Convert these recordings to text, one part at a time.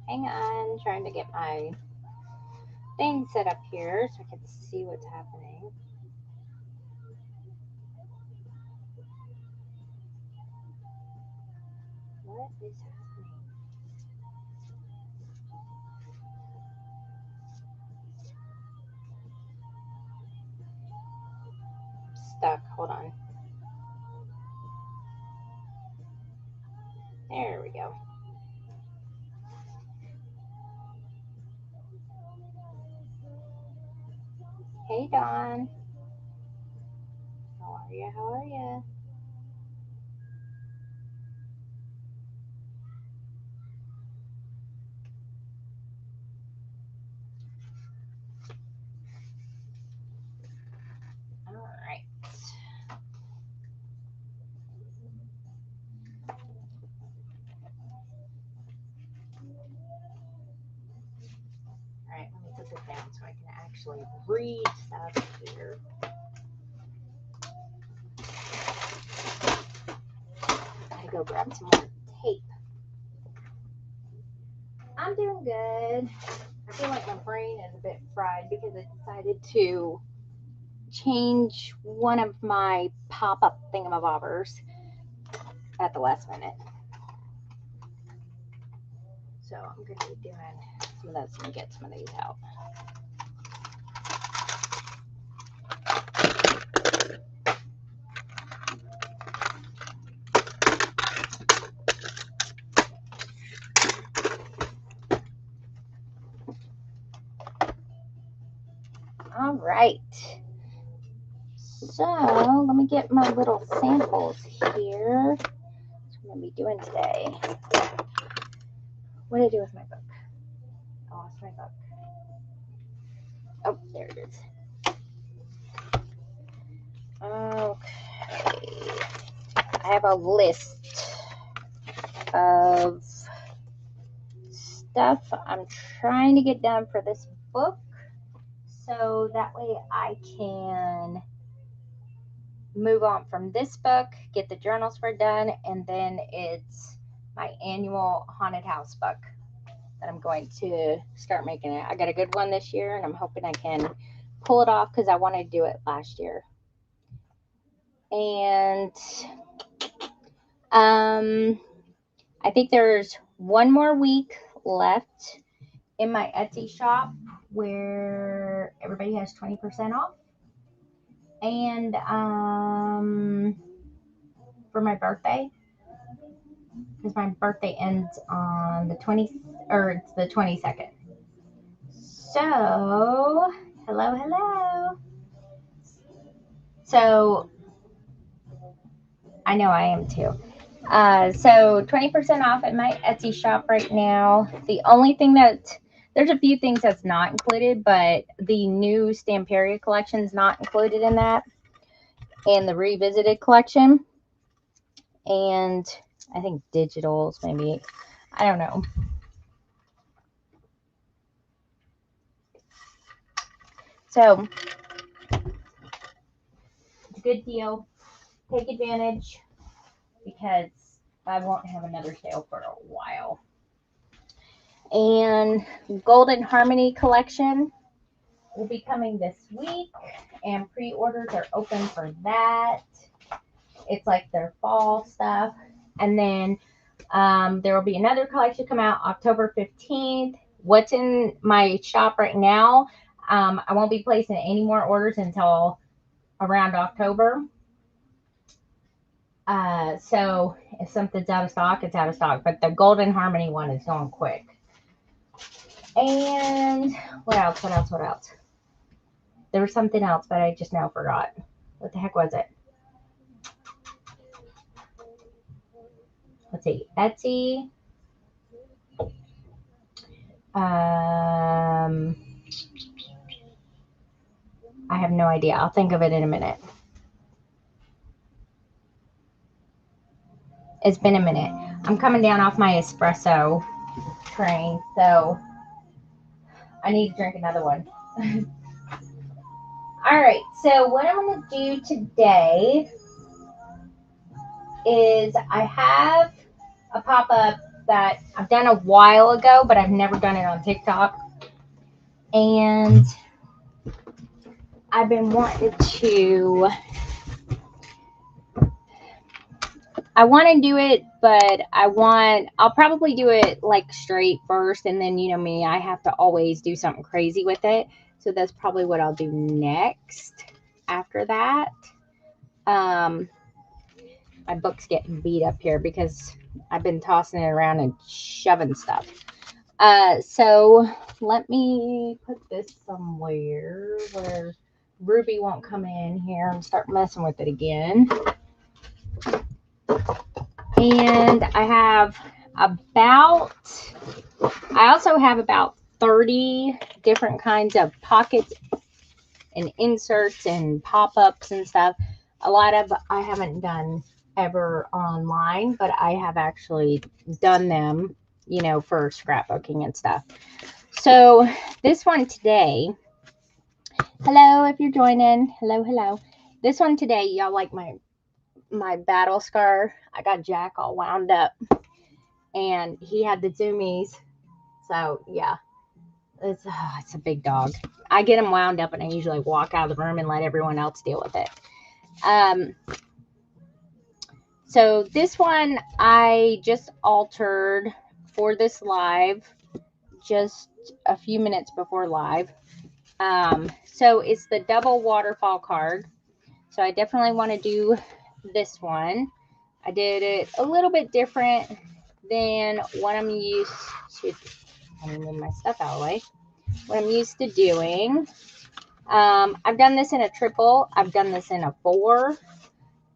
Hang on, trying to get my thing set up here so I can see what's happening. What is happening? Stuck. Hold on. There we go. Hey, Dawn. How are you? How are you? All right. All right, let me put this down so I can actually read stuff here. I gotta go grab some more tape. I'm doing good. I feel like my brain is a bit fried because I decided to change one of my pop-up thingamabobbers at the last minute. So I'm going to be doing some of those and get some of these out. All right. So let me get my little samples here. That's what I'm going to be doing today. What did I do with my book? I lost my book. Oh, there it is. Okay. I have a list of stuff I'm trying to get done for this book, so that way I can move on from this book, get the journals for done, and then it's my annual haunted house book that I'm going to start making it. I got a good one this year, and I'm hoping I can pull it off because I wanted to do it last year. And I think there's one more week left in my Etsy shop where everybody has 20% off. And for my birthday, because my birthday ends on the 20th, or it's the 22nd. So, hello. So, I know I am too. So 20% off at my Etsy shop right now. The only thing there's a few things that's not included, but the new Stamperia collection is not included in that, and the revisited collection, and I think digitals maybe. I don't know. So it's a good deal. Take advantage because I won't have another sale for a while. And Golden Harmony collection will be coming this week, and pre-orders are open for that. It's like their fall stuff. And then there will be another collection come out October 15th. What's in my shop right now, I won't be placing any more orders until around October. So if something's out of stock, it's out of stock. But the Golden Harmony one is going quick. And what else? There was something else, but I just now forgot. What the heck was it? Let's see. Etsy. I have no idea. I'll think of it in a minute. It's been a minute. I'm coming down off my espresso train, so I need to drink another one. All right, so what I'm going to do today is I have a pop-up that I've done a while ago, but I've never done it on TikTok. And I've been wanting to... I want to do it, but I'll probably do it like straight first, and then, you know me, I have to always do something crazy with it. So that's probably what I'll do next after that. My book's getting beat up here because I've been tossing it around and shoving stuff. So let me put this somewhere where Ruby won't come in here and start messing with it again. And I also have about 30 different kinds of pockets and inserts and pop-ups and stuff. A lot of I haven't done ever online, but I have actually done them, you know, for scrapbooking and stuff. So this one today, hello, if you're joining, hello. This one today, y'all like my battle scar. I got Jack all wound up, and he had the zoomies. So yeah, it's a big dog. I get him wound up, and I usually walk out of the room and let everyone else deal with it. So this one I just altered for this live, just a few minutes before live. So it's the double waterfall card. So I definitely want to do this one. I did it a little bit different than what I'm used to. Let me move my stuff out of the way. What I'm used to doing. I've done this in a triple. I've done this in a 4.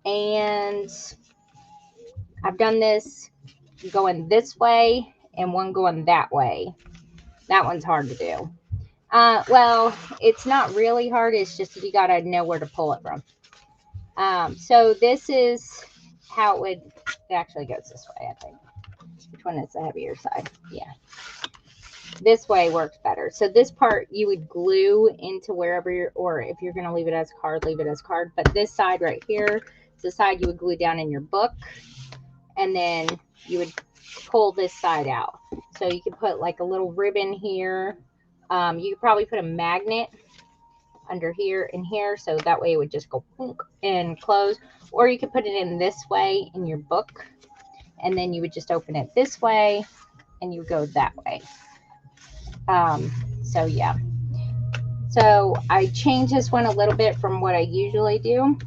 And I've done this going this way and one going that way. That one's hard to do. Well, it's not really hard. It's just you got to know where to pull it from. So this is how it actually goes this way, I think. Which one is the heavier side? Yeah. This way works better. So this part you would glue into wherever or if you're going to leave it as card, leave it as card. But this side right here is the side you would glue down in your book. And then you would pull this side out. So you could put like a little ribbon here. You could probably put a magnet under here and here, so that way it would just go and close. Or you could put it in this way in your book, and then you would just open it this way and you would go that way. So yeah, so I changed this one a little bit from what I usually do,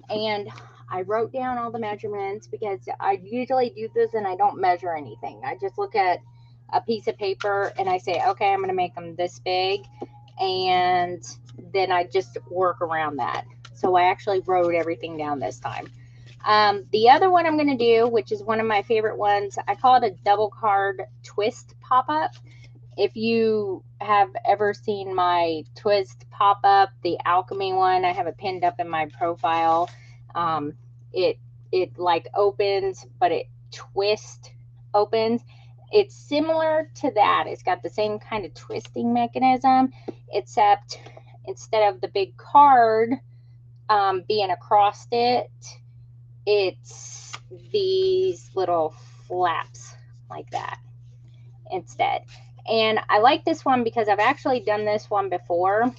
and I wrote down all the measurements because I usually do this and I don't measure anything. I just look at a piece of paper and I say, okay, I'm going to make them this big, and then I just work around that. So I actually wrote everything down this time. The other one I'm going to do, which is one of my favorite ones, I call it a double card twist pop-up. If you have ever seen my twist pop-up, the alchemy one, I have it pinned up in my profile. It like opens, but it twist opens. It's similar to that. It's got the same kind of twisting mechanism, except instead of the big card being across it, it's these little flaps like that instead. And I like this one because I've actually done this one before,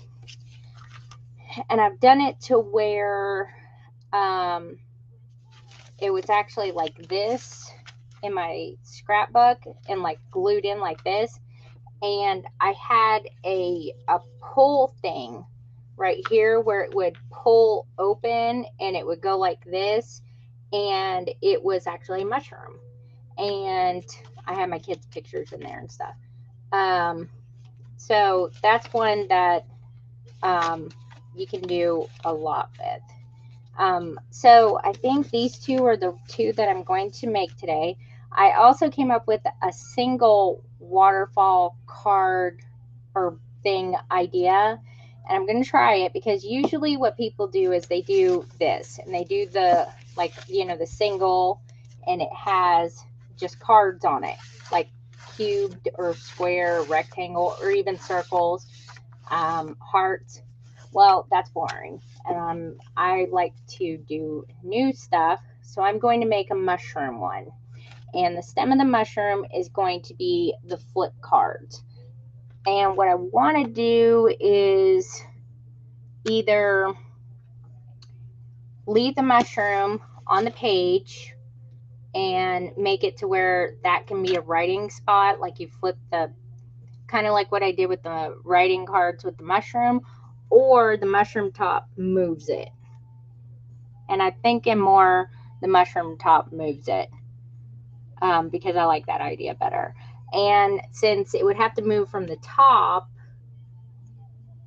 and I've done it to where it was actually like this in my scrapbook and like glued in like this. And I had a pull thing right here where it would pull open and it would go like this, and it was actually a mushroom, and I had my kids' pictures in there and stuff. So that's one that you can do a lot with. So I think these two are the two that I'm going to make today. I also came up with a single waterfall card or thing idea, and I'm going to try it because usually what people do is they do this, and they do the, like, you know, the single, and it has just cards on it, like cubed or square, rectangle, or even circles, hearts. Well, that's boring, and I like to do new stuff, so I'm going to make a mushroom one. And the stem of the mushroom is going to be the flip cards. And what I want to do is either leave the mushroom on the page and make it to where that can be a writing spot, like you flip the, kind of like what I did with the writing cards with the mushroom, or the mushroom top moves it. And I'm thinking more the mushroom top moves it, because I like that idea better. And since it would have to move from the top,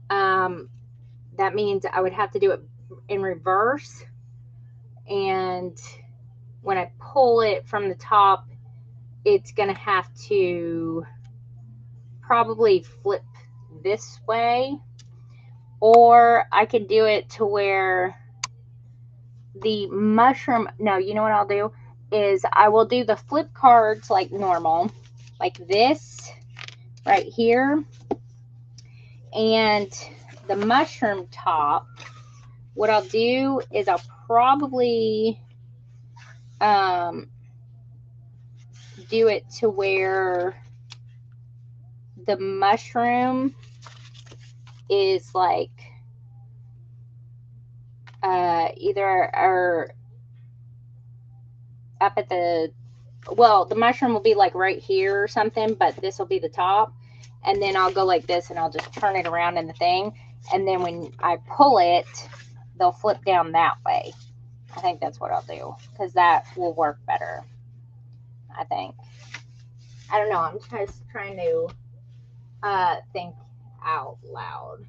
that means I would have to do it in reverse. And when I pull it from the top, it's going to have to probably flip this way. Or I could do it to where the mushroom, no, you know what I'll do is I will do the flip cards like normal, like this right here, and the mushroom top, what I'll do is I'll probably do it to where the mushroom is like either or up at the, well, the mushroom will be like right here or something, but this will be the top, and then I'll go like this and I'll just turn it around in the thing, and then when I pull it, they'll flip down that way. I think that's what I'll do because that will work better, I think. I don't know, I'm just trying to think out loud.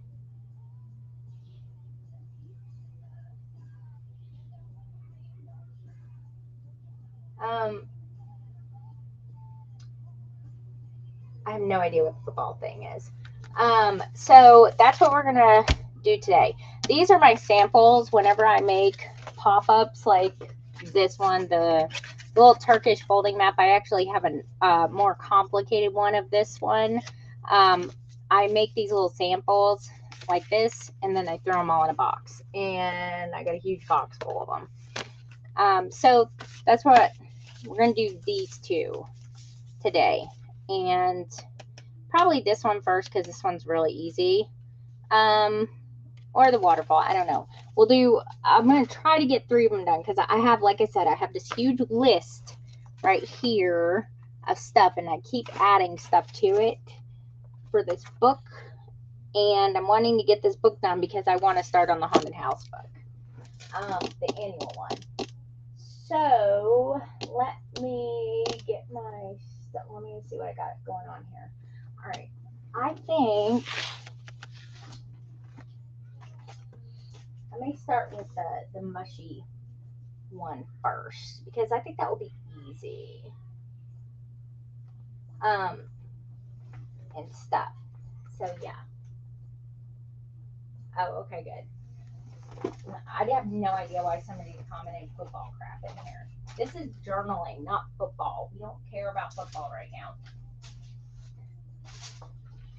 I have no idea what the football thing is. So that's what we're gonna do today. These are my samples whenever I make pop-ups like this one, the little Turkish folding map. I actually have a more complicated one of this one. I make these little samples like this, and then I throw them all in a box, and I got a huge box full of them. So that's what we're gonna do, these two today, and probably this one first because this one's really easy, or the waterfall, I don't know. We'll do, I'm going to try to get 3 of them done because I have, like I said, I have this huge list right here of stuff, and I keep adding stuff to it for this book, and I'm wanting to get this book done because I want to start on the haunted house book, the annual one. So let me get my stuff. Let me see what I got going on here. All right, I think I may start with the mushy one first because I think that will be easy, and stuff. So yeah. Oh, okay, good. I have no idea why somebody commented football crap in here. This is journaling, not football. We don't care about football right now.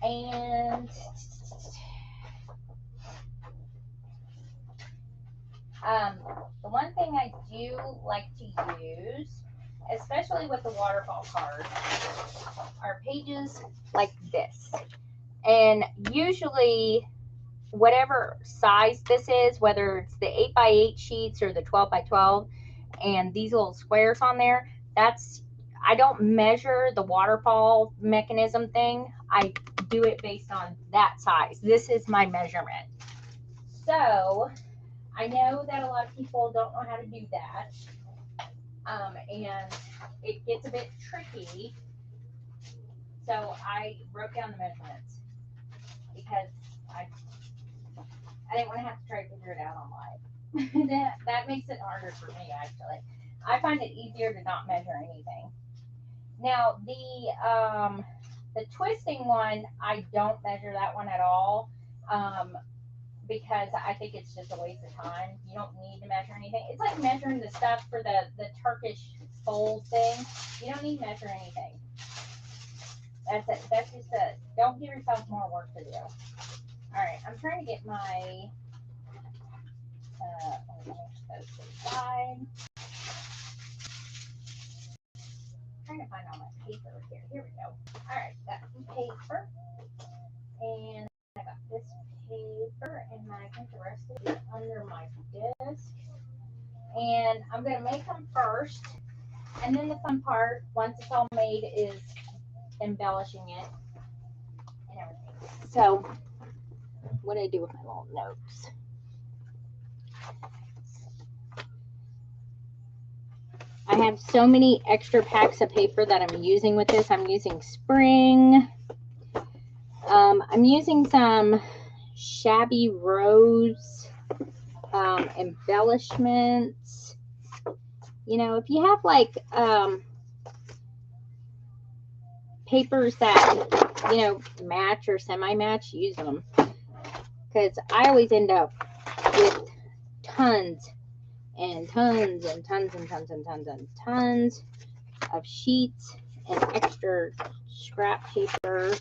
And The one thing I do like to use, especially with the waterfall cards, are pages like this. And usually, whatever size this is, whether it's the 8x8 sheets or the 12x12, and these little squares on there, I don't measure the waterfall mechanism thing. I do it based on that size. This is my measurement. So I know that a lot of people don't know how to do that. And it gets a bit tricky. So I wrote down the measurements because I didn't want to have to try to figure it out on live. that makes it harder for me, actually. I find it easier to not measure anything. Now the twisting one, I don't measure that one at all. Because I think it's just a waste of time. You don't need to measure anything. It's like measuring the stuff for the Turkish fold thing. You don't need to measure anything. That's it. That's just it. Don't give yourself more work to do. All right, I'm trying to get my let me those to the side. I'm trying to find all my paper here. Here we go. All right, got some paper, and I got this paper, and I think the rest of it is under my desk. And I'm going to make them first, and then the fun part, once it's all made, is embellishing it and everything. So what do I do with my little notes? I have so many extra packs of paper that I'm using with this. I'm using spring. I'm using some shabby rose embellishments. You know, if you have like papers that, you know, match or semi-match, use them. Because I always end up with tons and tons and tons and tons and tons and tons of sheets and extra scrap paper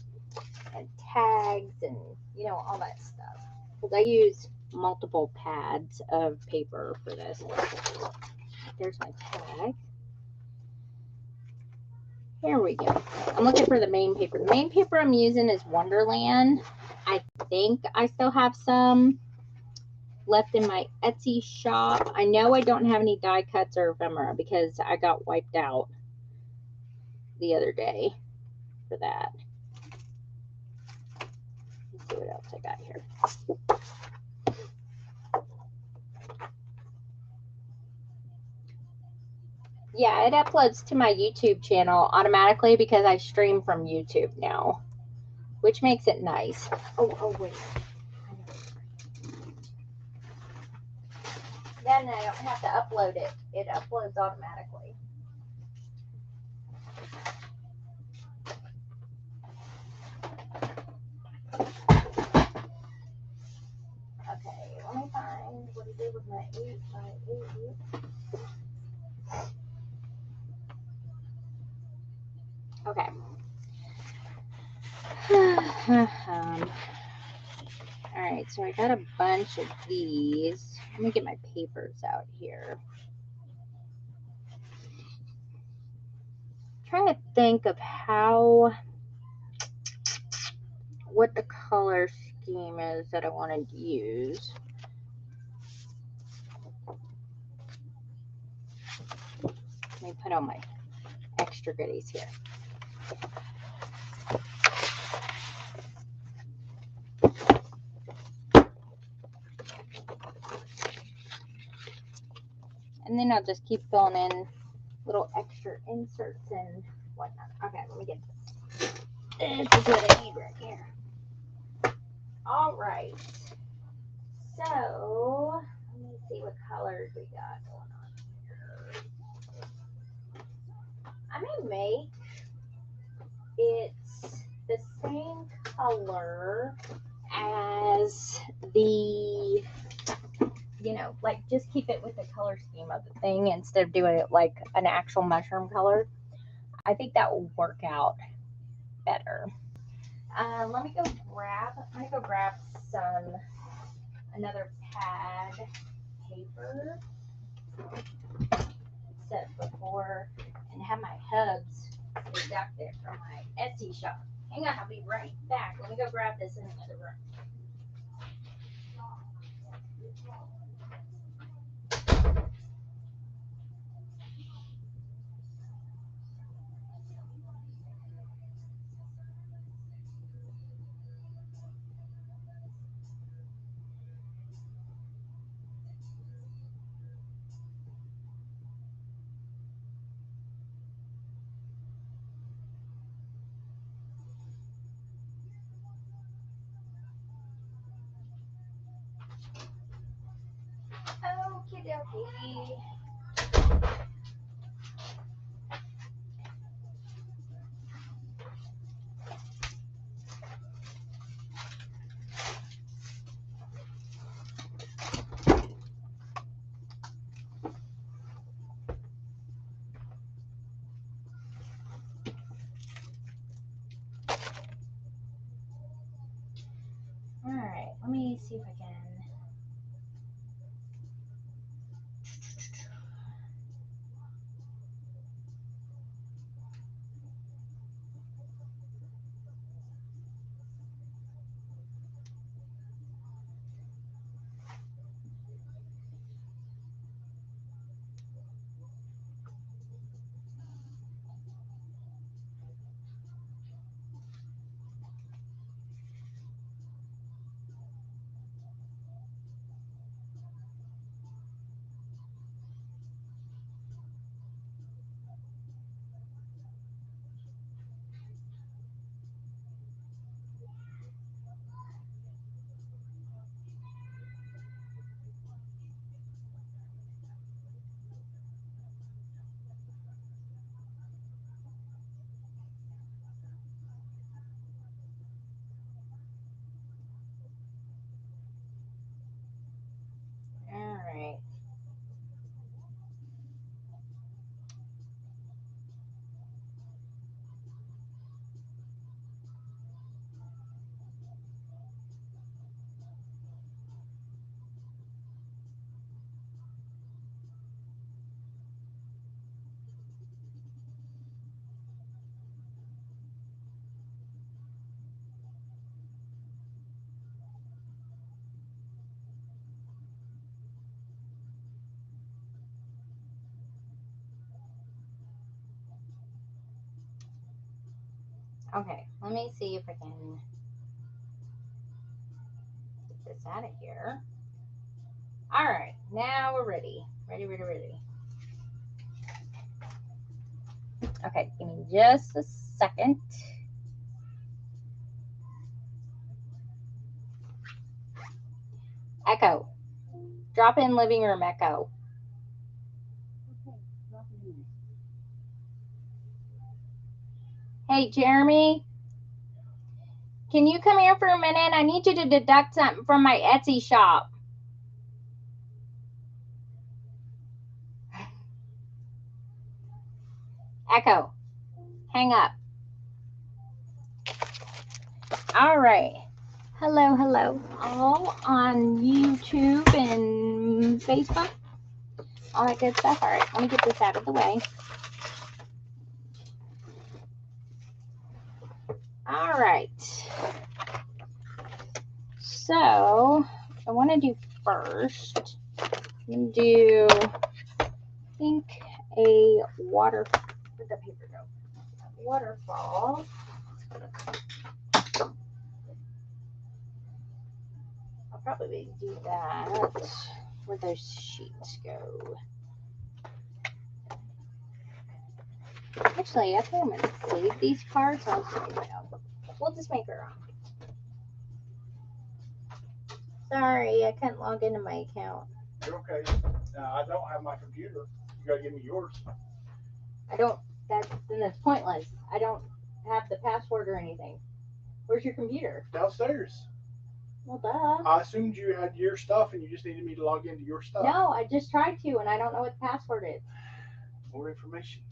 and tags and, you know, all that stuff. Because I use multiple pads of paper for this. There's my tag. Here we go. I'm looking for the main paper. The main paper I'm using is Wonderland. I think I still have some left in my Etsy shop. I know I don't have any die cuts or ephemera because I got wiped out the other day for that. Let's see what else I got here. Yeah, it uploads to my YouTube channel automatically because I stream from YouTube now, which makes it nice. Oh, wait. Then I don't have to upload it. It uploads automatically. Okay, let me find what to do with my 8x8. Okay. All right, so I got a bunch of these. Let me get my papers out here. I'm trying to think of what the color scheme is that I want to use. Let me put on my extra goodies here. And then I'll just keep filling in little extra inserts and whatnot. Okay, let me get this. This is what I need right here. All right. So, let me see what colors we got going on here. I may make it's the same color as the, you know, like just keep it with the color scheme of the thing instead of doing it like an actual mushroom color. I think that will work out better. Let me go grab, I'm gonna go grab another pad paper set before and have my hubs deducted from my Etsy shop. Hang on, I'll be right back. Let me go grab this in another room. Okie dokie. All right, let me see if I can. All right. Okay, let me see if I can get this out of here. All right, now we're ready. Ready. Okay, give me just a second. Echo. Drop in living room echo. Hey, Jeremy, can you come here for a minute? I need you to deduct something from my Etsy shop. Echo. Hang up. All right. Hello. All on YouTube and Facebook. All that good stuff. All right, let me get this out of the way. All right. So, I want to do first, I'm going to do, I think, a where'd the paper go? Waterfall. I'll probably do that. Where'd those sheets go? Actually, I think I'm going to save these cards. I'll save them. We'll just make our own. Sorry, I couldn't log into my account. You're okay. I don't have my computer. You gotta give me yours. Then that's pointless. I don't have the password or anything. Where's your computer? Downstairs. Well, duh. I assumed you had your stuff and you just needed me to log into your stuff. No, I just tried to, and I don't know what the password is. More information.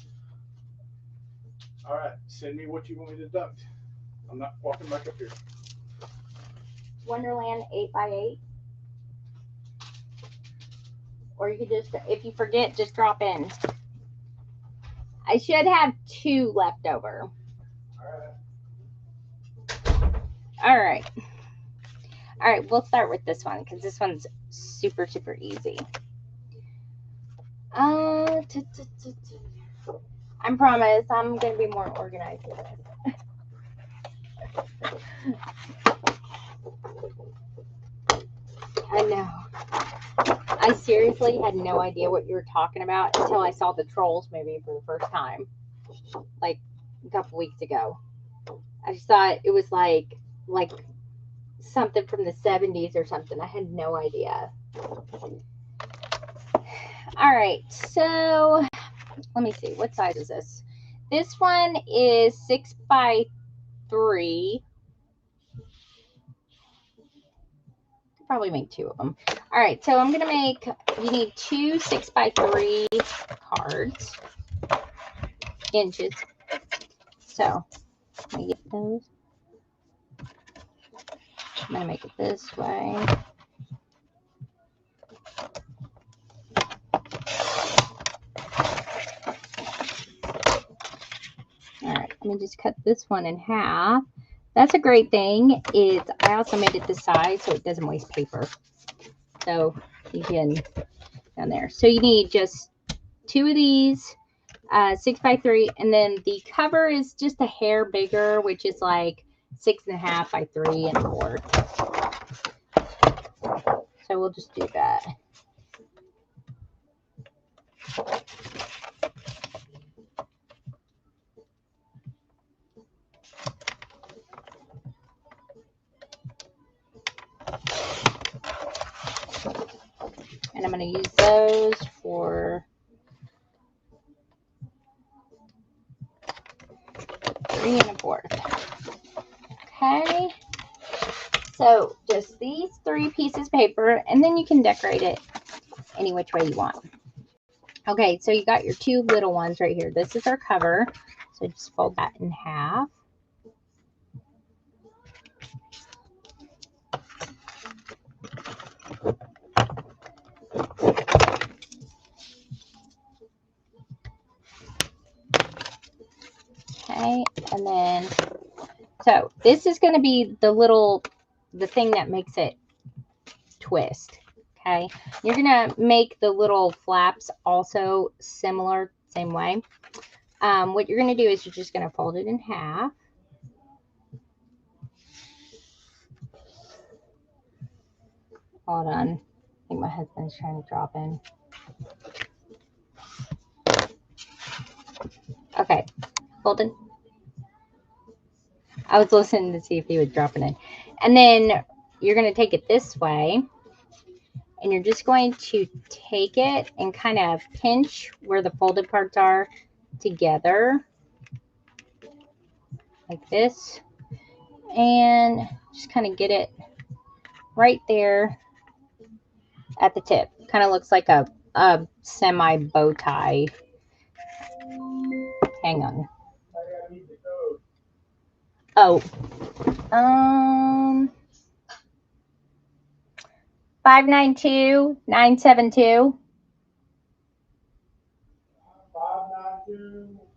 All right, send me what you want me to deduct. I'm not walking back up here. Wonderland 8x8. Or you could just, if you forget, just drop in. I should have 2 left over. All right. All right, we'll start with this one because this one's super, super easy. I promise I'm going to be more organized with this. I know. I seriously had no idea what you were talking about until I saw the Trolls movie for the first time, like a couple weeks ago. I just thought it was like something from the 70s or something. I had no idea. All right, so let me see. What size is this? This one is 6 by 3. Could probably make 2 of them. All right, so I'm gonna make. You need 2 6 by 3 cards, inches. So let me get those. I'm gonna make it this way. All right, let me just cut this one in half. That's a great thing. Is I also made it this size so it doesn't waste paper. So you can down there. So you need just 2 of these, 6 by 3, and then the cover is just a hair bigger, which is like 6.5 by 3 1/4. So we'll just do that. And I'm going to use those for 3 1/4. Okay. So just these 3 pieces of paper, and then you can decorate it any which way you want. Okay, so you got your 2 little ones right here. This is our cover. So just fold that in half. Okay, and then, so this is going to be the thing that makes it twist. Okay, you're going to make the little flaps also similar, same way. What you're going to do is you're just going to fold it in half. Hold on. I think my husband's trying to drop in. Okay, folded. I was listening to see if he was dropping in. And then you're going to take it this way. And you're just going to take it and kind of pinch where the folded parts are together. Like this. And just kind of get it right there at the tip. Kind of looks like a semi bow tie. Hang on. Oh. 592-972.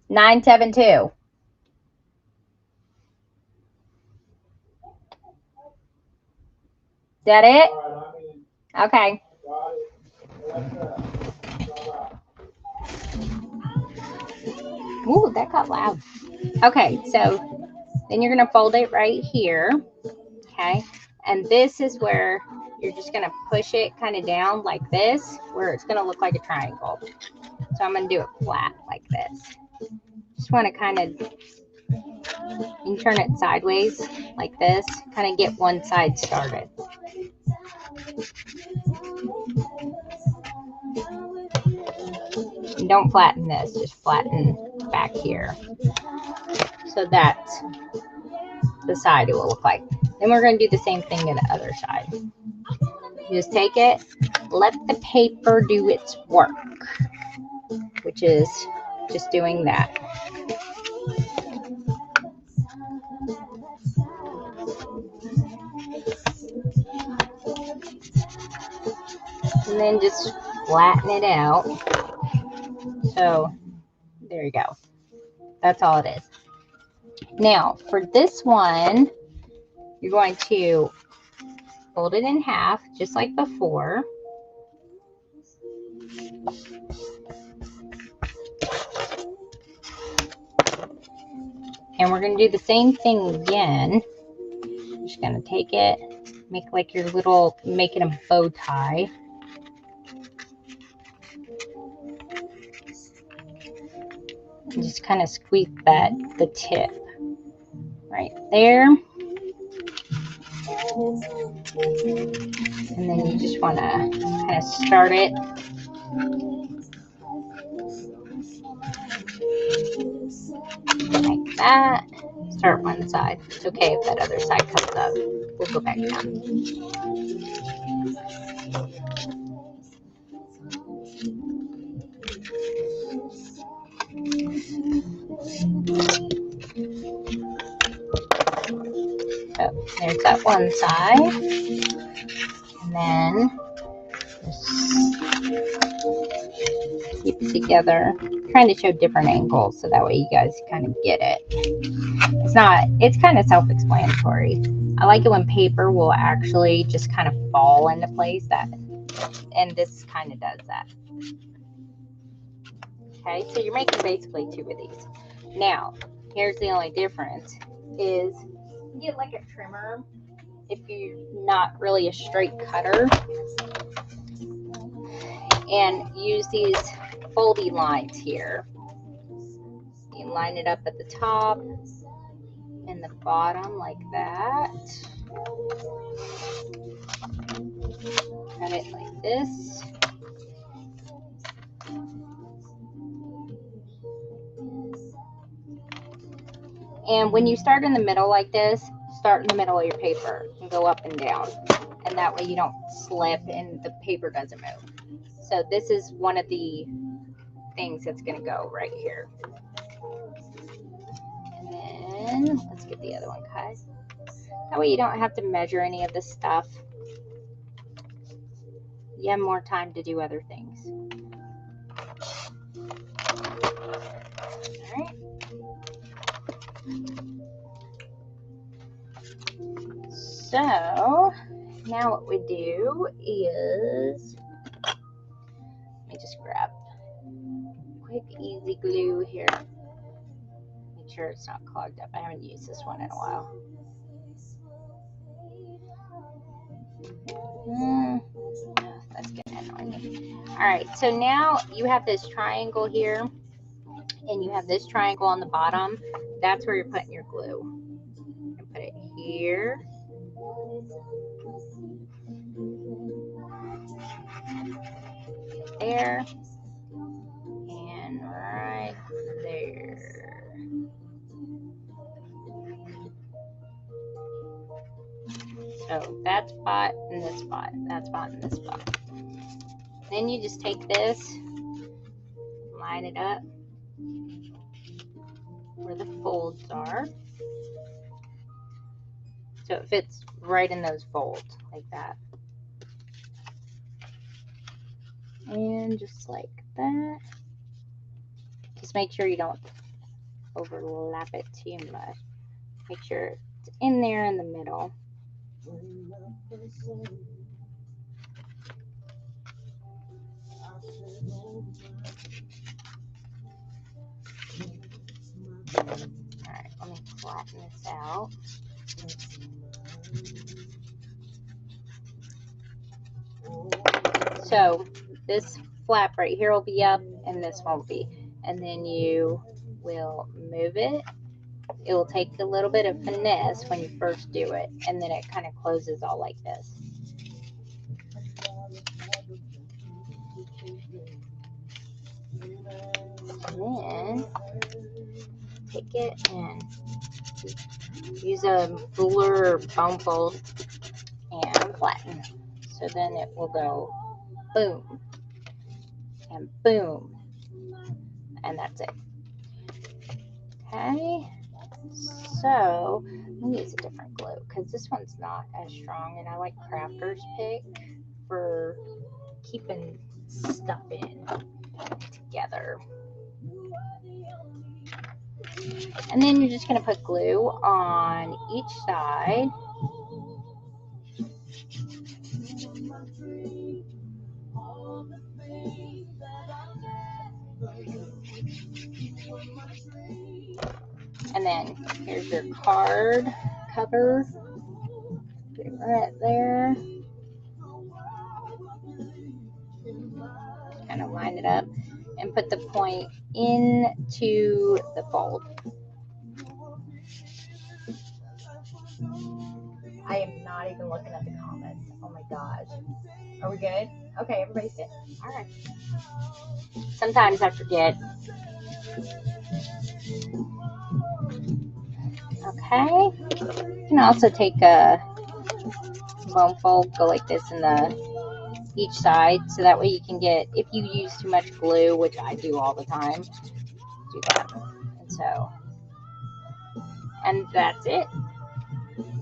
972. Is that it? Okay. Ooh, that got loud. Okay, so then you're going to fold it right here. Okay. And this is where you're just going to push it kind of down like this, where it's going to look like a triangle. So I'm going to do it flat like this. Just want to kind of, you turn it sideways like this, kind of get one side started. And don't flatten this, just flatten back here. So that's the side it will look like. Then we're going to do the same thing to the other side. You just take it, let the paper do its work, which is just doing that. And then just flatten it out. So there you go. That's all it is. Now for this one, you're going to fold it in half just like before. And we're going to do the same thing again. You're just going to take it, make like your little, make it a bow tie. And just kind of squeeze the tip right there. And then you just want to kind of start it. Like that. Start one side. It's okay if that other side comes up. We'll go back down. So there's that one side. And then just keep it together. I'm trying to show different angles so that way you guys kind of get it. It's kind of self-explanatory. I like it when paper will actually just kind of fall into place, and this kind of does that. Okay, so you're making basically 2 of these. Now, here's the only difference is you get like a trimmer if you're not really a straight cutter, and use these foldy lines here. You line it up at the top and the bottom like that. Cut it like this. And when you start in the middle like this, start in the middle of your paper and go up and down. And that way you don't slip and the paper doesn't move. So this is one of the things that's going to go right here. And then let's get the other one cut. That way you don't have to measure any of this stuff. You have more time to do other things. All right. So now what we do is, let me just grab quick easy glue here. Make sure it's not clogged up. I haven't used this one in a while. That's getting annoying. Alright, so now you have this triangle here, and you have this triangle on the bottom. That's where you're putting your glue. And put it here. There. And right there. So that spot and this spot, that spot and this spot. Then you just take this, line it up where the folds are. So it fits right in those folds like that. And just like that. Just make sure you don't overlap it too much. Make sure it's in there in the middle. Alright, let me flatten this out. So this flap right here will be up and this won't be. And then you will move it. It will take a little bit of finesse when you first do it, and then it kind of closes all like this. And then take it and use a ruler or bone fold and flatten. So then it will go boom and boom, and that's it. Okay, so let me use a different glue because this one's not as strong, and I like Crafter's Pick for keeping stuff in together. And then you're just going to put glue on each side. And then here's your card cover. Put it right there. Kind of line it up and put the point into the fold. I am not even looking at the comments. Oh my gosh. Are we good? Okay, everybody's good. All right. Sometimes I forget. Okay. You can also take a foam fold, go like this in each side, so that way you can get, if you use too much glue, which I do all the time, do that. And that's it.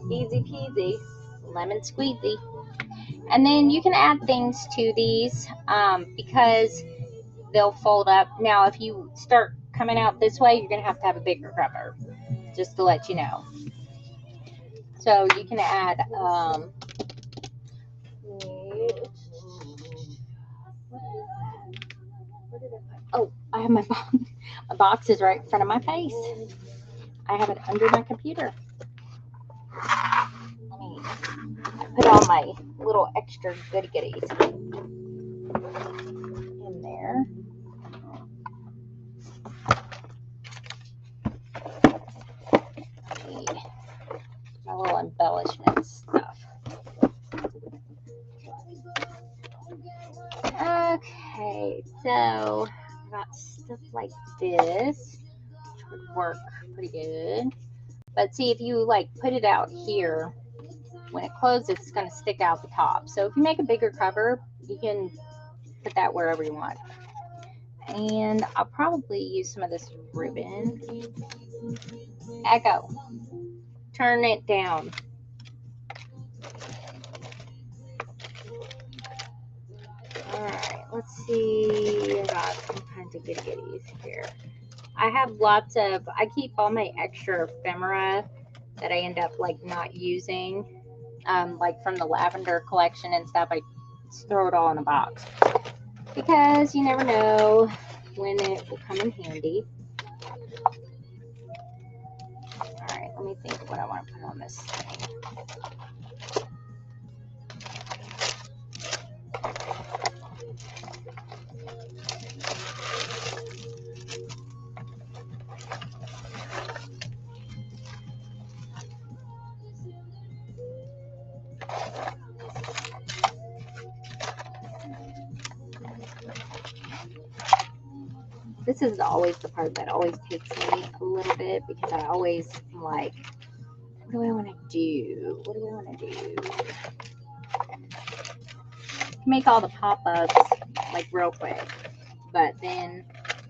Easy peasy, lemon squeezy. And then you can add things to these because they'll fold up. Now, if you start coming out this way, you're going to have a bigger cover, just to let you know. So you can add, oh, I have my box is right in front of my face. I have it under my computer. Let me put all my little extra goodies in there. My little embellishment stuff. Okay, so I got stuff like this, which would work pretty good. But see, if you like put it out here, when it closes, it's going to stick out the top. So if you make a bigger cover, you can put that wherever you want. And I'll probably use some of this ribbon. Echo, turn it down. Alright, let's see. I got some kinds of goodies here. I have lots of, I keep all my extra ephemera that I end up like not using, like from the lavender collection and stuff. I just throw it all in a box because you never know when it will come in handy. Alright, let me think of what I want to put on this thing. This is always the part that always takes me a little bit because I always am like, what do I want to do? What do I want to do? Make all the pop-ups like real quick, but then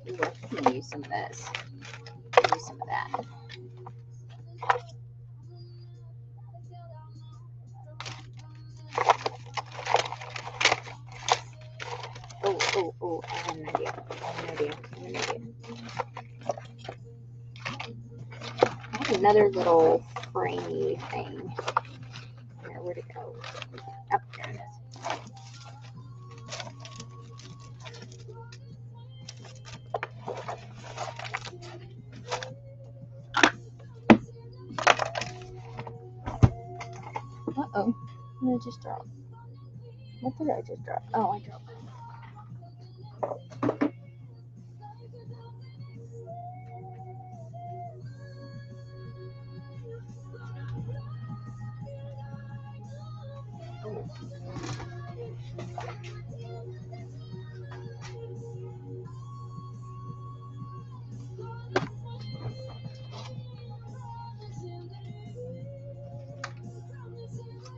ooh, I can use some of this. Use some of that. Oh, I have an idea. I have another little framey thing. Where'd it go? Up there it is. Uh-oh. What did I just drop? What did I just drop? Oh, I dropped it.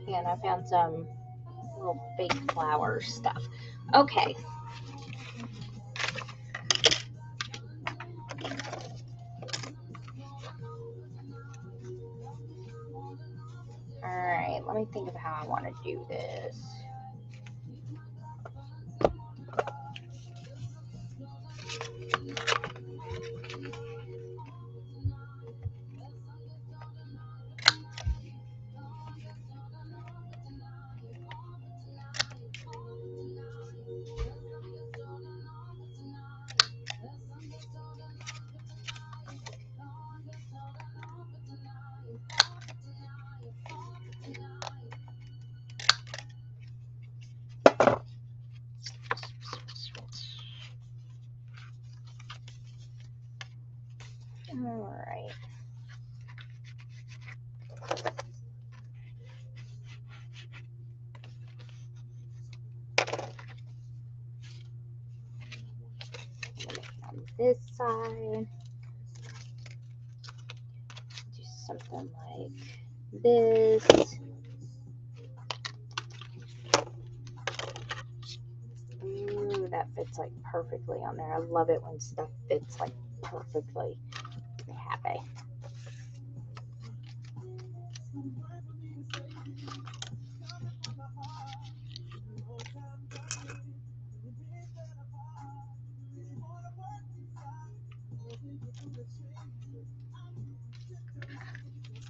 And I found some little fake flower stuff. Okay. Alright, let me think of how I want to do this. On this side, do something like this. Ooh, that fits like perfectly on there. I love it when stuff fits like perfectly. I'm happy.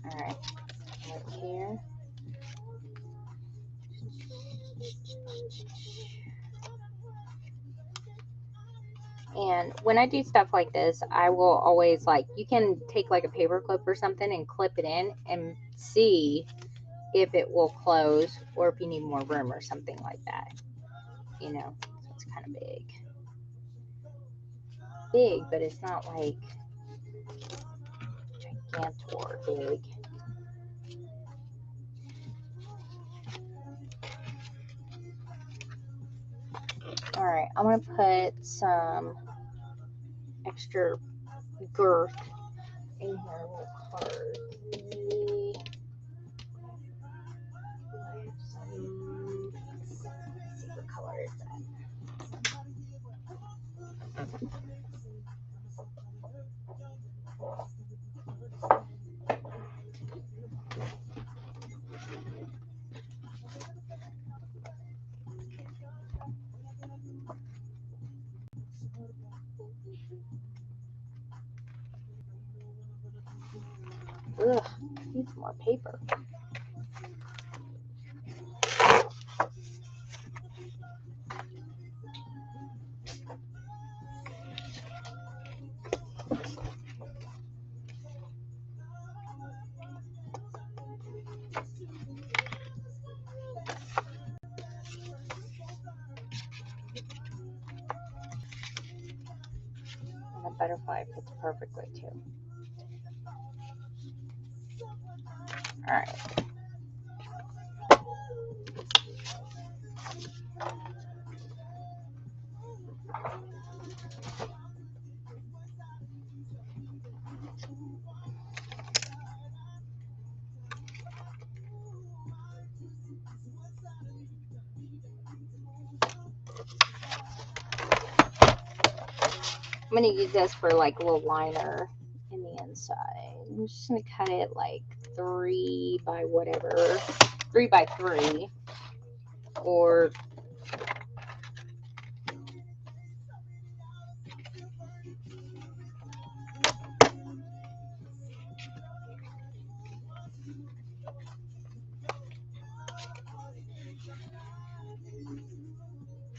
All right, look here. And when I do stuff like this, I will always like, you can take like a paper clip or something and clip it in and see if it will close or if you need more room or something like that. You know, so it's kind of big. Big, but it's not like gigantor big. All right, I'm going to put some extra girth in here. A little card. Let's see what color is that. Ugh, needs more paper. And the butterfly fits perfectly too. All right. I'm going to use this for like a little liner in the inside. I'm just going to cut it like 3 by whatever, 3 by 3, or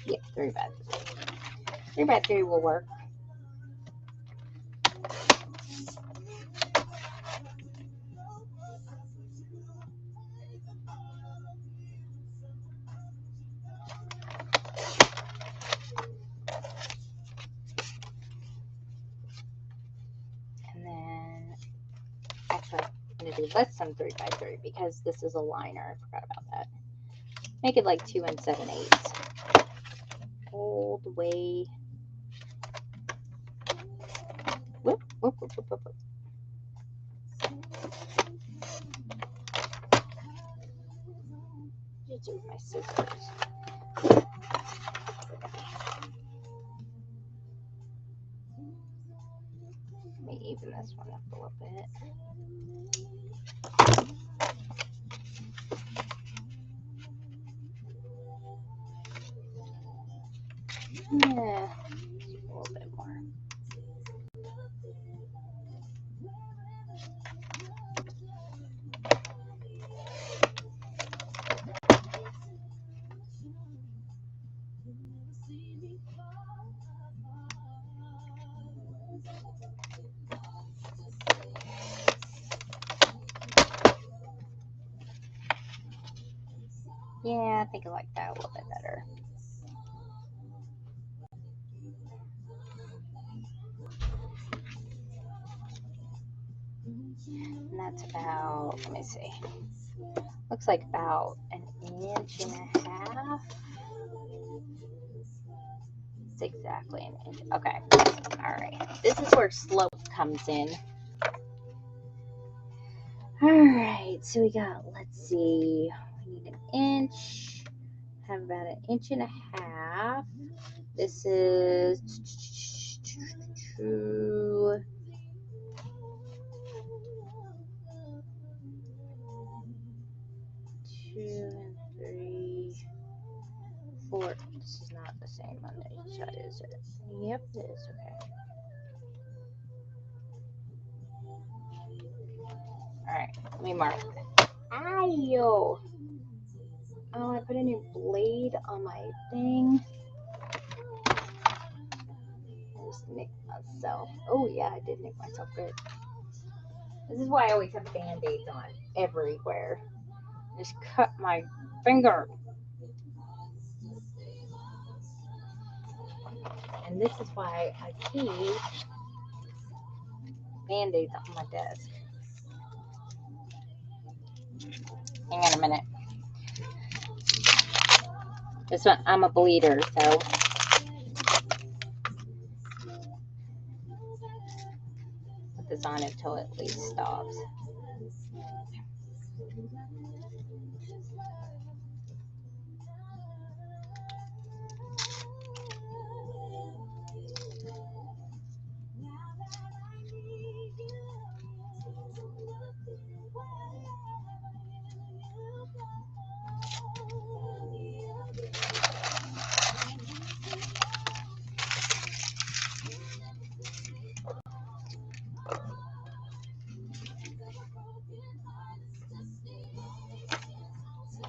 yeah, 3 by 3. 3 by 3 will work. And then, actually, I'm going to do less than 3 by 3 because this is a liner. I forgot about that. Make it like 2 7/8. All the way. Whoop, whoop, whoop, whoop, whoop, whoop. Just use my scissors. Let me even this one up a little bit. Yeah, a little bit more. Yeah, I think I like that a little bit better. And that's about, let me see, looks like about 1.5 inches. It's exactly an inch. Okay. All right. This is where slope comes in. All right. So we got, let's see, we need 1 inch. Have about 1.5 inches. This is 2 and 3, 4. This is not the same on each side, is it? Yep, it is. Okay. All right, let me mark. Ayo! Oh, I put a new blade on my thing. I just nicked myself. Oh yeah, I did nick myself good. This is why I always have band-aids on everywhere. Just cut my finger. And this is why I keep band-aids on my desk. Hang on a minute. This one, I'm a bleeder, so. Put this on until it at least stops.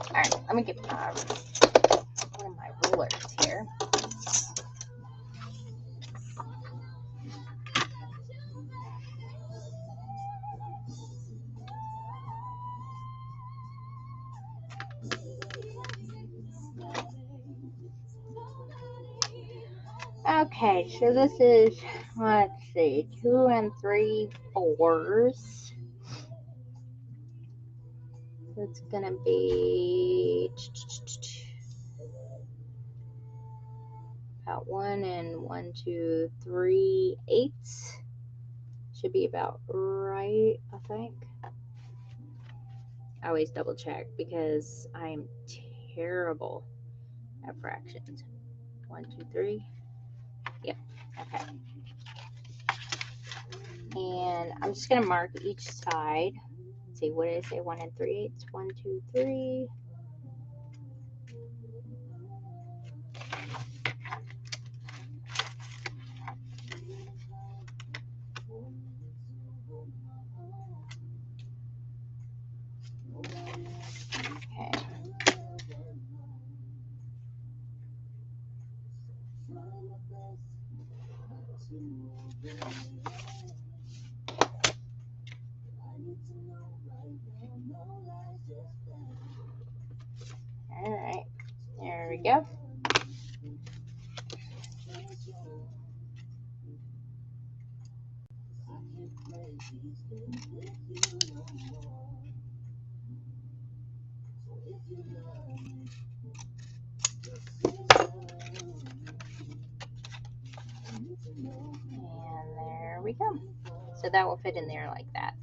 All right, let me get one of my rulers here. Okay, so this is, let's see, 2 and 3/4. So it's gonna be about 1 and 1, 2, 3/8. Should be about right, I think. I always double check because I'm terrible at fractions. 1, 2, 3. Yep. Okay. And I'm just gonna mark each side. Let's see, what did I say? 1 and 3/8. 1, 2, 3. Okay. All right. There we go. And there we go. So that will fit in there like that.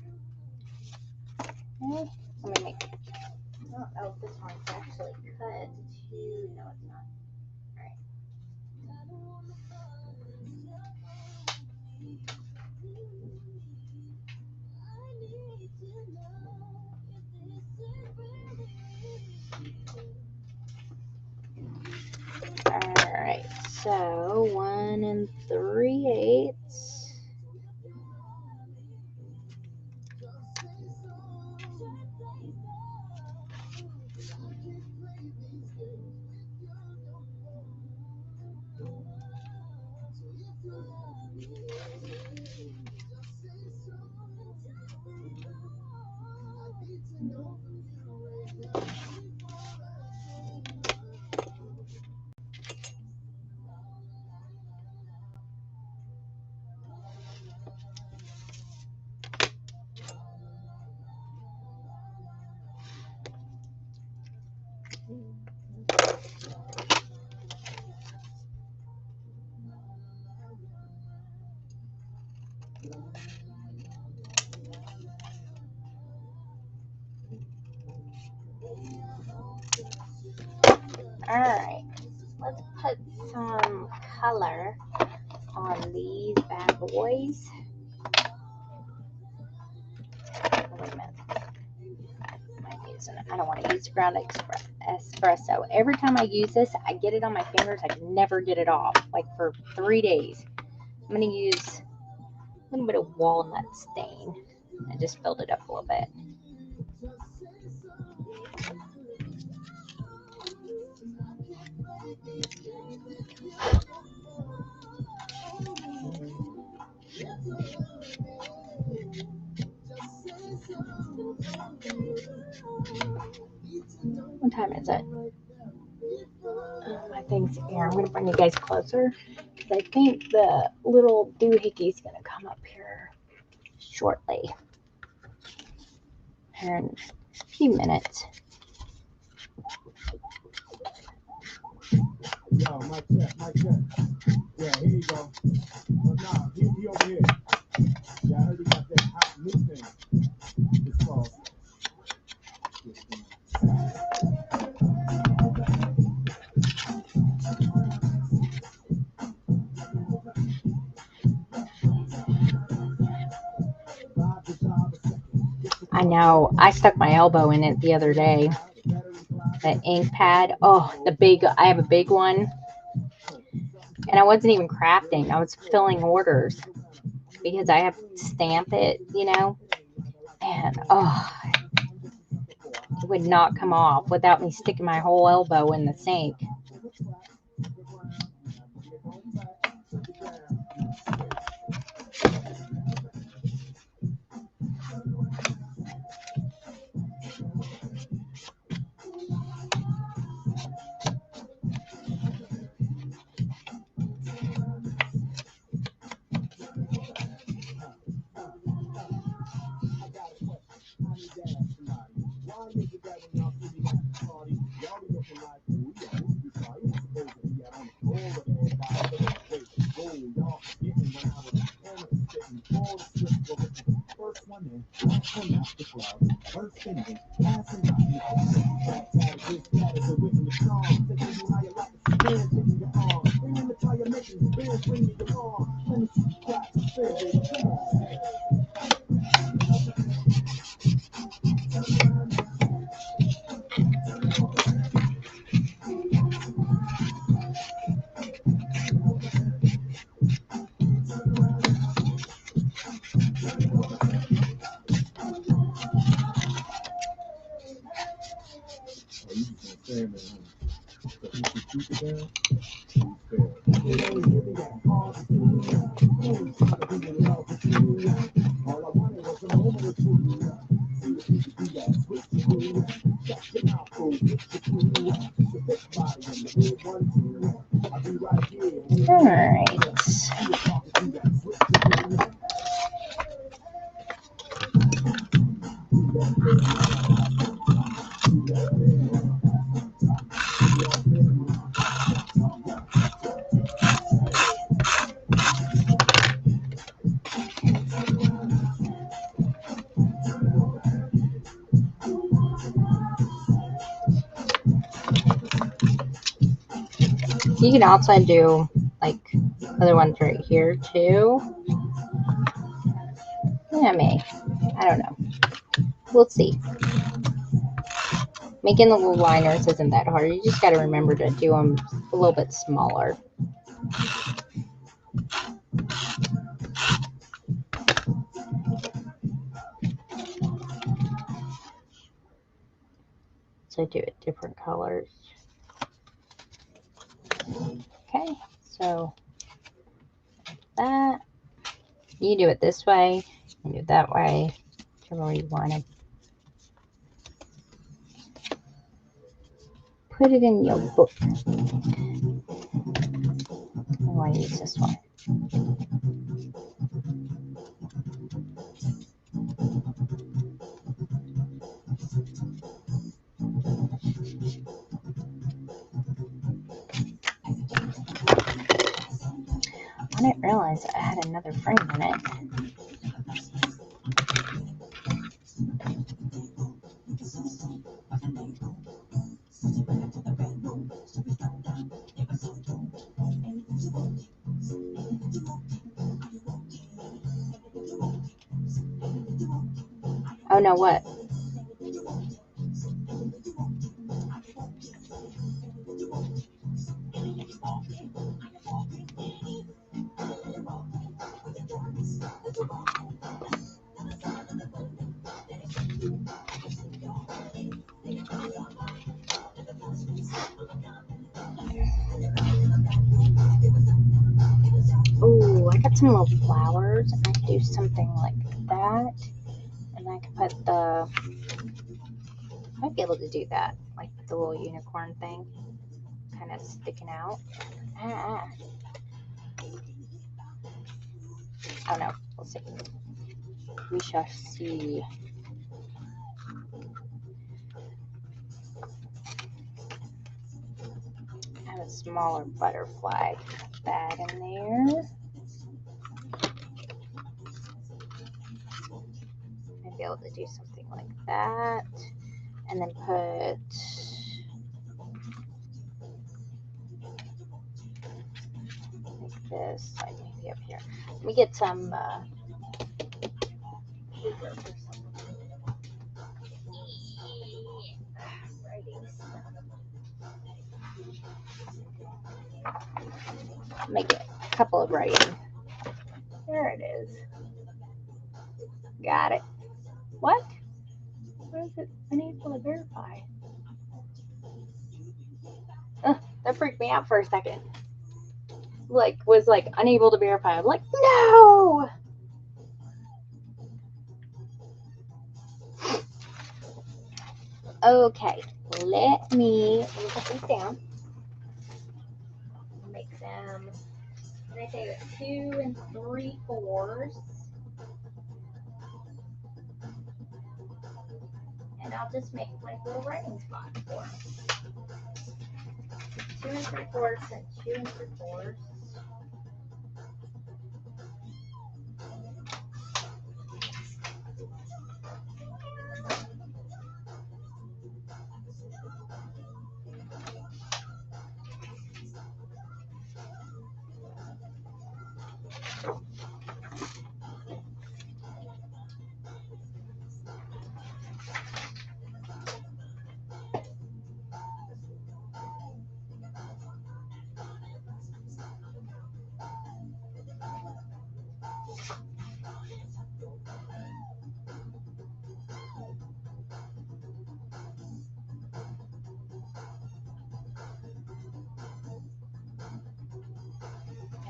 Okay. Let me make, I don't know if this one's actually cut to, no it's not. All right. All right, so 1 and 3/8. Alright, let's put some color on these bad boys. Wait a minute. I don't want to use ground espresso. Every time I use this, I get it on my fingers. I can never get it off, like for 3 days. I'm going to use a little bit of walnut stain. I just filled it up a little bit. What time is it? My thing's here. I'm going to bring you guys closer because I think the little doohickeys going to come up here shortly. Here in a few minutes. Yo, mic check, mic check. Yeah, here you go. Well, nah, he over here. Yeah, I heard he got that hot new thing. It's called. I know. I stuck my elbow in it the other day. That ink pad. Oh, I have a big one. And I wasn't even crafting. I was filling orders because I have to stamp it, you know. And it would not come off without me sticking my whole elbow in the sink. All right. You can also do like other ones right here too. Yeah, I don't know. We'll see. Making the little liners isn't that hard. You just got to remember to do them a little bit smaller. So do it different colors. Okay, so that. You do it this way, you do it that way, whichever way you want to. Put it in your book. I want to use this one. didn't realize I had another frame in it. Oh no, what? Oh, I got some little flowers. I could do something like that. And I could put the, I might be able to do that. Like the little unicorn thing kind of sticking out. Ah. Oh no, we'll see. We shall see. I have a smaller butterfly. Put that in there. I'd be able to do something like that. And then put like this, like maybe up here. Let me get some paper or something. Make it a couple of writing. There it is. Got it. What? Why is it unable to verify? That freaked me out for a second. Was unable to verify. I'm like, no! Okay, let me put these down. Make them, I say 2 3/4. And I'll just make like little writing spots for them. 2 3/4 and 2 3/4.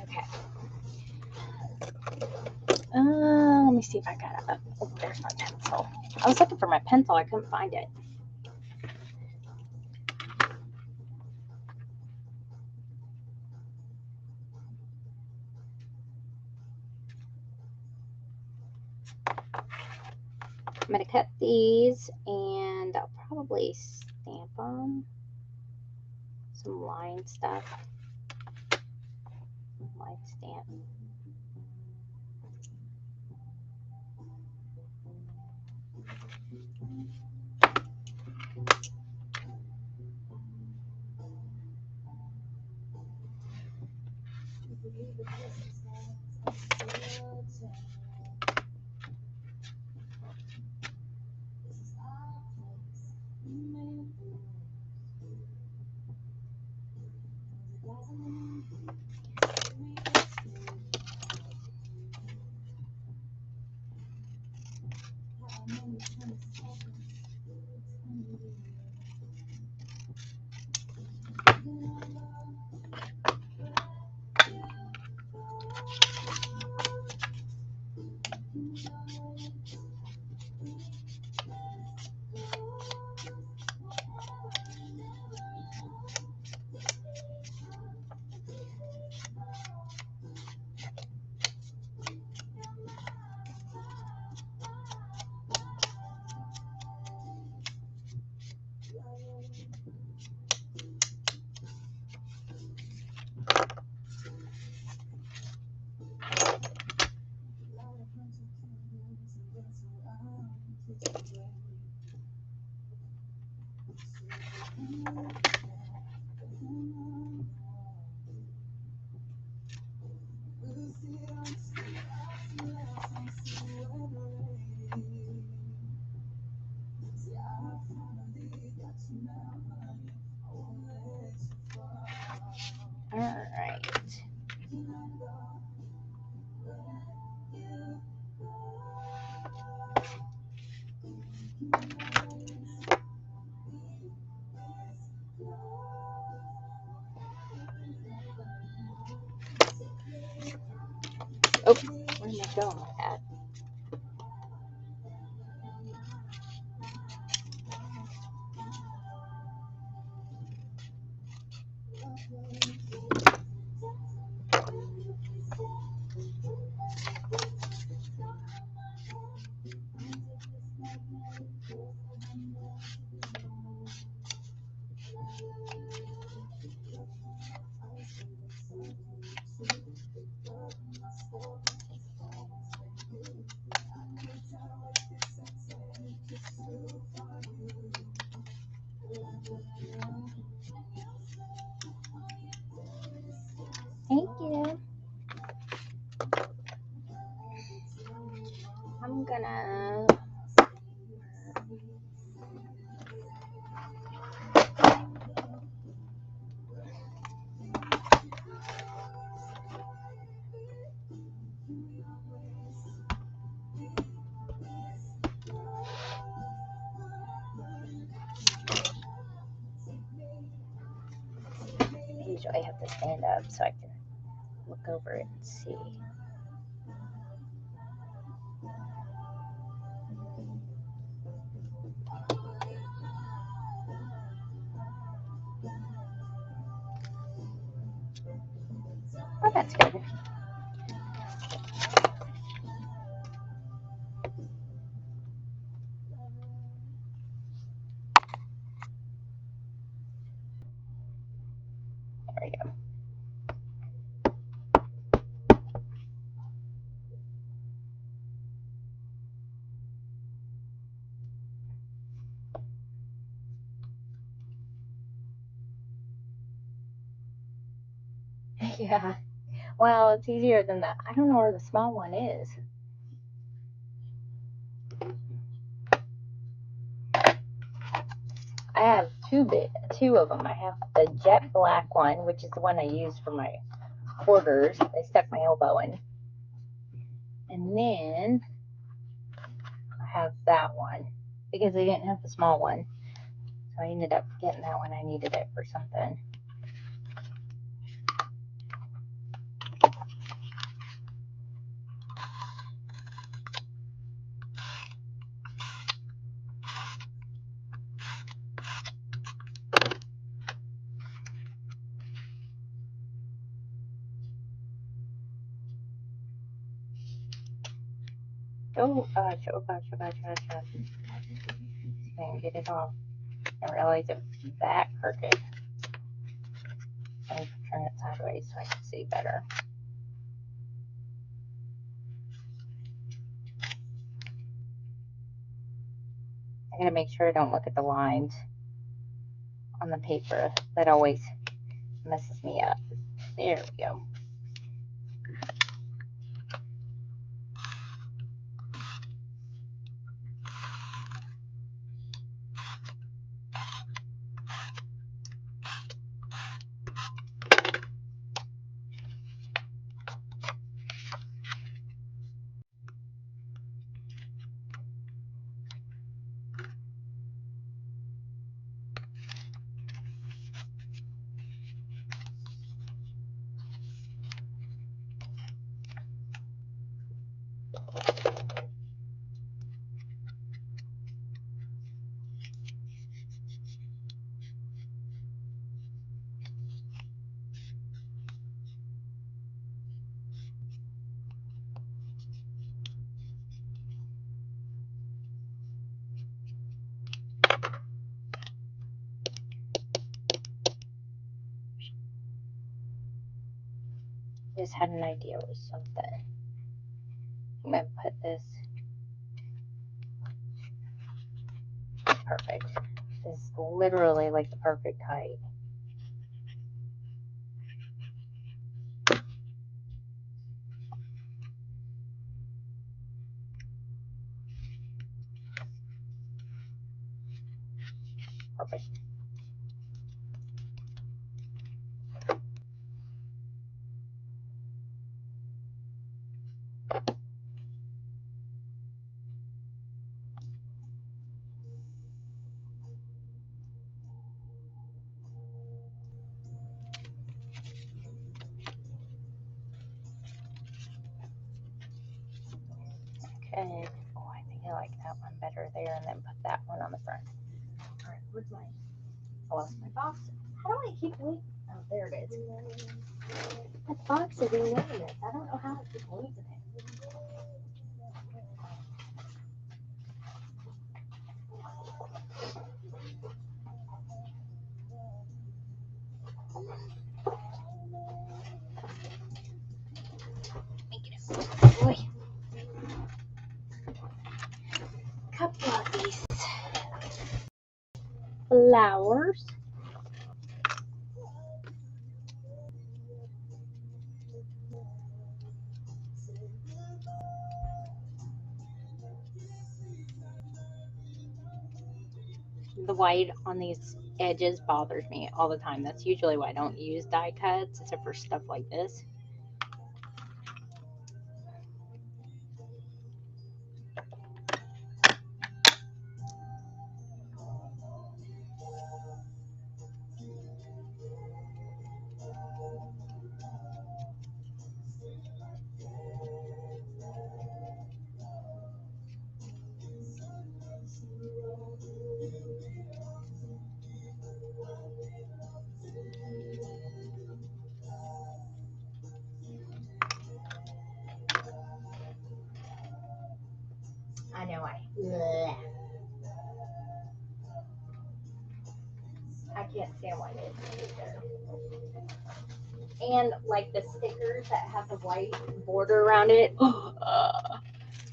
Okay. Let me see if I got it. Oh, there's my pencil. I was looking for my pencil. I couldn't find it. I'm going to cut these and I'll probably stamp them. Some line stuff. Line stamp. All right. Oh, where am I going with that? Thank you. I'm gonna usually have to stand up so I can look over it and see. Oh, that's good. There we go. Yeah. Well, it's easier than that. I don't know where the small one is. I have two of them. I have the jet black one, which is the one I use for my quarters. I stuck my elbow in. And then I have that one because they didn't have the small one. So I ended up getting that one. I needed it for something. Oh gosh, oh gosh, oh gosh, oh gosh. Can't get it off. I realized it was that crooked. I need to turn it sideways so I can see better. I gotta make sure I don't look at the lines on the paper. That always messes me up. There we go. Just had an idea with something. I'm gonna put this perfect. is literally like the perfect height. Perfect. Okay. Oh, I think I like that one better there, and then put that one on the front. All right, where's mine? I lost my box. How do I keep losing? Oh, there it is. That box is enormous. I don't know how I keep losing it. Boy. Couple of these flowers. The white on these edges bothers me all the time. That's usually why I don't use die cuts, except for stuff like this. I know I can't stand white edges either. And like the stickers that have the white border around it,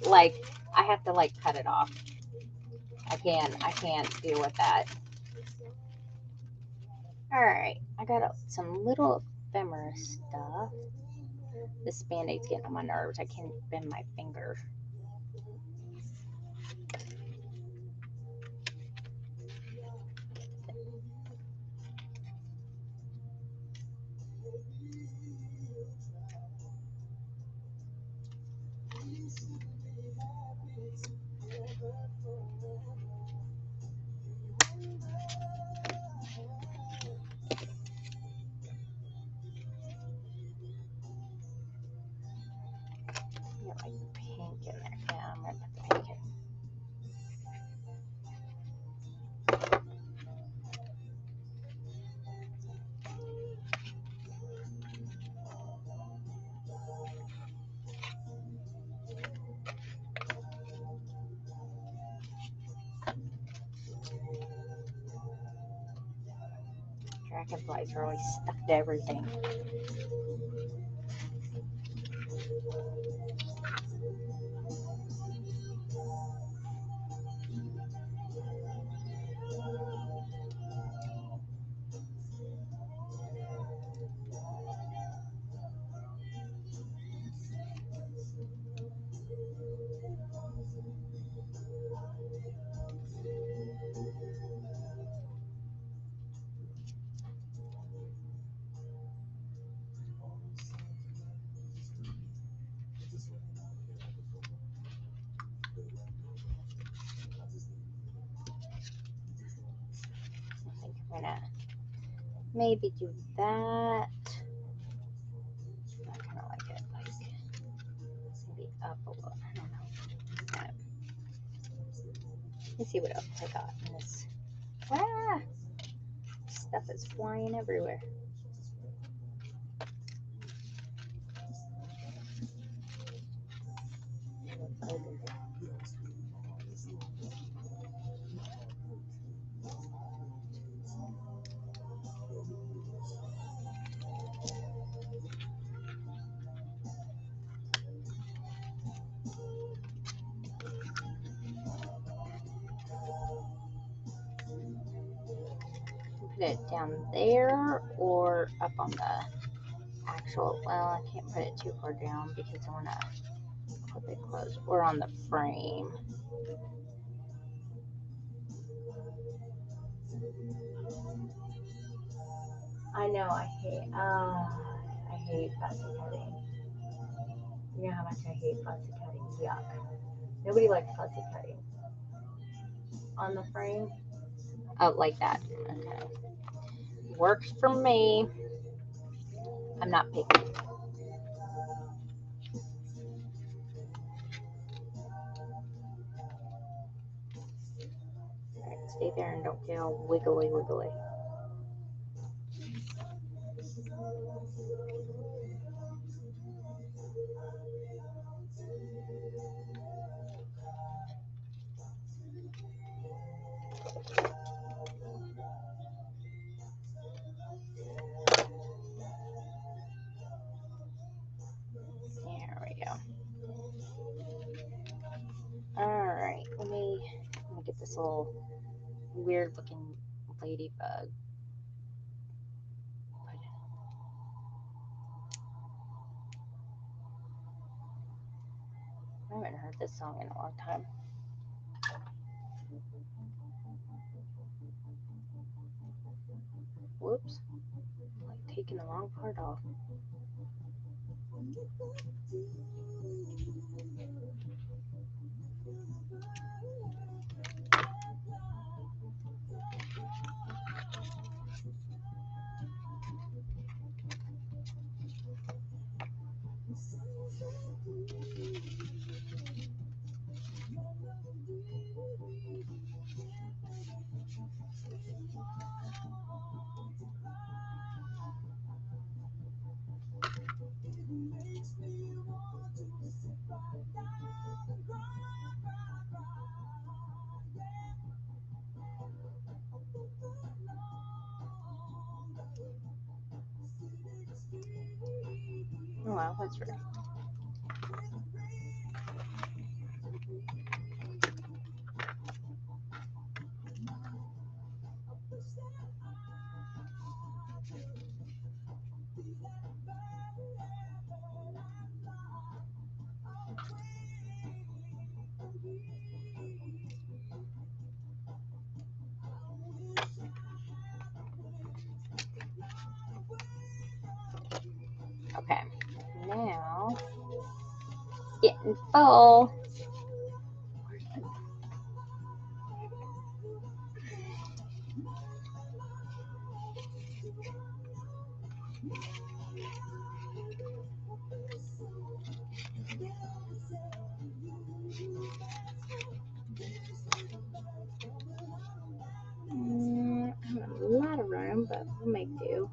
like I have to like cut it off. I can't deal with that. All right, I got some little ephemera stuff. This band-aid's getting on my nerves. I can't bend my finger. Get like the pink in there. Yeah, I'm gonna put the pink in. Dragonflies are always stuck to everything. I think I'm gonna maybe do that. I kind of like it, like maybe up a little. I don't know. Let me see what else I got in this. Ah, stuff is flying everywhere. put it down there or up on the actual, well, I can't put it too far down because I want to clip it close, or on the frame. I know, I hate fussy cutting. You know how much I hate fussy cutting. Yuck. Nobody likes fussy cutting. On the frame? Oh, like that. Okay. Works for me. I'm not picky. Alright, stay there and don't get all wiggly wiggly. There we go. Alright, let me get this little weird looking ladybug. I haven't heard this song in a long time. Whoops. I'm like taking the wrong part off. Oh wow, that's right. Okay, now it's getting full. I have a lot of room, but we'll make do.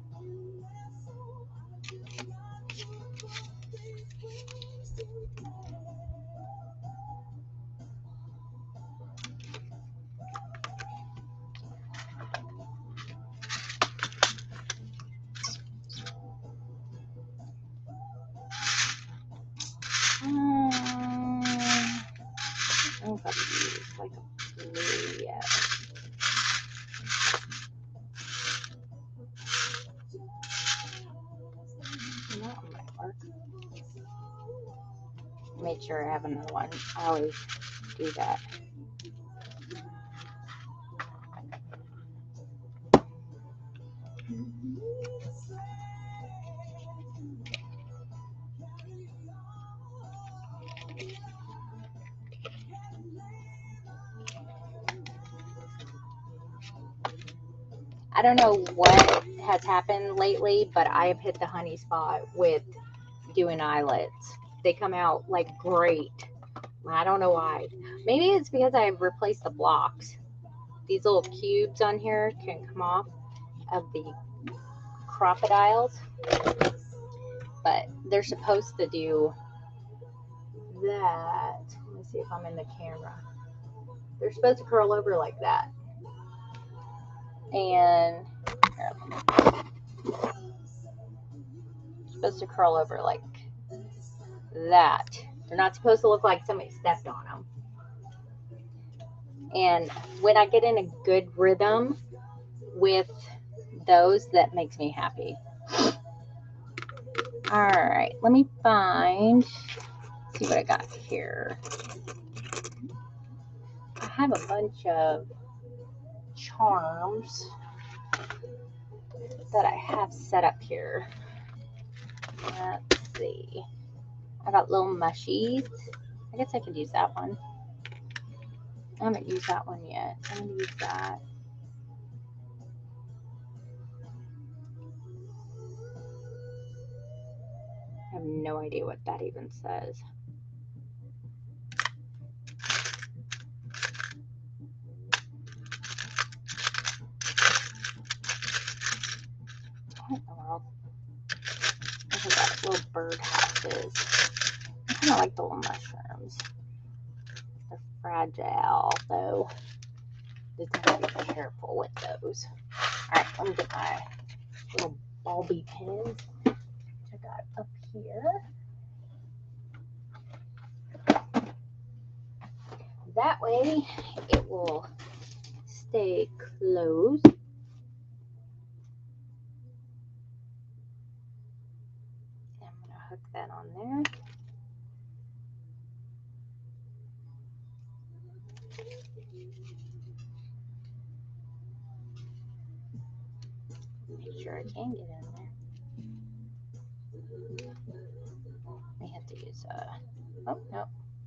I'll probably use like a blue, yeah. That one might work. Make sure I have another one. I always do that. I don't know what has happened lately, but I have hit the honey spot with doing eyelets. They come out like great. I don't know why. Maybe it's because I've replaced the blocks. These little cubes on here can come off of the crocodiles, but they're supposed to do that. Let me see if I'm in the camera. They're supposed to curl over like that. And here, supposed to curl over like that. They're not supposed to look like somebody stepped on them. And when I get in a good rhythm with those, that makes me happy. All right, let me see what I got here. I have a bunch of charms that I have set up here. Let's see. I got little mushies. I guess I could use that one. I haven't used that one yet. I'm going to use that. I have no idea what that even says. What in the world? Look at that little bird houses. I kind of like the little mushrooms. They're fragile, though. Just have to be careful with those. Alright, let me get my little bulby pins, which I got up here. That way it will stay closed. I'm going to hook that on there. Make sure I can get in there. I have to use oh no,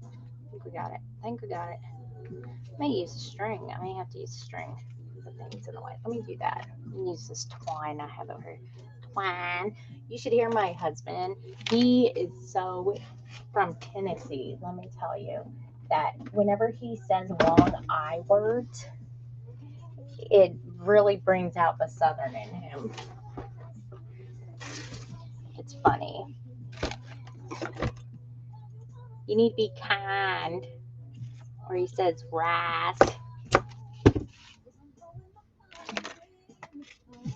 I think we got it. I may use a string. I may have to use a string. The thing's in the way. Let me do that. Let me use this twine I have over here. Twine. You should hear my husband. He is so from Tennessee. Let me tell you that whenever he says long I words, it really brings out the Southern in him. It's funny. You need to be kind. Or he says rice.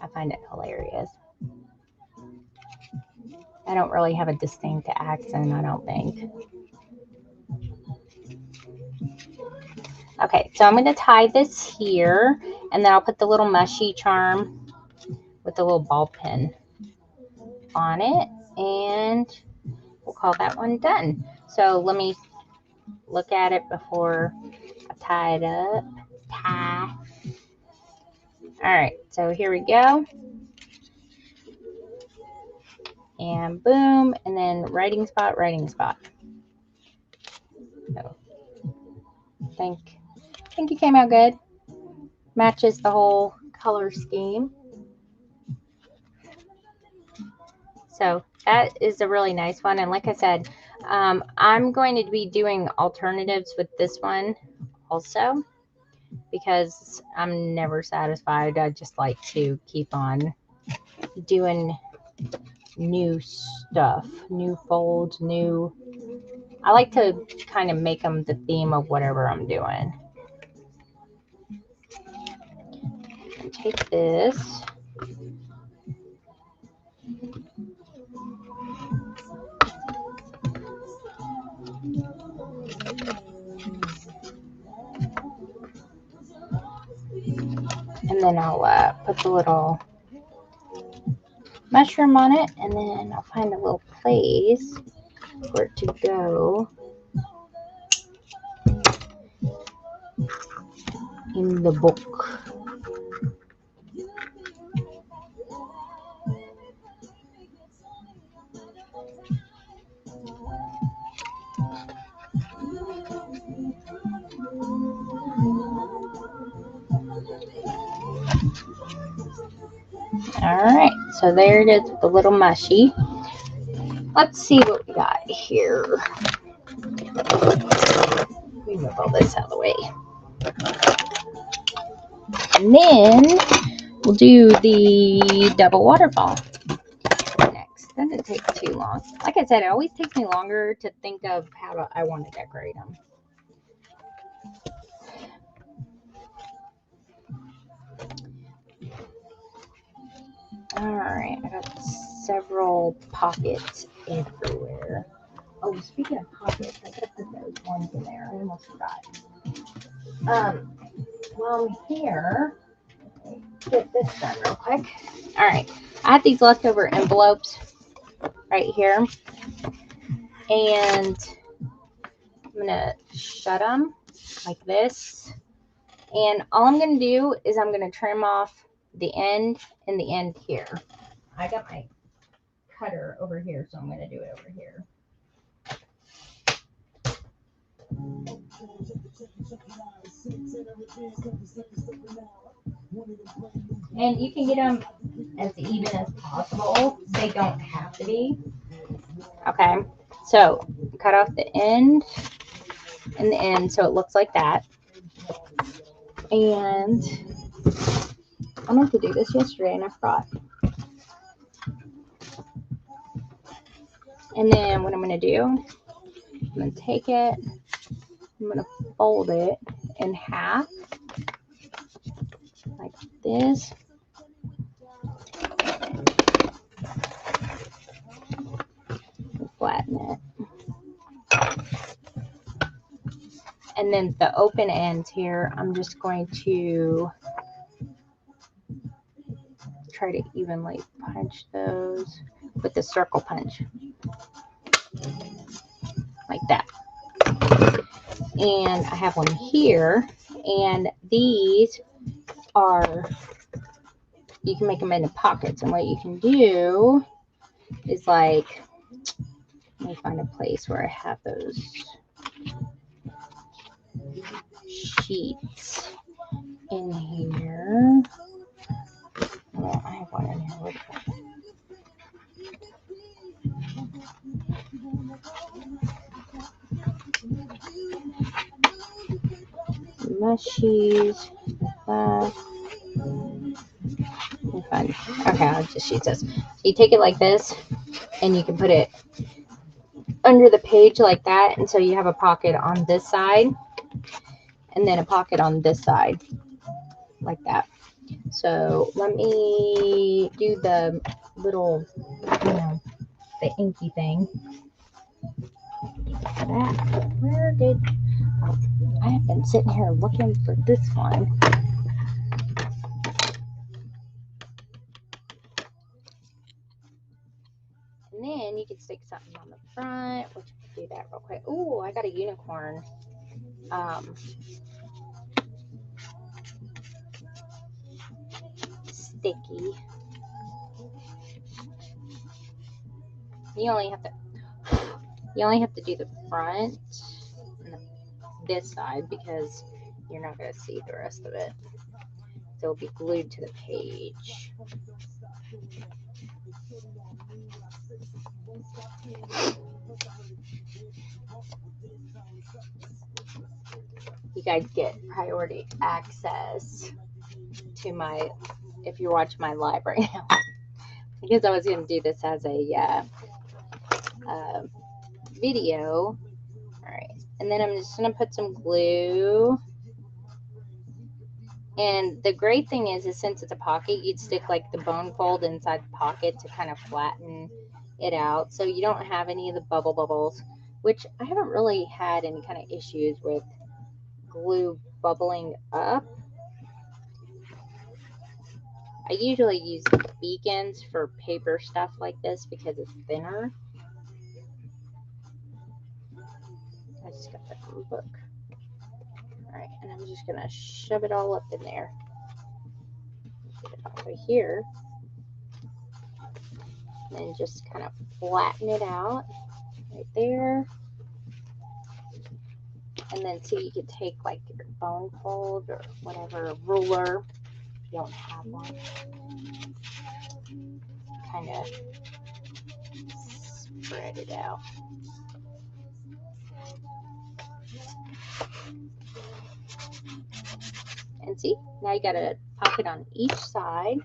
I find it hilarious. I don't really have a distinct accent, I don't think. Okay, so I'm going to tie this here, and then I'll put the little mushy charm with the little ball pin on it, and we'll call that one done. So let me look at it before I tie it up. Tie. All right, so here we go. And boom, and then writing spot. So I think it came out good. Matches the whole color scheme. So that is a really nice one. And like I said, I'm going to be doing alternatives with this one also, because I'm never satisfied. I just like to keep on doing new stuff, new folds, I like to kind of make them the theme of whatever I'm doing. Take this. And then I'll put the little mushroom on it, and then I'll find a little place for it to go in the book. Alright, so there it is with the little mushy. Let's see what we got here. Let me move all this out of the way. And then we'll do the double waterfall next. Doesn't take too long. Like I said, it always takes me longer to think of how I want to decorate them. Alright, I got several pockets everywhere. Oh, speaking of pockets, I gotta put those ones in there. I almost forgot. While I'm here, get this done real quick. All right. I have these leftover envelopes right here. And I'm going to shut them like this. And all I'm going to do is I'm going to trim off the end and the end here. I got my cutter over here, so I'm going to do it over here. And you can get them as even as possible. They don't have to be. Okay, so cut off the end and the end so it looks like that. And I meant to do this yesterday and I forgot. And then what I'm going to do, I'm going to take it, I'm going to fold it in half like this. And flatten it. And then the open ends here, I'm just going to try to evenly punch those with the circle punch. Like that. And I have one here, and these are, you can make them into pockets, and what you can do is like, let me find a place where I have those sheets in here. Oh, I have one in here. Where'd it go? Mushies, that. Fun. Okay, I'll just use this. So you take it like this, and you can put it under the page like that, and so you have a pocket on this side, and then a pocket on this side, like that. So let me do the little, the inky thing. For that, where did, oh, I have been sitting here looking for this one. And then you can stick something on the front, which I can do that real quick. Ooh, I got a unicorn. Sticky. You only have to do the front and this side because you're not going to see the rest of it. So it'll be glued to the page. You guys get priority access to my, if you watch my live right now, because I was going to do this as a video. All right, and then I'm just going to put some glue. And the great thing is since it's a pocket, you'd stick like the bone fold inside the pocket to kind of flatten it out, so you don't have any of the bubbles, which I haven't really had any kind of issues with glue bubbling up. I usually use beacons for paper stuff like this because it's thinner. I just got that from the book. Alright, and I'm just going to shove it all up in there. Get it all right here. And then just kind of flatten it out right there. And then so you could take like your bone fold or whatever ruler, if you don't have one, kind of spread it out. And see, now you got a pocket on each side,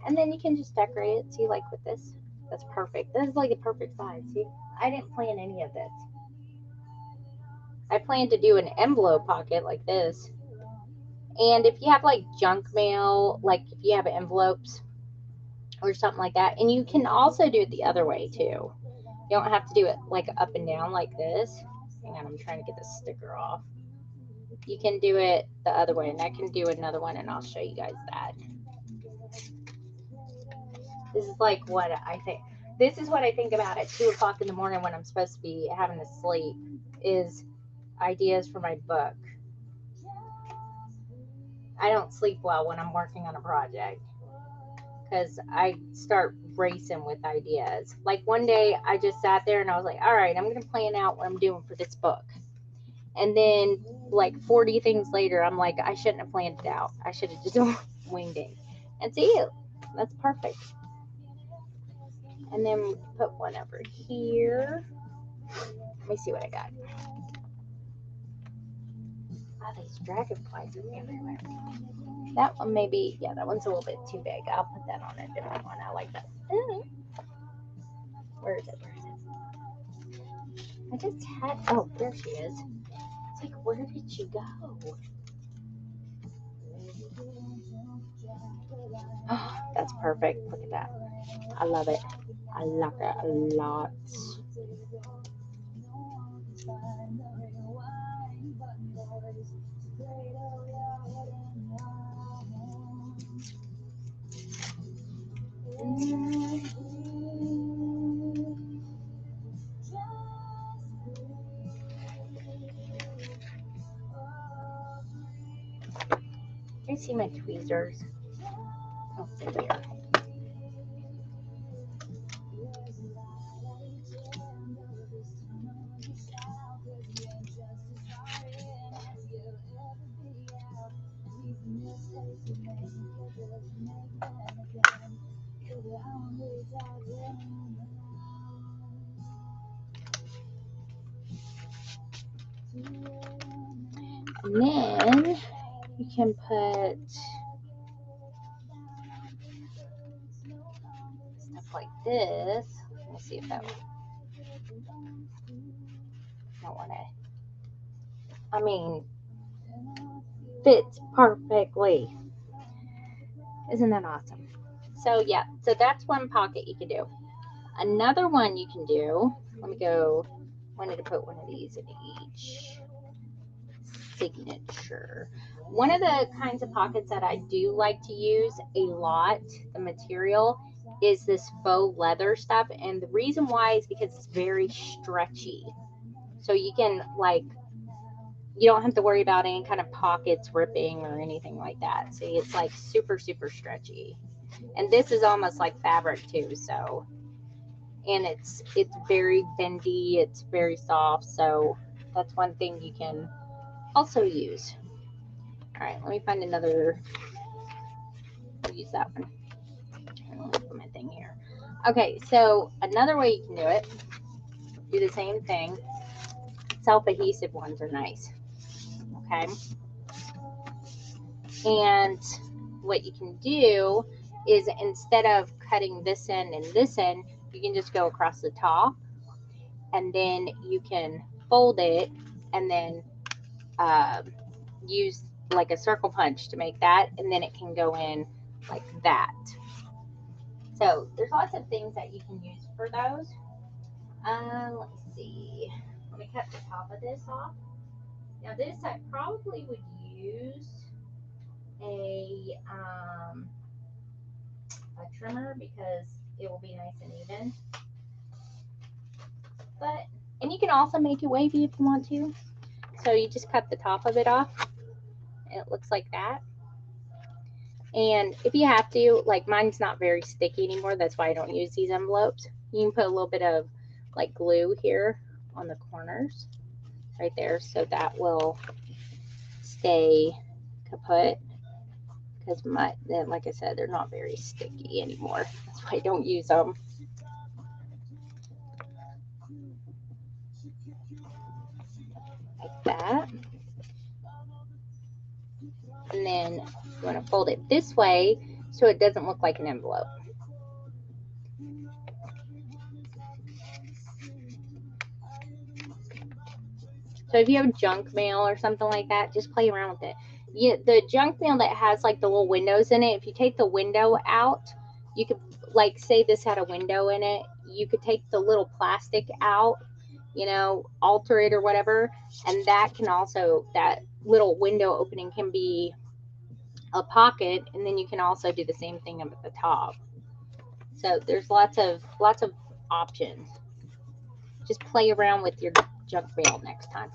and then you can just decorate it. See, like with this, that's perfect. This is like the perfect size. See, I didn't plan any of this. I planned to do an envelope pocket like this. And if you have like junk mail, like if you have envelopes or something like that, and you can also do it the other way too. You don't have to do it like up and down like this. Hang on, I'm trying to get the sticker off. you can do it the other way, and I can do another one, and I'll show you guys that. This is like what I think. This is what I think about at 2 o'clock in the morning when I'm supposed to be having to sleep, is ideas for my book. I don't sleep well when I'm working on a project because I start racing with ideas. Like one day I just sat there and I was like, all right, I'm going to plan out what I'm doing for this book. And then like 40 things later, I'm like, I shouldn't have planned it out. I should have just winged it. And see, that's perfect. And then put one over here. Let me see what I got. Oh, these dragonflies are everywhere. That one maybe, yeah, that one's a little bit too big. I'll put that on a different one. I like that. Where is it? Where is it? I just had, oh, there she is. It's like, where did she go? Oh, that's perfect. Look at that. I love it. I like it a lot. Can you see my tweezers? Oh, they're here. And then you can put stuff like this. Let me see if that don't want to. I mean, fits perfectly. Isn't that awesome? So yeah, so that's one pocket you can do. Another one you can do. Let me go. Wanted to put one of these in each signature. One of the kinds of pockets that I do like to use a lot, the material, is this faux leather stuff. And the reason why is because it's very stretchy. So you can, like, you don't have to worry about any kind of pockets ripping or anything like that. See, it's like super, super stretchy. And this is almost like fabric too, so. And it's very bendy, it's very soft, so that's one thing you can also use. All right, let me find another. I'll use that one. I'll put my thing here. Okay, so another way you can do it, do the same thing. Self-adhesive ones are nice. Okay. And what you can do is, instead of cutting this end and this end, you can just go across the top, and then you can fold it and then use like a circle punch to make that, and then it can go in like that. So there's lots of things that you can use for those. Let's see. Let me cut the top of this off. Now this I probably would use a trimmer because it will be nice and even. But, and you can also make it wavy if you want to. So you just cut the top of it off. And it looks like that. And if you have to, like, mine's not very sticky anymore. That's why I don't use these envelopes. You can put a little bit of like glue here on the corners right there, so that will stay kaput. Because like I said, they're not very sticky anymore. That's why I don't use them. Like that. And then you want to fold it this way so it doesn't look like an envelope. So if you have junk mail or something like that, just play around with it. The junk mail that has like the little windows in it, if you take the window out, you could, like, say this had a window in it, you could take the little plastic out, you know, alter it or whatever, and that can also, that little window opening can be a pocket, and then you can also do the same thing up at the top. So there's lots of options. Just play around with your junk mail next time.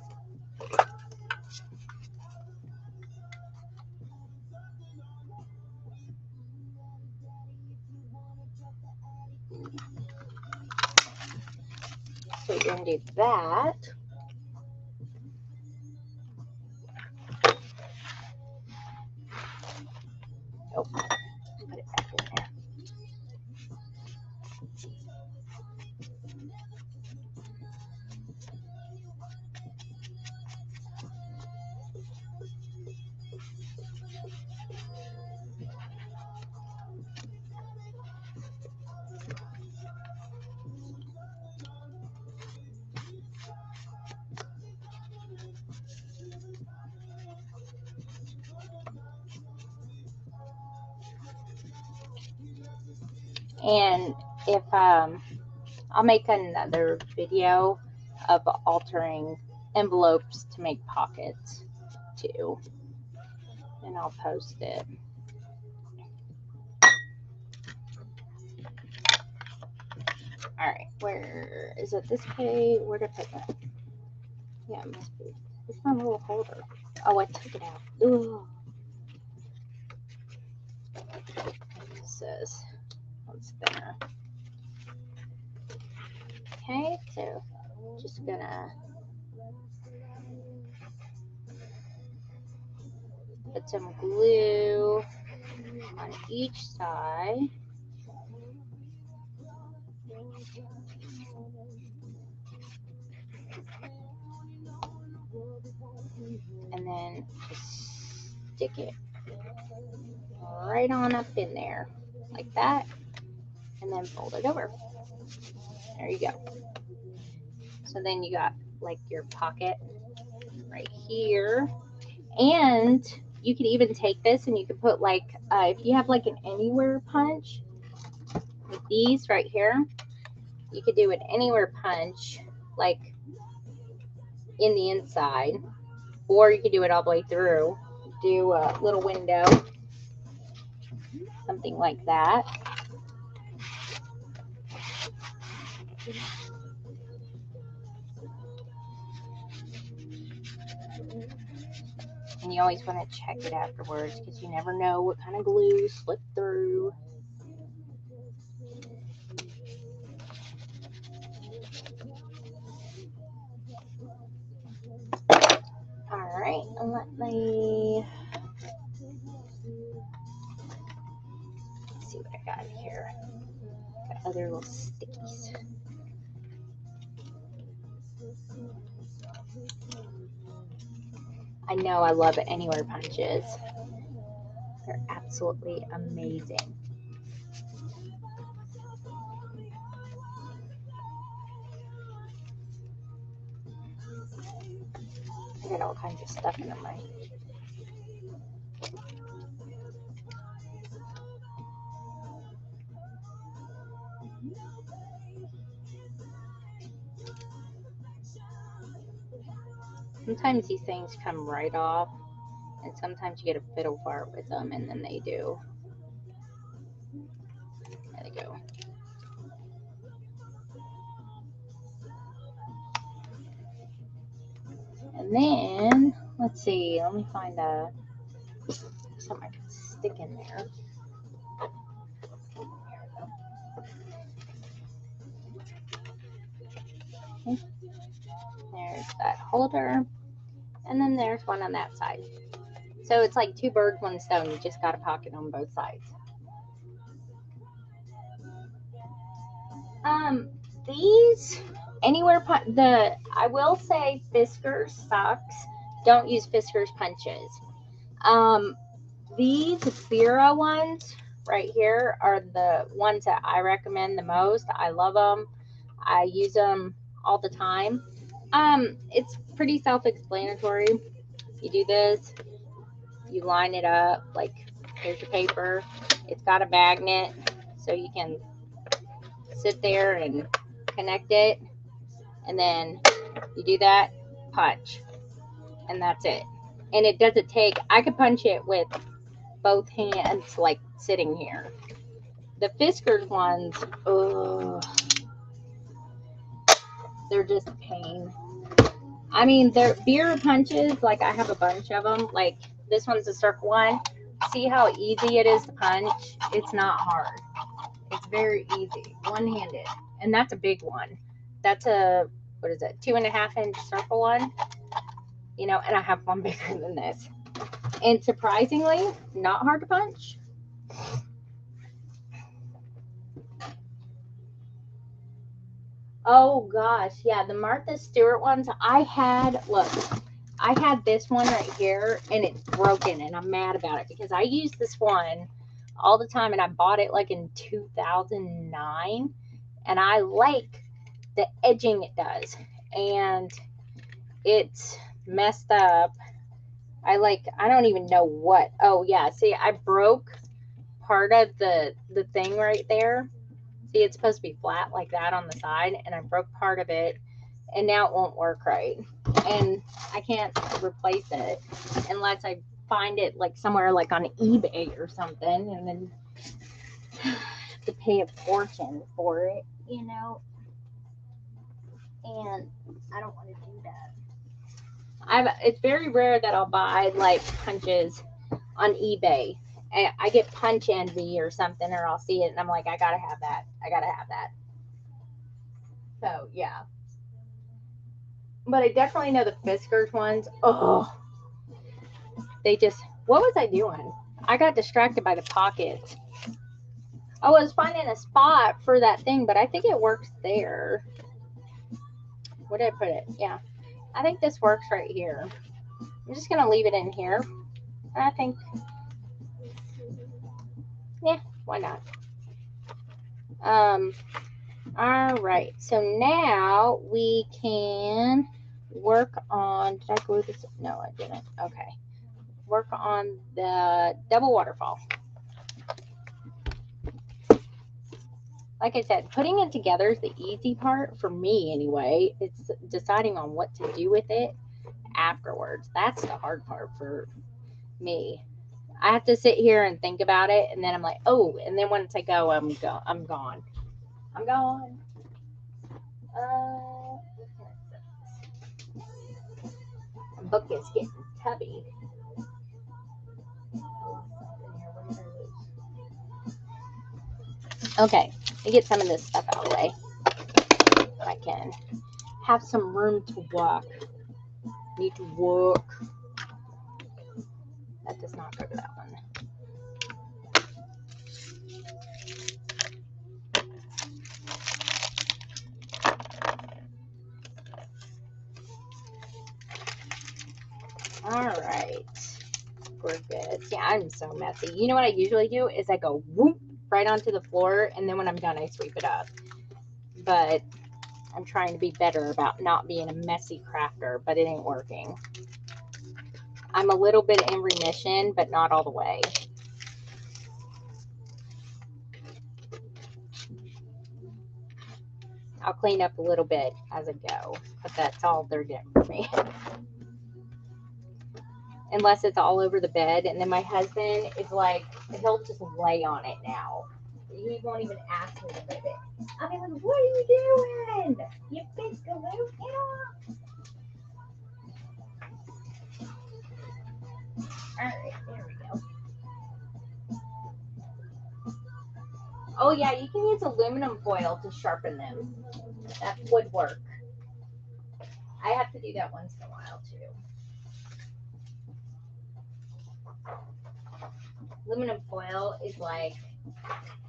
So you're going to do that. Oh, put it back in there. And if I'll make another video of altering envelopes to make pockets too, and I'll post it. All right, where is it? This page? Where did I put that? Yeah, it must be. It's my little holder. Oh, I took it out. Ugh. This is what's there. Okay, so just gonna put some glue on each side. And then just stick it right on up in there like that, and then fold it over. There you go. So then you got like your pocket right here, and you can even take this and you can put like if you have like an anywhere punch with these right here, you could do an anywhere punch like in the inside, or you could do it all the way through, do a little window, something like that. And you always want to check it afterwards because you never know what kind of glue slipped through. All right, and let me see what I got here. Got other little stickies. I know I love anywhere punches. They're absolutely amazing. I got all kinds of stuff in them. Sometimes these things come right off, and sometimes you get a fiddle part with them, and then they do. There they go. And then, let's see, let me find something I can stick in there. Okay. There's that holder, and then there's one on that side. So it's like two birds, one stone. You just got a pocket on both sides. These anywhere I will say Fiskars socks. Don't use Fiskars punches. These Vera ones right here are the ones that I recommend the most. I love them. I use them all the time. It's pretty self-explanatory. You do this, you line it up, like here's your paper. It's got a magnet, so you can sit there and connect it, and then you do that, punch, and that's it. And it doesn't take, I could punch it with both hands, like sitting here. The Fiskars ones, ugh, they're just a pain. I mean, they're beer punches, like I have a bunch of them. Like this one's a circle one. See how easy it is to punch? It's not hard. It's very easy, one-handed. And that's a big one. That's a, what is it, 2.5-inch circle one? You know, and I have one bigger than this. And surprisingly, not hard to punch. Oh gosh, yeah, the Martha Stewart ones I had, look, I had this one right here and it's broken and I'm mad about it because I use this one all the time and I bought it like in 2009 and I like the edging it does and it's messed up. I don't even know what. Oh yeah, see, I broke part of the thing right there. See, it's supposed to be flat like that on the side, and I broke part of it, and now it won't work right. And I can't replace it unless I find it like somewhere like on eBay or something, and then have to pay a fortune for it, you know. And I don't want to do that. It's very rare that I'll buy like punches on eBay. I get punch envy or something, or I'll see it and I'm like, I gotta have that. I gotta have that. So yeah. But I definitely know the Fiskars ones. Oh, they just, what was I doing? I got distracted by the pockets. I was finding a spot for that thing, but I think it works there. Where did I put it? Yeah. I think this works right here. I'm just going to leave it in here. And I think, yeah, why not? All right. So now we can work on, did I glue this? No, I didn't. Okay. Work on the double waterfall. Like I said, putting it together is the easy part for me anyway. It's deciding on what to do with it afterwards. That's the hard part for me. I have to sit here and think about it, and then I'm like, oh, and then once I go, I'm gone. I'm gone. The book is getting tubby. Okay, let me get some of this stuff out of the way. I can have some room to walk. Need to work. That does not go to that one. All right. We're good. See, I'm so messy. You know what I usually do is I go whoop right onto the floor, and then when I'm done, I sweep it up. But I'm trying to be better about not being a messy crafter, but it ain't working. I'm a little bit in remission, but not all the way. I'll clean up a little bit as I go, but that's all they're getting for me. Unless it's all over the bed, and then my husband is like, he'll just lay on it now. He won't even ask me to move it. I mean, like, what are you doing? You big galoo, get off. Alright, there we go. Oh yeah, you can use aluminum foil to sharpen them. That would work. I have to do that once in a while too. Aluminum foil is like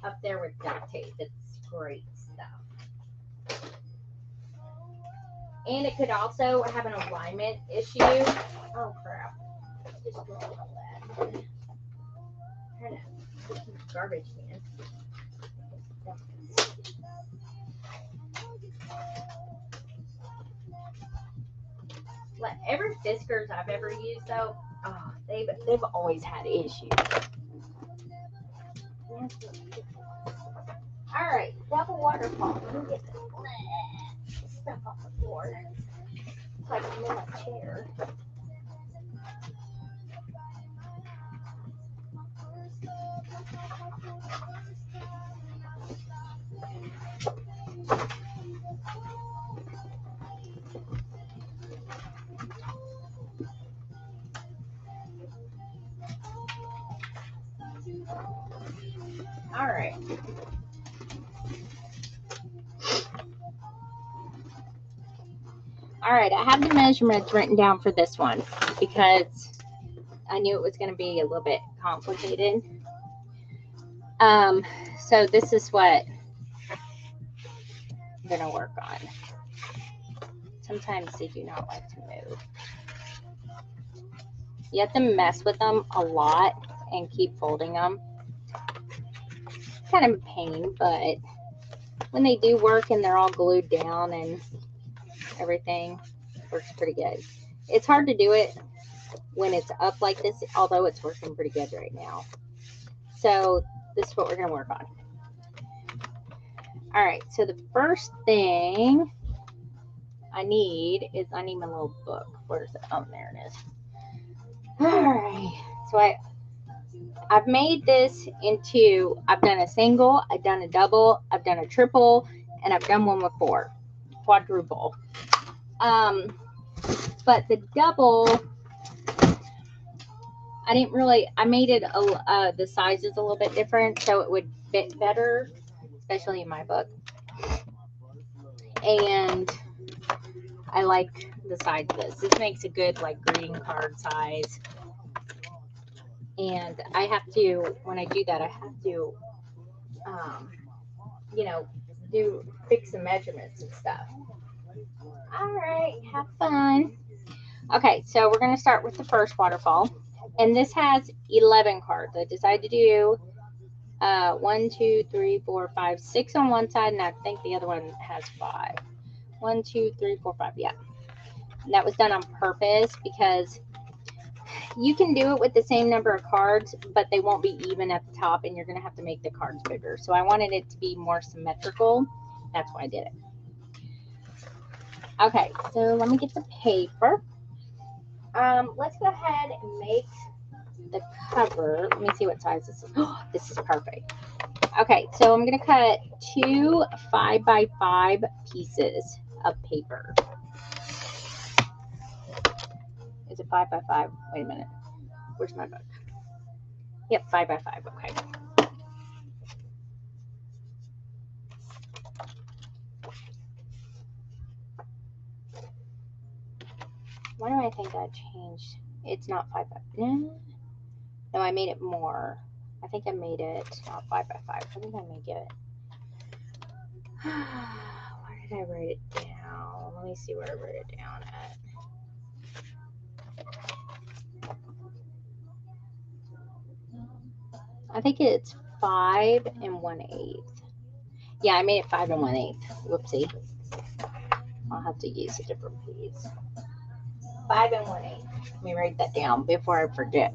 up there with duct tape. It's great stuff. And it could also have an alignment issue. Oh crap. Just roll all that. Kind of garbage can. Like every Fiskars I've ever used though, they've always had issues. All right, double waterfall. Let me get this stuff off the floor. It's like I'm in a chair. All right. All right, I have the measurements written down for this one because I knew it was going to be a little bit complicated. So this is what I'm going to work on. Sometimes they do not like to move. You have to mess with them a lot and keep folding them. It's kind of a pain, but when they do work and they're all glued down and everything, it works pretty good. It's hard to do it when it's up like this, although it's working pretty good right now. So this is what we're going to work on. All right, so the first thing I need my little book. Where's it? Oh, there it is. All right, so I've made this into, I've done a single, I've done a double, I've done a triple, and I've done one with 4, quadruple. But the double, I made it, the sizes a little bit different so it would fit better, especially in my book. And I like the size of this. This makes a good like greeting card size. And I have to, when I do that, I have to, you know, fix the measurements and stuff. All right, have fun. Okay, so we're going to start with the first waterfall. And this has 11 cards. I decided to do 1, 2, 3, 4, 5, 6 on one side, and I think the other one has 5. 1, 2, 3, 4, 5, yeah. And that was done on purpose because you can do it with the same number of cards, but they won't be even at the top, and you're going to have to make the cards bigger. So I wanted it to be more symmetrical. That's why I did it. Okay, so let me get the paper. Let's go ahead and make the cover. Let me see what size this is. Oh, this is perfect. Okay, so I'm going to cut 2 5x5 pieces of paper. Is it 5x5? Wait a minute. Where's my book? Yep, 5x5. Okay. Why do I think I changed? It's not 5x5. No, I made it more. I think I made it not 5x5. What did I make it? Where did I write it down? Let me see where I wrote it down at. I think it's 5 1/8. Yeah, I made it 5 1/8. Whoopsie. I'll have to use a different piece. 5 1/8. Let me write that down before I forget.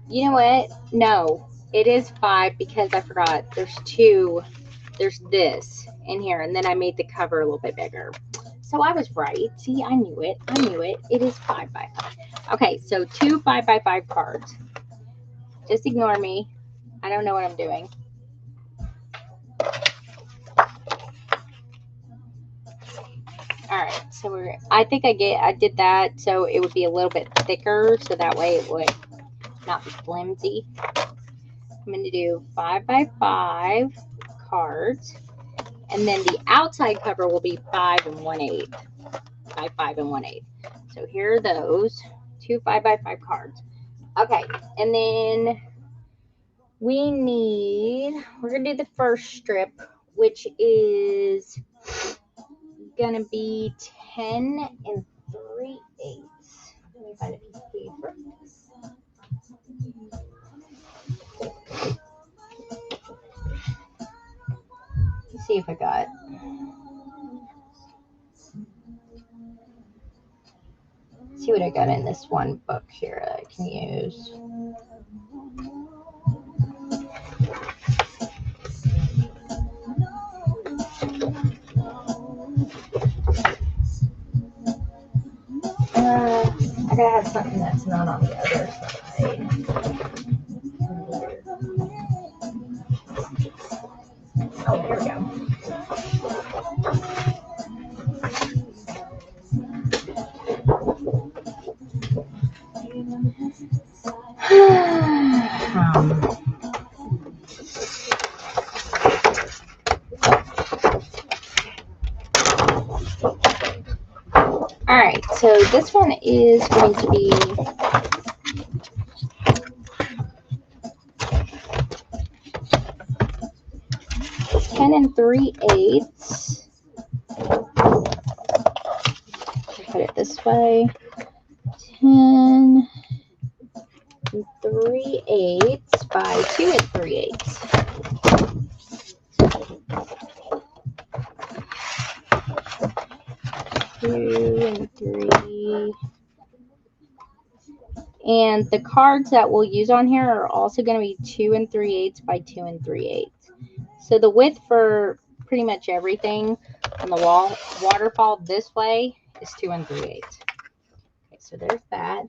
You know what? No, it is 5 because I forgot. There's 2. There's this in here, and then I made the cover a little bit bigger. So I was right. See, I knew it. I knew it. It is 5x5. Okay, so 2 5x5 cards. Just ignore me. I don't know what I'm doing. All right, so I think I did that so it would be a little bit thicker, so that way it would not be flimsy. I'm going to do 5x5 cards, and then the outside cover will be 5 1/8 by 5 1/8. So here are those 2 5x5 cards. Okay, and then we're going to do the first strip, which is going to be 10 3/8. Let me find a piece of paper. Let's see if I got. See what I got in this one book here that I can use. gotta have something that's not on the other side. Oh, here we go. All right, so this one is going to be 10 3/8. Put it this way. 10 3/8 by 2 3/8. Two and three. And the cards that we'll use on here are also going to be 2 3/8 by 2 3/8. So the width for pretty much everything on the waterfall this way is 2 3/8. Okay, so there's that.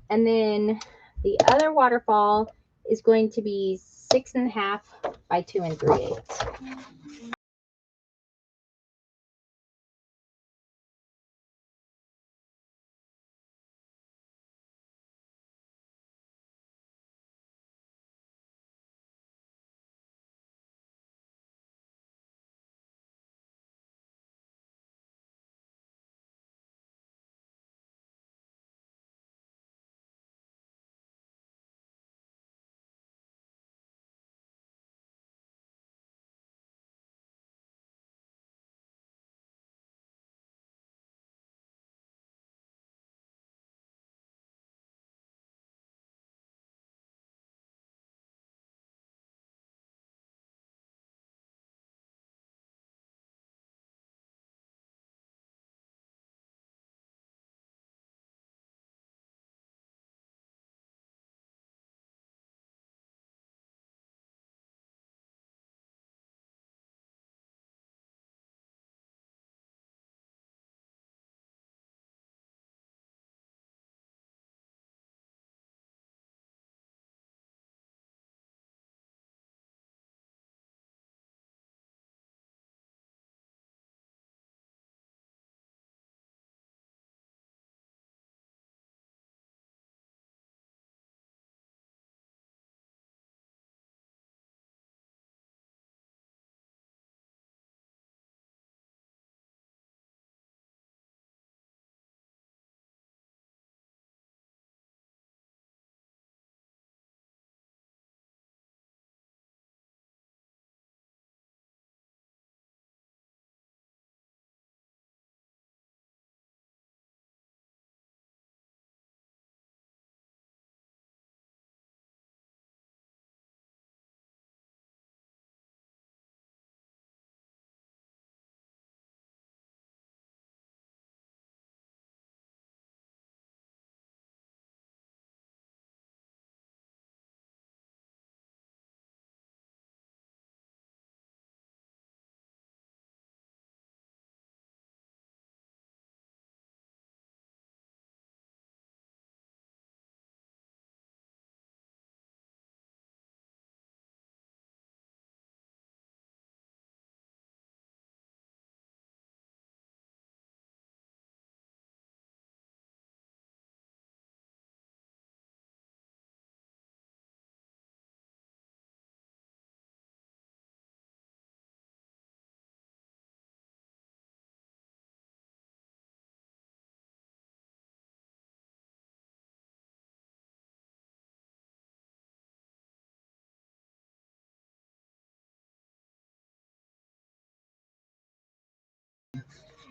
And then the other waterfall is going to be 6.5 by 2 3/8.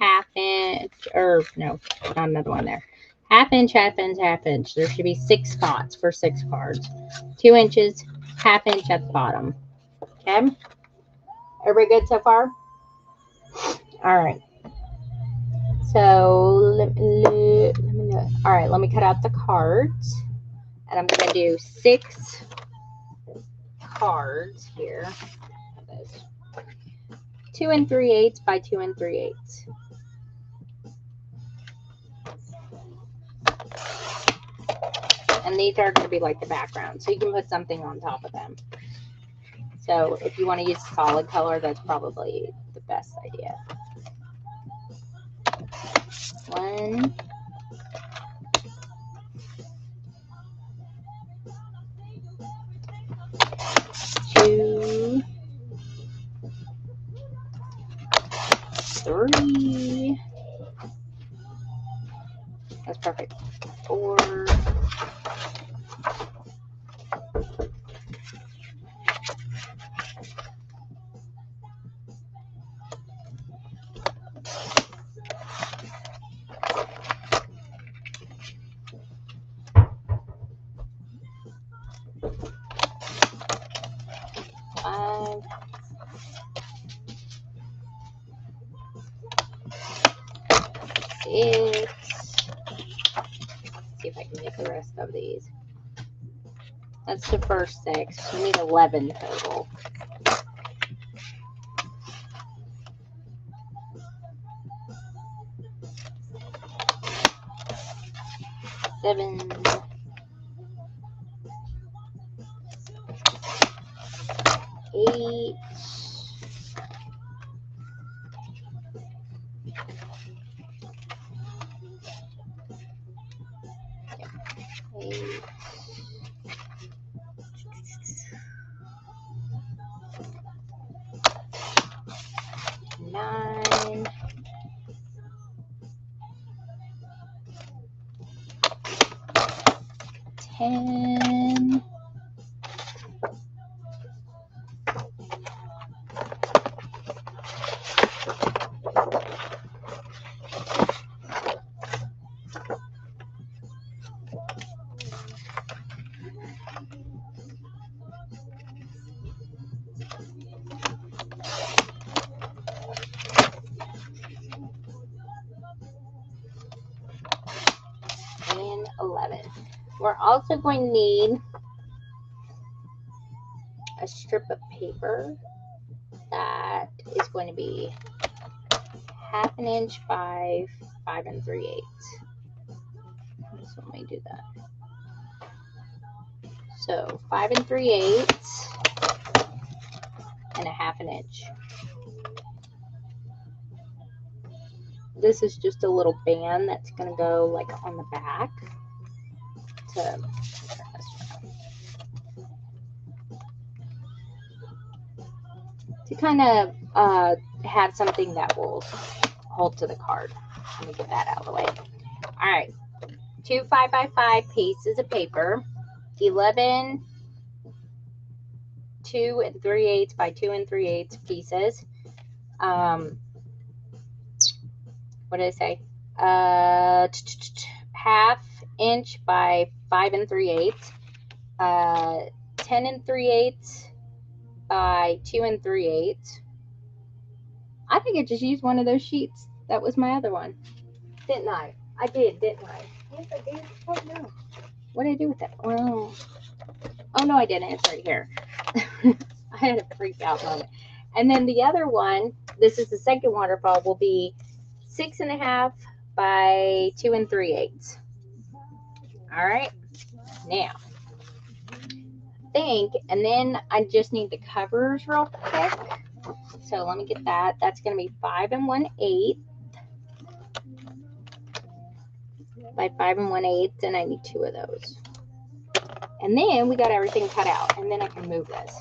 Half-inch, or no, not another one there. Half-inch, half-inch, half-inch. There should be 6 spots for 6 cards. 2 inches, half-inch at the bottom. Okay? Everybody good so far? All right. So, let me know. All right, let me cut out the cards. And I'm going to do 6 cards here. 2 3/8 by 2 3/8. and these are going to be like the background, so you can put something on top of them. So if you want to use solid color, that's probably the best idea. 1, 2, 3. That's perfect. 4. 5. 6. See if I can get the rest of these. That's the first 6. We need 11 total. 7. 8. 8. 9. 10. 11. We're also going to need a strip of paper that is going to be 1/2 inch by 5 3/8. So let me do that. So 5 3/8 and 1/2 inch. This is just a little band that's going to go like on the back to kind of have something that will hold to the card. Let me get that out of the way. All right, 2 5 by 5 pieces of paper, 11 2 3/8 by 2 3/8 pieces. What did I say? 1/2 inch by 5 3/8. 10 3/8 by 2 3/8. I think I just used one of those sheets. That was my other one. Didn't I? I did, didn't I? Yes, I did. Oh, no. What did I do with that? Oh no, I didn't. It's right here. I had a freak out moment. And then the other one, this is the second waterfall, will be 6 1/2 by 2 3/8. All right. Now, and then I just need the covers real quick. So let me get that. That's going to be 5 1/8 by 5 1/8, and I need 2 of those. And then we got everything cut out, and then I can move this.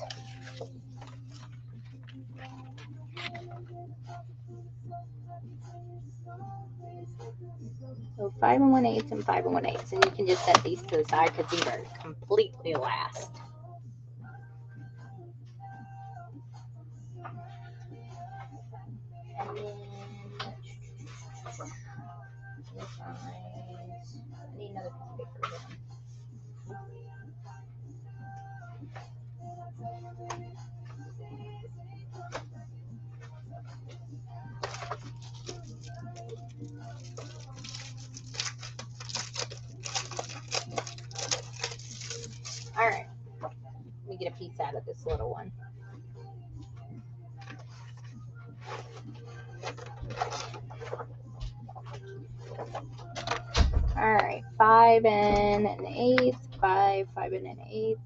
So 5 1/8 and 5 1/8, and you can just set these to the side because these are completely last. And then, I need another piece of paper. All right, let me get a piece out of this little one. All right, 5 1/8 5, 5 and an 8.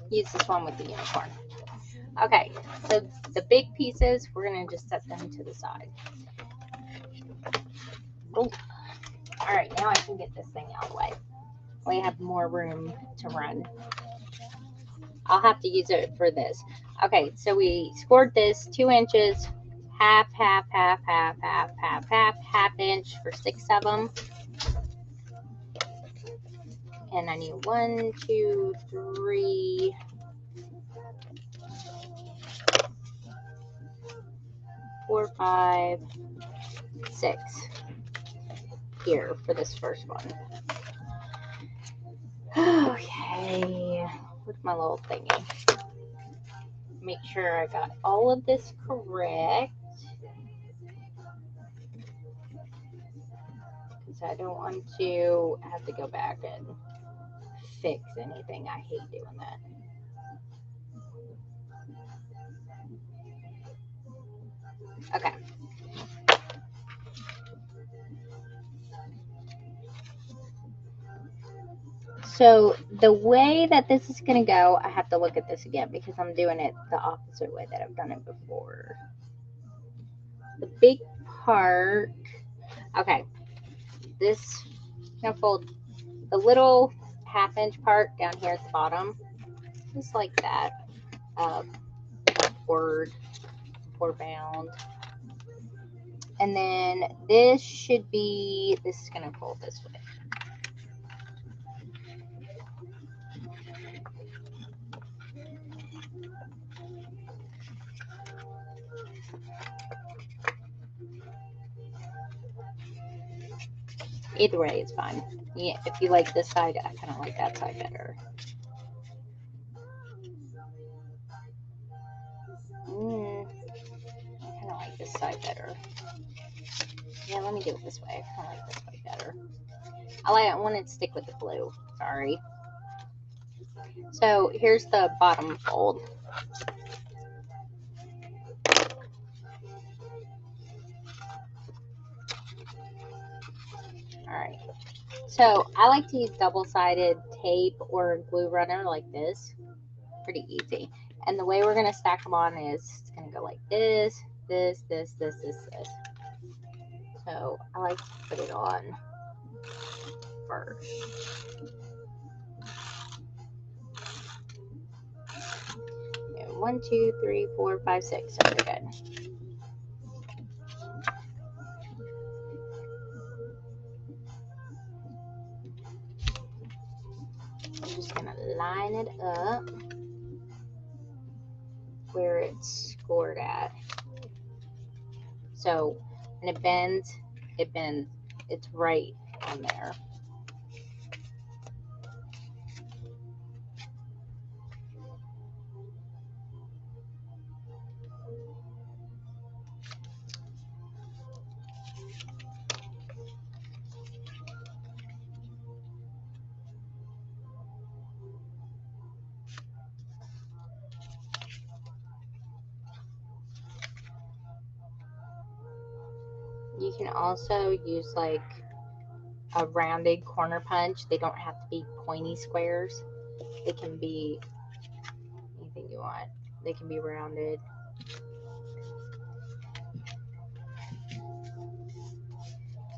Use this one with the unicorn. Okay, so the big pieces, we're going to just set them to the side. Oh. All right, now I can get this thing out of the way. We have more room to run. I'll have to use it for this. Okay, so we scored this 2 inches, half inch for 6 of them. And I need 1, 2, 3, 4, 5, 6 here for this first one. Okay, where's my little thingy? Make sure I got all of this correct, because I don't want to have to go back and fix anything. I hate doing that. Okay. So the way that this is going to go, I have to look at this again because I'm doing it the opposite way that I've done it before. The big part, okay, this, I'm going to fold the little half-inch part down here at the bottom, just like that, upward bound. And then this should be, this is going to fold this way. Either way is fine. Yeah, if you like this side, I kind of like that side better. I kind of like this side better. Yeah, let me do it this way. I kind of like this way better. I want it to stick with the blue. Sorry. So here's the bottom fold. Alright. So I like to use double-sided tape or glue runner like this. Pretty easy. And the way we're going to stack them on is it's going to go like this, this. So I like to put it on first. Okay, 1, 2, 3, 4, 5, 6. So we're good. I'm just going to line it up where it's scored at. So when it bends, it's right on there. You can also use like a rounded corner punch. They don't have to be pointy squares. They can be anything you want. They can be rounded.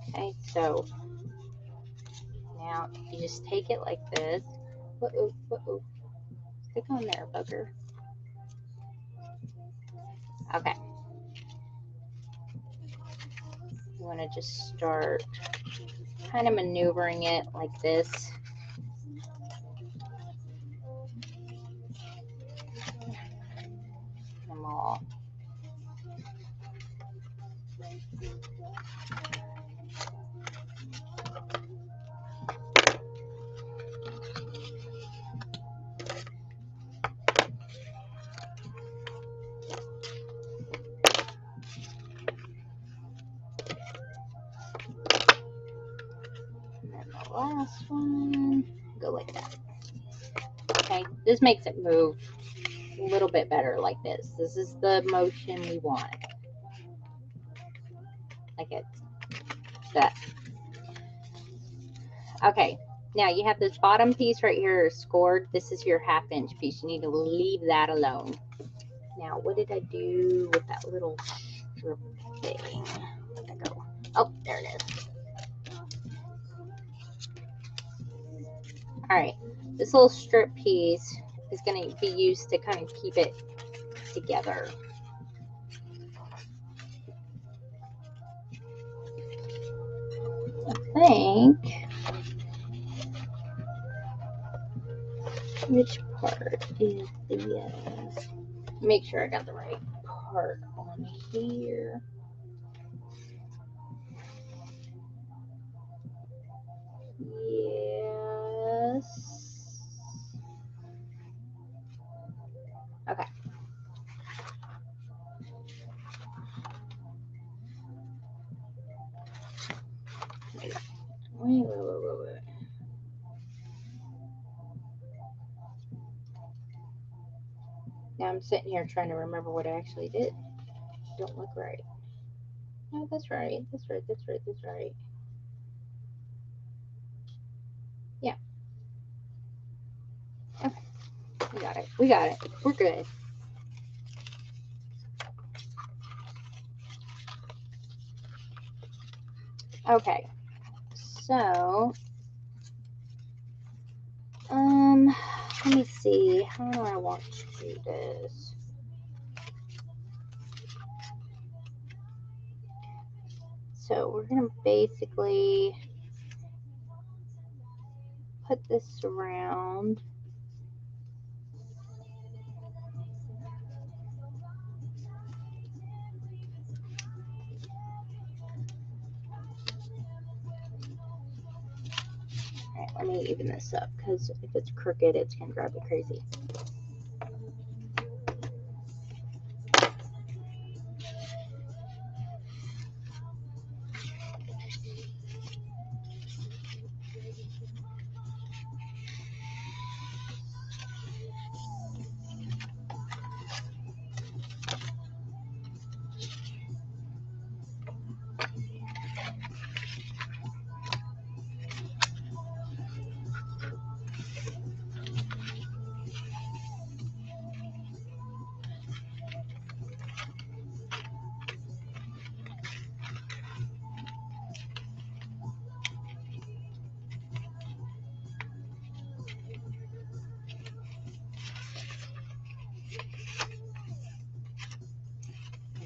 Okay, so now you just take it like this. Stick on there, bugger. Okay. You want to just start kind of maneuvering it like this. Them all. Last one, go like that. Okay, this makes it move a little bit better like this. This is the motion we want. Like it. That. Okay. Now you have this bottom piece right here scored. This is your 1/2 inch piece. You need to leave that alone. Now, what did I do with that little strip thing? Where'd that go? Oh, there it is. All right. This little strip piece is going to be used to kind of keep it together. I think. Which part is the, make sure I got the right part on here. Yes. Okay. Wait. Now I'm sitting here trying to remember what I actually did. Don't look right. No, that's right. That's right. Yeah. Okay. We got it. We're good. Okay. So, let me see. How do I want to do this? So we're going to basically put this around. All right, let me even this up because if it's crooked, it's going to drive me crazy.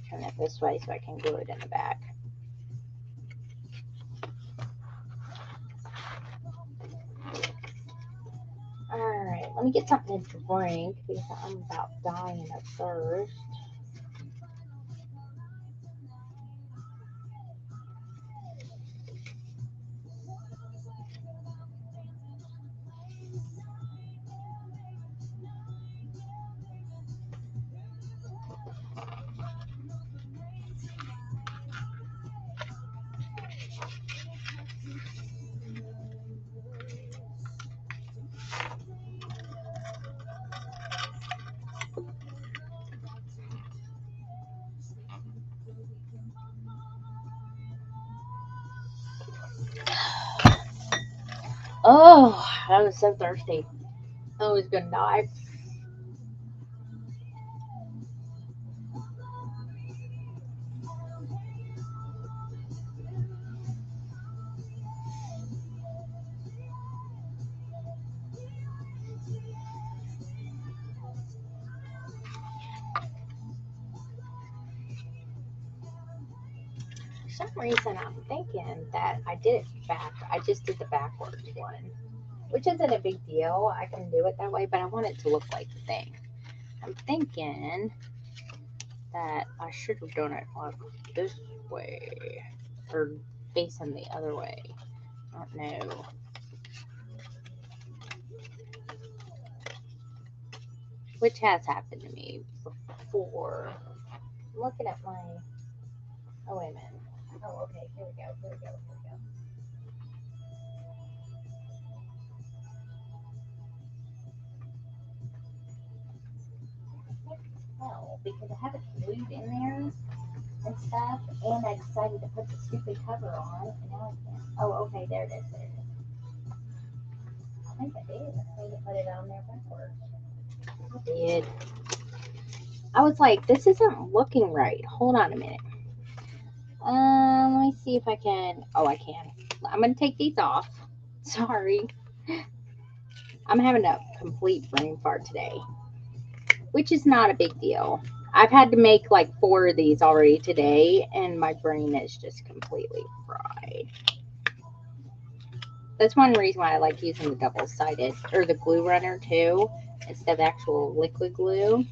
Turn it this way so I can glue it in the back. Alright, let me get something to drink because I'm about dying of thirst. Oh, I was so thirsty. I was gonna die. For some reason, I'm thinking that I did it back. I just did the backwards one, which isn't a big deal. I can do it that way, but I want it to look like the thing. I'm thinking that I should have done it like this way or facing the other way. I don't know. Which has happened to me before. I'm looking at my. Oh, wait a minute. Oh, okay. Here we go. tell because I have it glued in there and stuff, and I decided to put the stupid cover on, and now I can't. Oh, okay, there it is. There it is. I think I did. I need to put it on there backwards. I did. I was like, this isn't looking right. Hold on a minute. Let me see if I can. Oh, I can. I'm gonna take these off. Sorry. I'm having a complete brain fart today, which is not a big deal. I've had to make like 4 of these already today, and my brain is just completely fried. That's one reason why I like using the double-sided or the glue runner too, instead of actual liquid glue,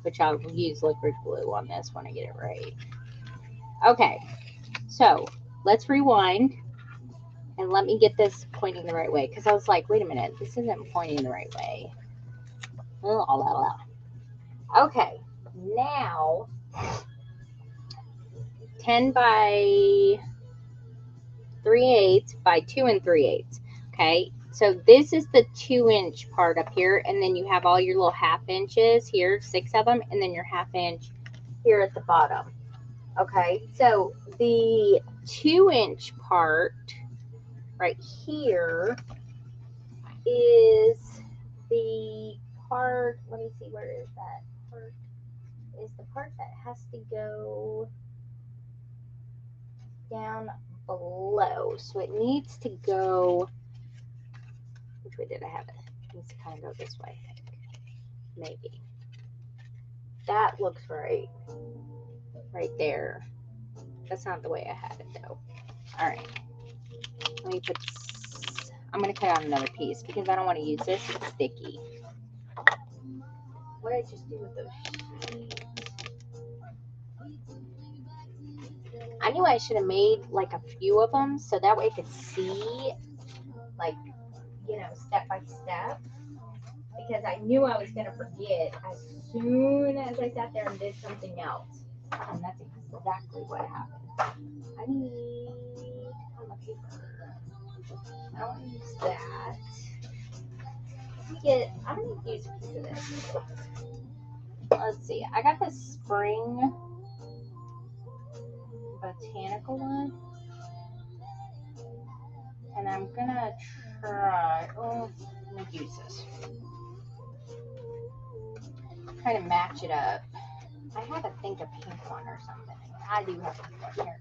which I'll use liquid glue on this when I get it right. Okay, so let's rewind and let me get this pointing the right way, because I was like, wait a minute, this isn't pointing the right way. Okay, now 10 by 3/8 by 2 3/8. Okay, so this is the 2-inch part up here, and then you have all your little 1/2 inches here, 6 of them, and then your 1/2 inch here at the bottom. Okay, so the 2-inch part right here is the part, let me see, where is that part? Is the part that has to go down below. So it needs to go, which way did I have it? It needs to kind of go this way, I think. Maybe. That looks right. Right there. That's not the way I had it though. Alright. Let me put this, I'm going to cut out another piece because I don't want to use this. It's sticky. What did I just do with those sheets? I knew I should have made like a few of them so that way I could see, like, you know, step by step. Because I knew I was going to forget as soon as I sat there and did something else. And that's exactly what happened. I need on the paper. I don't use that. I'm going to use a piece of this. Let's see. I got the spring botanical one. And I'm going to try, let me use this. Try to match it up. I had to think a pink one or something. I do have a pink one here.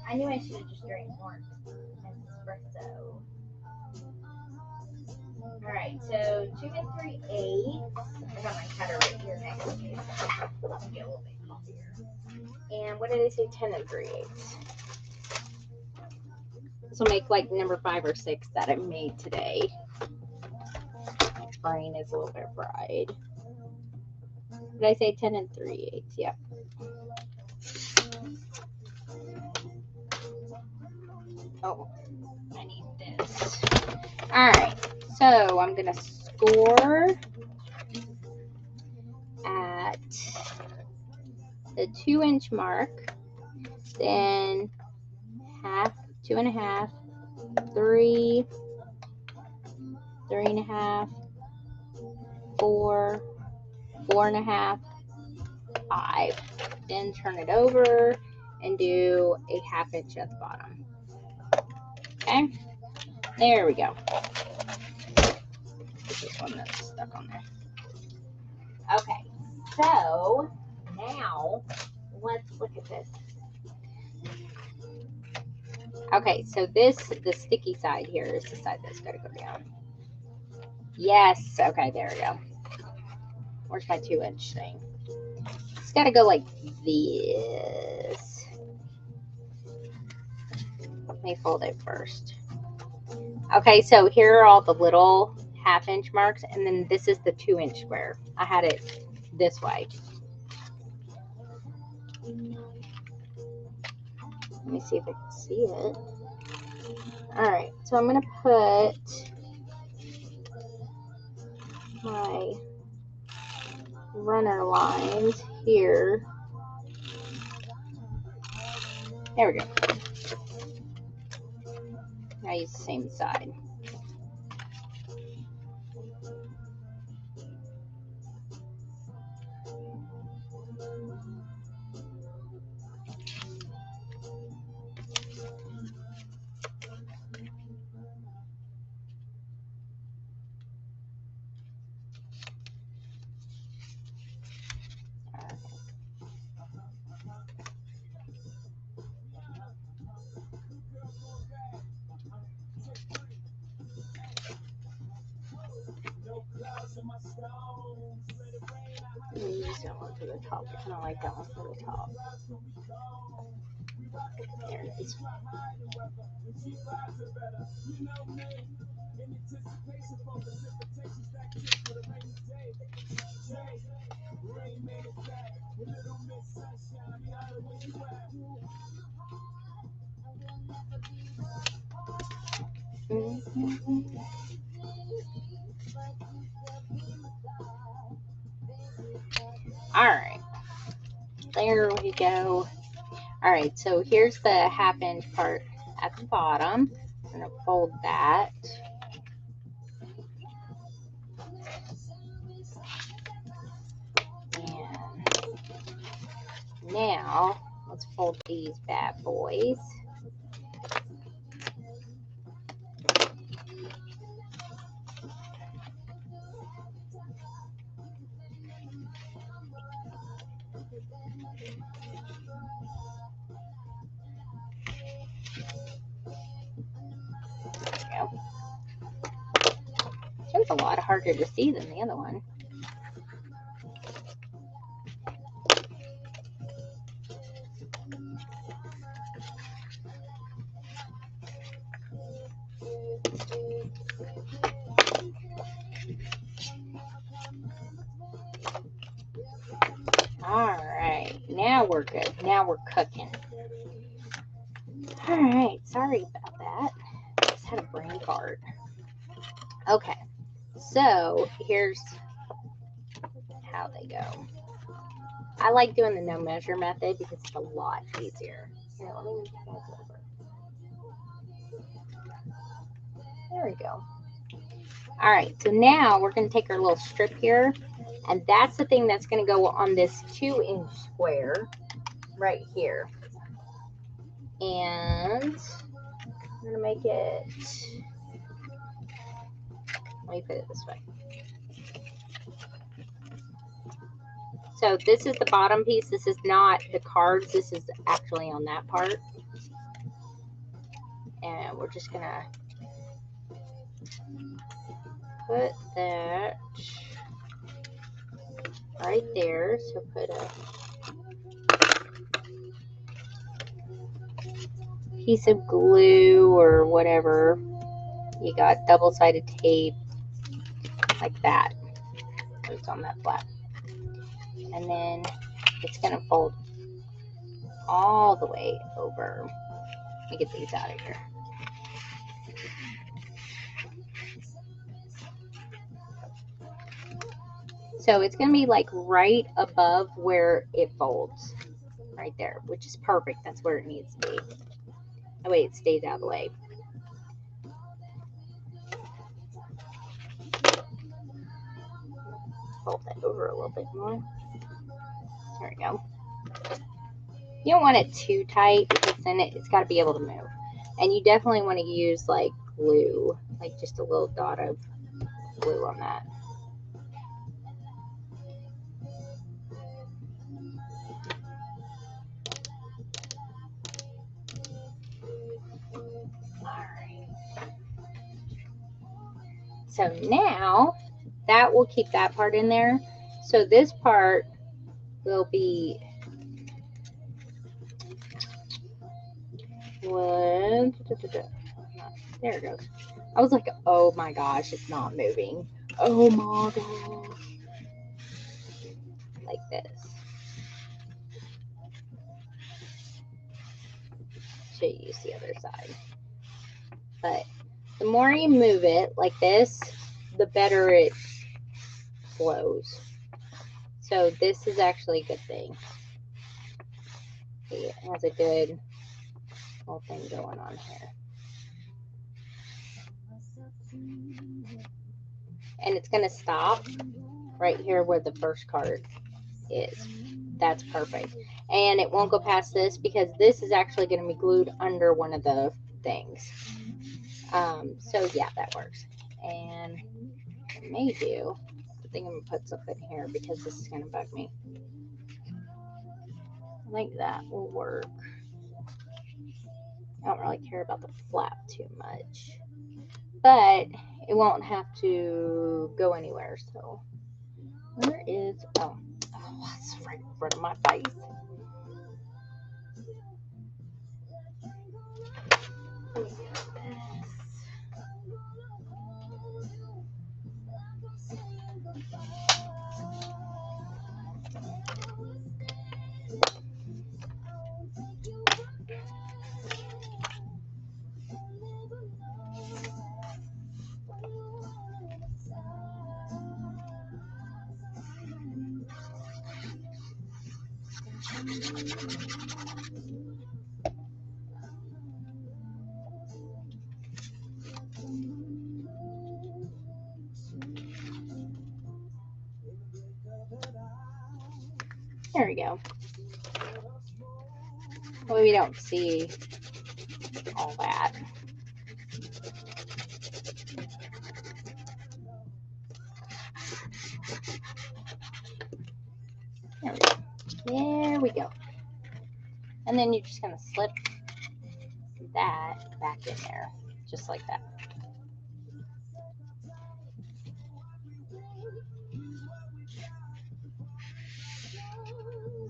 I knew I should have just drank more espresso. Alright, so 2 3/8. I got my cutter right here next to me. It'll be a little bit easier. And what did I say? 10 3/8. This will make like number 5 or 6 that I made today. My brain is a little bit fried. Did I say 10 3/8? Yep. Oh, I need this. Alright, so I'm going to score at the 2-inch mark, then 1/2, 2 1/2, 3, 3 1/2, 4, 4 1/2, 5. Then turn it over and do a 1/2 inch at the bottom. Okay, there we go. This is one that's stuck on there. Okay, so now let's look at this. Okay, so the sticky side here is the side that's got to go down. Yes, okay, there we go. Where's my 2-inch thing? It's got to go like this. Let me fold it first. Okay, so here are all the little 1/2 inch marks, and then this is the 2-inch square. I had it this way. Let me see if I can see it. Alright, so I'm going to put my runner lines here. There we go. I use the same side. Use that one for the top. I kind of like that one for the top. There it is. All right, there we go. All right, so here's the half-inch part at the bottom. I'm going to fold that. And now, let's fold these bad boys. There we go. It was a lot harder to see than the other one. All right, now we're good. Now we're cooking. All right, sorry about that. Just had a brain fart. Okay, so here's how they go. I like doing the no measure method because it's a lot easier. Here, let me move over. There we go. All right, so now we're going to take our little strip here, and that's the thing that's going to go on this 2-inch square right here. And I'm going to make it, let me put it this way. So this is the bottom piece. This is not the cards. This is actually on that part. And we're just going to put that right there. So put a piece of glue or whatever. You got double-sided tape like that. It's on that flap. And then it's going to fold all the way over. Let me get these out of here. So it's going to be like right above where it folds. Right there, which is perfect. That's where it needs to be. That way it stays out of the way. Fold that over a little bit more. There we go. You don't want it too tight because then it's got to be able to move. And you definitely want to use like glue, like just a little dot of glue on that. Alright. So now that will keep that part in there. So this part will be one. There it goes. I was like, oh my gosh, it's not moving. Oh my gosh. Like this. Should use the other side. But the more you move it like this, the better it flows. So this is actually a good thing. It has a good little thing going on here. And it's going to stop right here where the first card is. That's perfect. And it won't go past this because this is actually going to be glued under one of the things. So yeah, that works. And I may do, I think I'm going to put something here because this is going to bug me. I think that will work. I don't really care about the flap too much, but it won't have to go anywhere. So where is, oh, it's right in front of my face. There we go. Well, we don't see all that. There we go. There we go. And then you're just going to slip that back in there, just like that.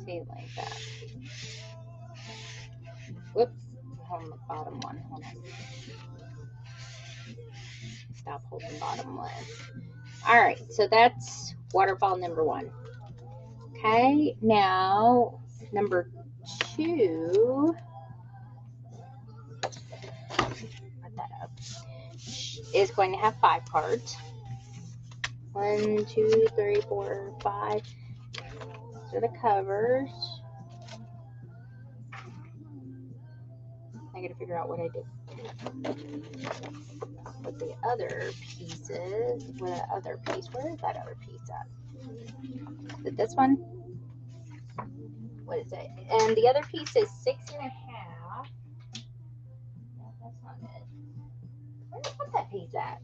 See, like that. Whoops, I'm on the bottom one. Hold on. Stop holding bottom one. All right, so that's waterfall number 1. Okay, now number 2. Put that up. Is going to have 5 cards. 1, 2, 3, 4, 5. These are the covers. I gotta figure out what I did with the other pieces. With that other piece, where is that other piece at? Is it this one? What is it? And the other piece is 6.5. No, that's not it. Where did I put that piece at?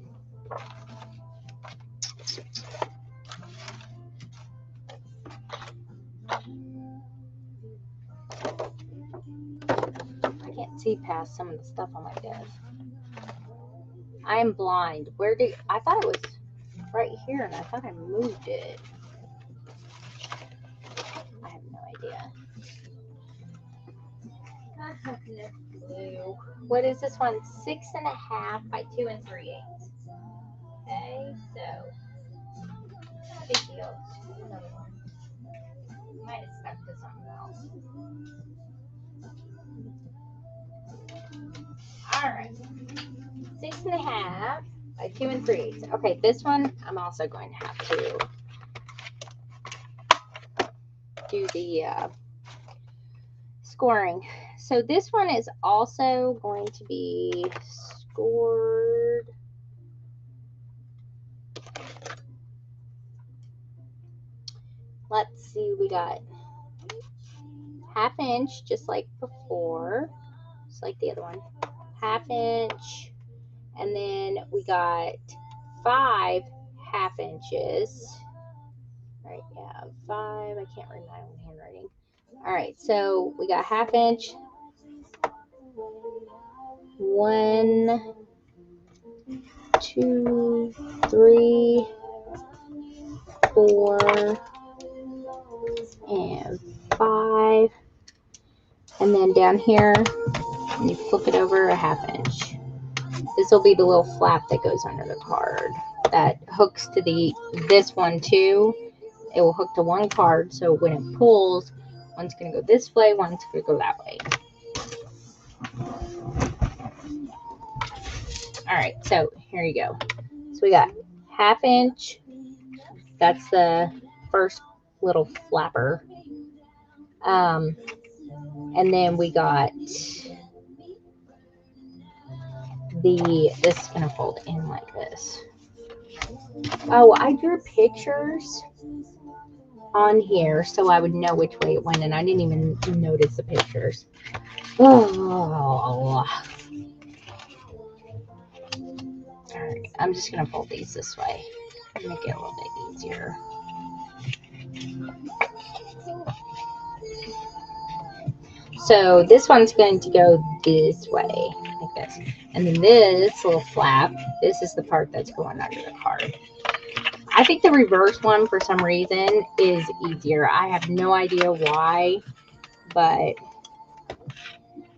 I can't see past some of the stuff on my desk. I am blind. Where did I thought it was right here, and I thought I moved it. I have no idea. I have no clue. What is this one? 6.5 by 2 3/8. Okay, so not a big deal. Another one. Might have stuck to something else. All right, 6.5 by 2 3/8. Okay, this one I'm also going to have to do the scoring. So this one is also going to be scored. Let's see, we got 1/2 inch, just like before, just like the other one. 1/2 inch, and then we got 5 1/2 inches. Right, yeah, 5. I can't read my own handwriting. All right, so we got 1/2 inch. 1, 2, 3, 4, and 5. And then down here, you flip it over 1/2 inch. This will be the little flap that goes under the card that hooks to this one too. It will hook to one card, so when it pulls, one's going to go this way, one's going to go that way. All right, so here you go. So we got 1/2 inch. That's the first little flapper. And then we got this is gonna fold in like this. Oh, I drew pictures on here so I would know which way it went, and I didn't even notice the pictures. Oh. Alright, I'm just gonna fold these this way. Make it a little bit easier. So this one's going to go this way, like this. And then this little flap, this is the part that's going under the card. I think the reverse one, for some reason, is easier. I have no idea why, but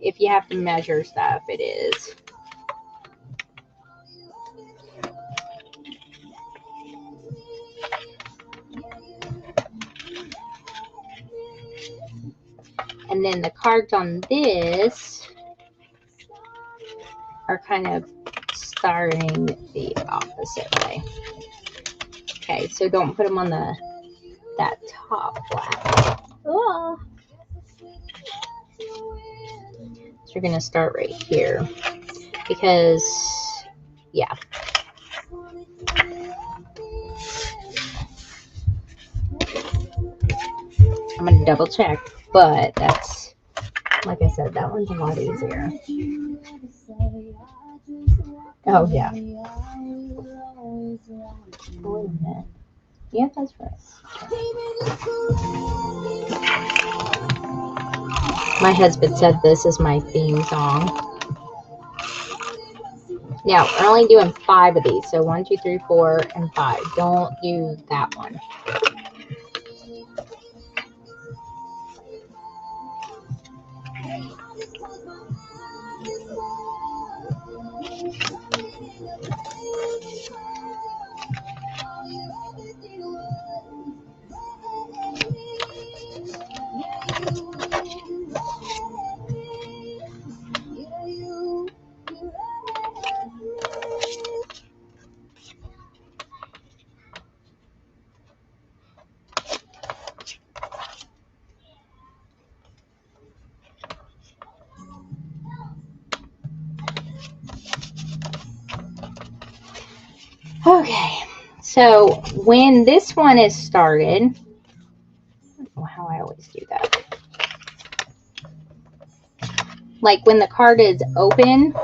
if you have to measure stuff, it is. And then the cards on this are kind of starting the opposite way. Okay, so don't put them on that top flap. Oh. So you're going to start right here because, yeah. I'm going to double check, but that's, like I said, that one's a lot easier. Oh, yeah. Wait a minute. Yeah, that's right. My husband said this is my theme song. Now, we're only doing 5 of these. So 1, 2, 3, 4, and 5. Don't use that one. Okay, so when this one is started, I don't know how I always do that. Like when the card is open,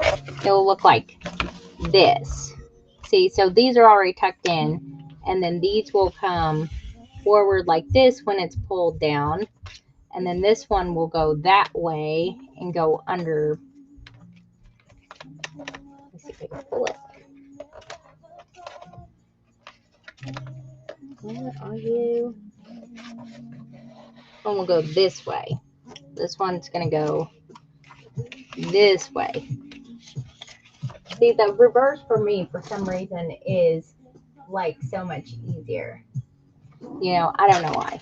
it'll look like this. See, so these are already tucked in, and then these will come forward like this when it's pulled down, and then this one will go that way and go under. Let's see if I can pull it. Where are you? One will go this way. This one's going to go this way. See, the reverse for me, for some reason, is like so much easier. You know, I don't know why.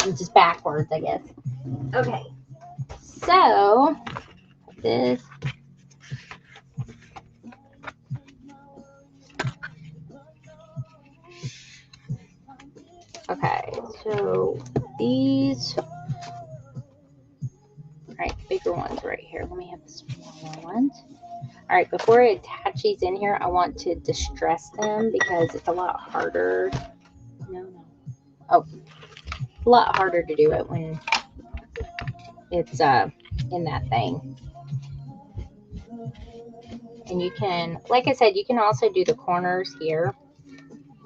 I'm just backwards, I guess. Okay. So, this. Okay, so these, right, bigger ones right here. Let me have the smaller ones. All right, before I attach these in here, I want to distress them because it's a lot harder. Oh, a lot harder to do it when it's in that thing. And you can, like I said, you can also do the corners here,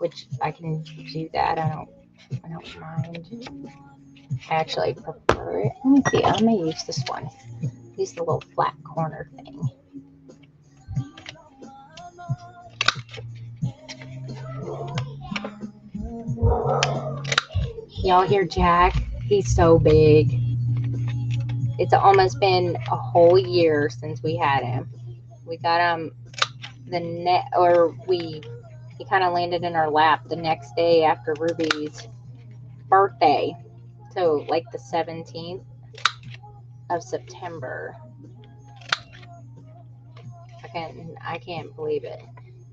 which I can do that. I don't mind. I actually prefer it. Let me see. I'm gonna use this one. Use the little flat corner thing. Y'all hear Jack? He's so big. It's almost been a whole year since we had him. We got him he kind of landed in our lap the next day after Ruby's birthday. So like the 17th of September. I can't believe it.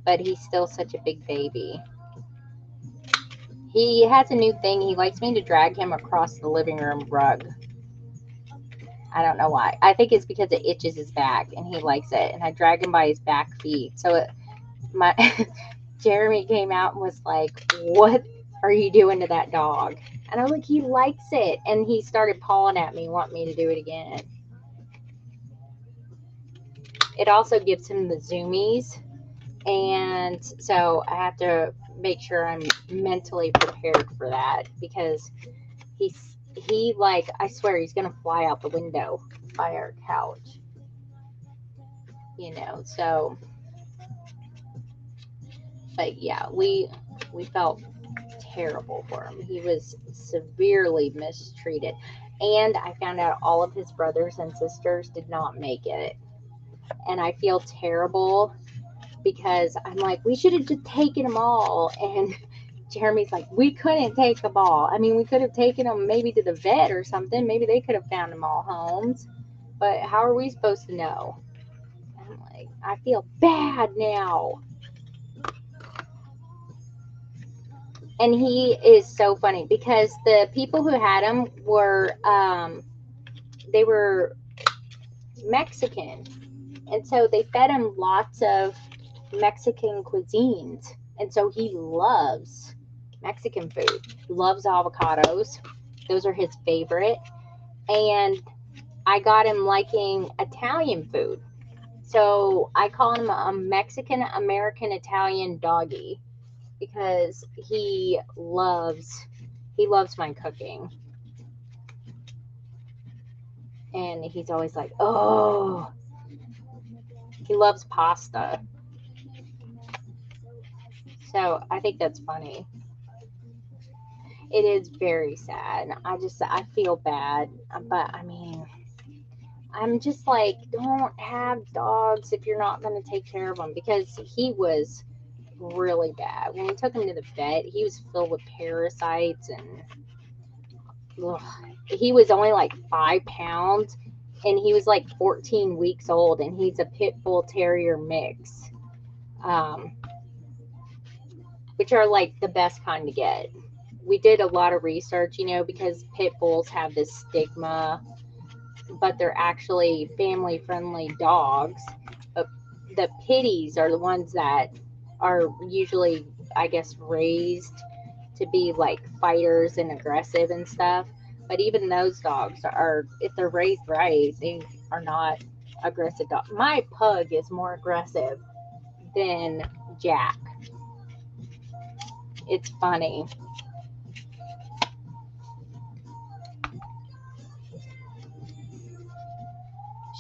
But he's still such a big baby. He has a new thing. He likes me to drag him across the living room rug. I don't know why. I think it's because it itches his back and he likes it. And I drag him by his back feet. So my Jeremy came out and was like, "What are you doing to that dog?" And I was like, "He likes it." And he started pawing at me, wanting me to do it again. It also gives him the zoomies. And so I have to make sure I'm mentally prepared for that because he like, I swear he's gonna fly out the window by our couch, so. But yeah, we felt terrible for him. He was severely mistreated, and I found out all of his brothers and sisters did not make it, and I feel terrible because I'm like, we should have just taken them all. And Jeremy's like, we couldn't take them all. I mean, we could have taken them maybe to the vet or something. Maybe they could have found them all homes. But how are we supposed to know? I'm like, I feel bad now. And he is so funny because the people who had him were, they were Mexican. And so they fed him lots of Mexican cuisines. And so he loves Mexican food. He loves avocados. Those are his favorite. And I got him liking Italian food. So I call him a Mexican American Italian doggy because he loves my cooking. And he's always like, "Oh." He loves pasta. So I think that's funny. It is very sad. I feel bad. But I mean, I'm just like, don't have dogs if you're not going to take care of them because he was really bad. When we took him to the vet, he was filled with parasites and ugh. He was only like 5 pounds and he was like 14 weeks old and he's a pit bull terrier mix. Which are like the best kind to get. We did a lot of research, because pit bulls have this stigma, but they're actually family friendly dogs. But the pitties are the ones that are usually, I guess, raised to be like fighters and aggressive and stuff. But even those dogs are, if they're raised right, they are not aggressive dogs. My pug is more aggressive than Jack. It's funny.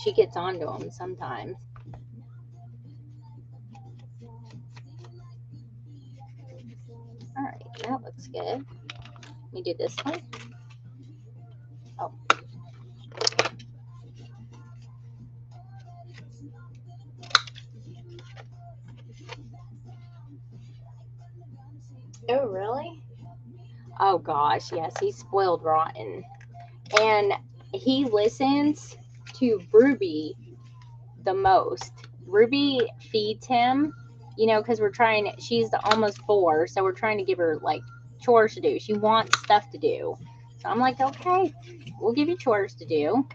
She gets onto him sometimes. All right, that looks good. Let me do this one. Oh. Oh, really? Oh, gosh, yes, he's spoiled rotten. And he listens to Ruby the most. Ruby feeds him, because she's almost 4, so we're trying to give her, like, chores to do. She wants stuff to do. So I'm like, okay, we'll give you chores to do.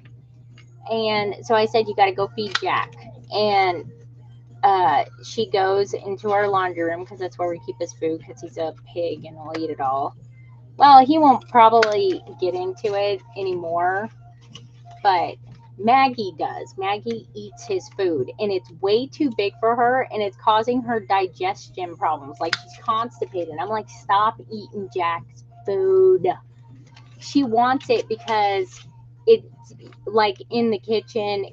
And so I said, you got to go feed Jack. And she goes into our laundry room because that's where we keep his food because he's a pig and will eat it all. Well, he won't probably get into it anymore, but Maggie does. Maggie eats his food, and it's way too big for her, and it's causing her digestion problems. Like, she's constipated. I'm like, stop eating Jack's food. She wants it because it's like in the kitchen,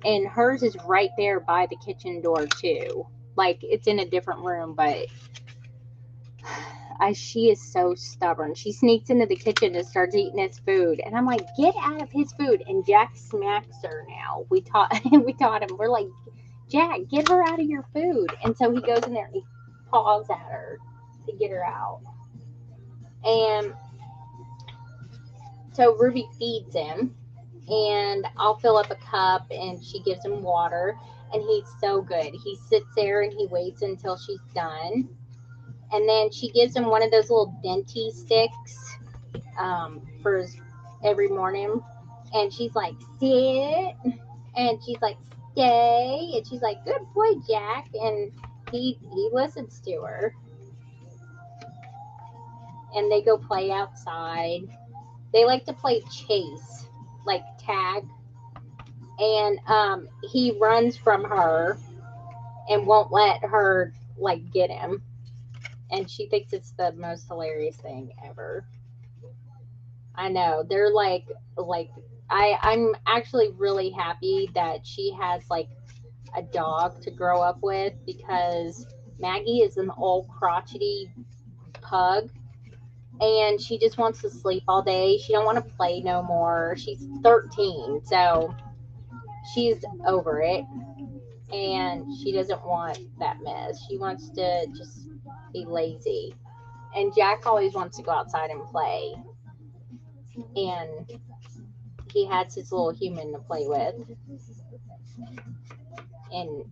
and hers is right there by the kitchen door too. Like, it's in a different room, but she is so stubborn. She sneaks into the kitchen and starts eating his food, and I'm like, get out of his food. And Jack smacks her. Now we taught him. We're like, Jack, get her out of your food. And so he goes in there and he paws at her to get her out. And so Ruby feeds him, and I'll fill up a cup, and she gives him water, and he's so good. He sits there and he waits until she's done. And then she gives him one of those little Denti sticks for every morning And she's like, sit. And she's like, stay. And she's like, good boy, Jack. And he listens to her. And they go play outside. They like to play chase, like tag. And he runs from her and won't let her like get him. And she thinks it's the most hilarious thing ever. I know. They're like I'm actually really happy that she has like a dog to grow up with, because Maggie is an old crotchety pug and she just wants to sleep all day. She don't want to play no more. She's 13, so she's over it, and she doesn't want that mess. She wants to just be lazy. And Jack always wants to go outside and play. And he has his little human to play with. And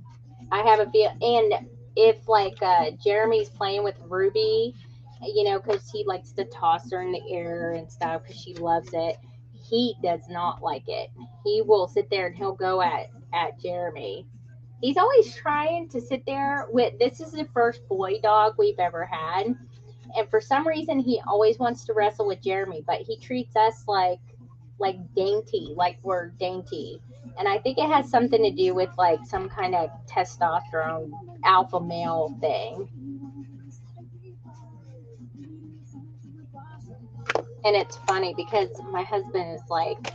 I have a feel, and if like Jeremy's playing with Ruby, you know, because he likes to toss her in the air and stuff because she loves it, he does not like it. He will sit there and he'll go at Jeremy. He's always trying to sit there with, this is the first boy dog we've ever had, and for some reason he always wants to wrestle with Jeremy, but he treats us like dainty, like we're dainty. And I think it has something to do with like some kind of testosterone alpha male thing. And it's funny because my husband is like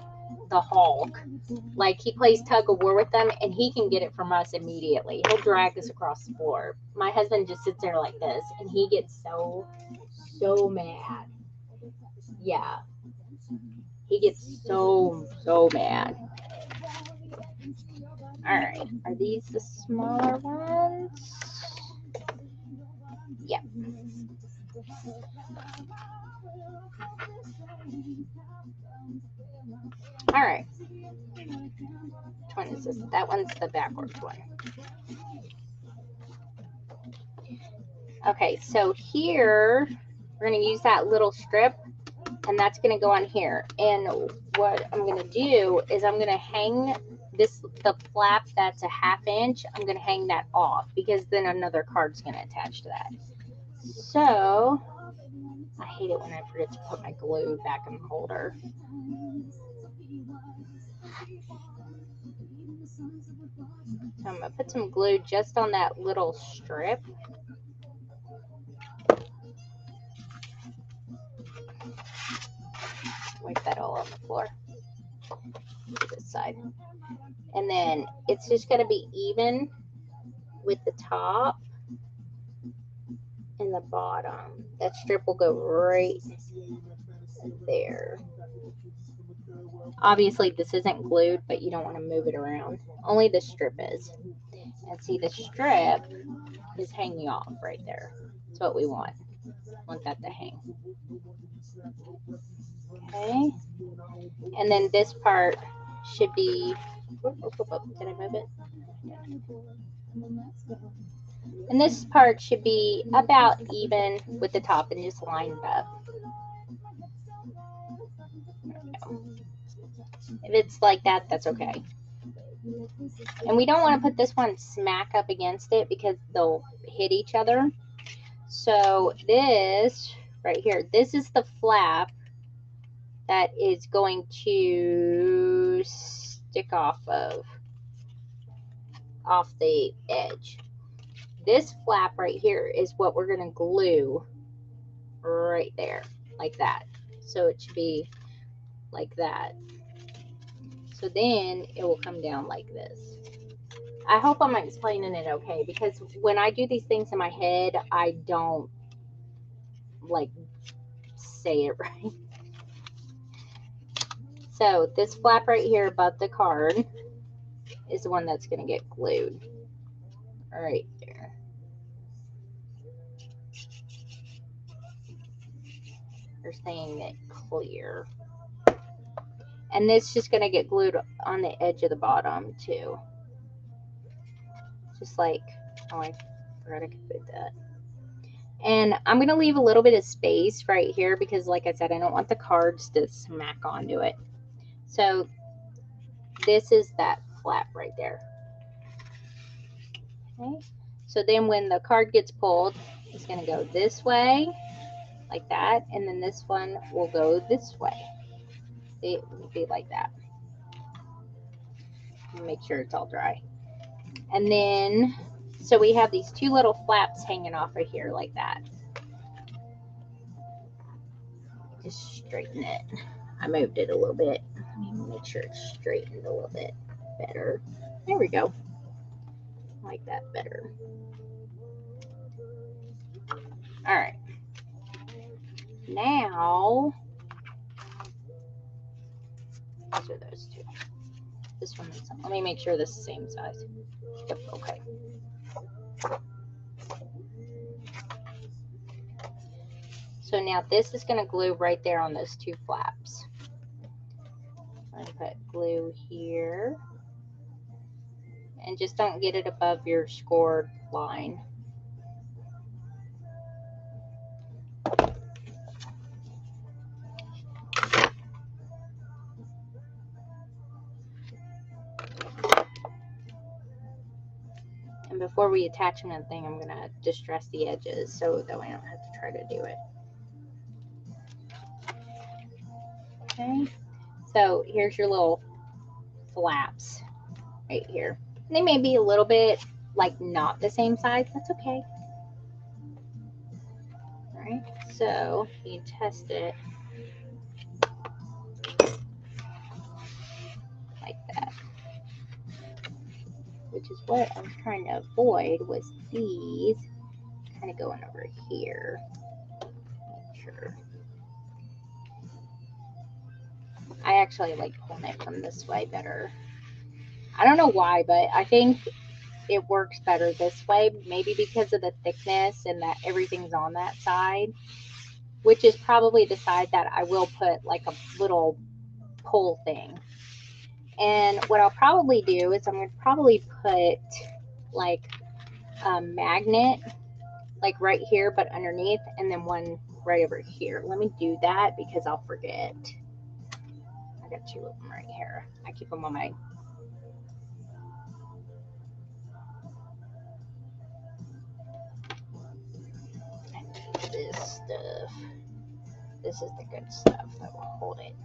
the Hulk. Like he plays tug of war with them and he can get it from us immediately. He'll drag us across the floor. My husband just sits there like this and he gets so mad. Yeah. He gets so mad. Alright. Are these the smaller ones? Yep. Alright. Which one is this? That one's the backwards one. Okay, so here we're going to use that little strip, and that's going to go on here. And what I'm going to do is I'm going to hang the flap that's a 1/2 inch. I'm going to hang that off because then another card's going to attach to that. So I hate it when I forget to put my glue back in the holder. So I'm going to put some glue just on that little strip. Wipe that all on the floor. This side. And then it's just going to be even with the top and the bottom. That strip will go right there. Obviously this isn't glued, but you don't want to move it around. Only the strip is. And see, the strip is hanging off right there. That's what we want. Want that to hang. Okay. And then this part should be, did I move it? And this part should be about even with the top and just lined up. If it's like that, that's okay. And we don't want to put this one smack up against it because they'll hit each other. So this right here, this is the flap that is going to stick off the edge. This flap right here is what we're going to glue right there, like that. So it should be like that. So then it will come down like this. I hope I'm explaining it okay, because when I do these things in my head, I don't like say it right. So this flap right here above the card is the one that's going to get glued right there. They're saying it clear. And this is just going to get glued on the edge of the bottom too. Just like, oh, I forgot I could put that. And I'm going to leave a little bit of space right here because, like I said, I don't want the cards to smack onto it. So this is that flap right there. Okay. So then when the card gets pulled, it's going to go this way, like that, and then this one will go this way. It will be like that. Make sure it's all dry. And then, so we have these two little flaps hanging off of here like that. Just straighten it. I moved it a little bit. Let me make sure it's straightened a little bit better. There we go. Like that better. All right. Now, those are those two. This one is, let me make sure this is the same size. Yep, okay. So now this is going to glue right there on those two flaps. I'm going to put glue here. And just don't get it above your scored line. And before we attach anything, I'm going to distress the edges so that way I don't have to try to do it. Okay, so here's your little flaps right here. They may be a little bit like not the same size. That's okay. All right, so you test it like that, which is what I was trying to avoid, was these kind of going over here. Make sure. I actually like pulling it from this way better. I don't know why, but I think it works better this way, maybe because of the thickness and that everything's on that side, which is probably the side that I will put like a little pull thing. And what I'll probably do is I'm going to probably put like a magnet like right here but underneath, and then one right over here. Let me do that because I'll forget. I got two of them right here. I keep them on my this stuff. This is the good stuff that will hold it.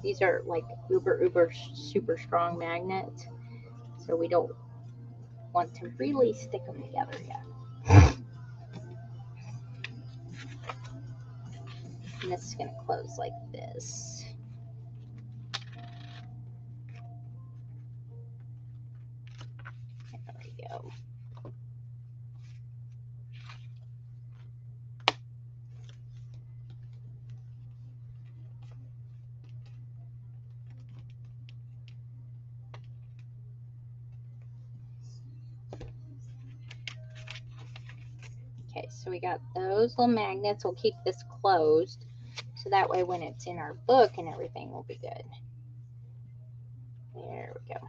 These are like uber super strong magnets, so we don't want to really stick them together yet. And this is going to close like this. There we go. Okay, so we got those little magnets. We'll keep this closed, so that way when it's in our book and everything will be good. There we go.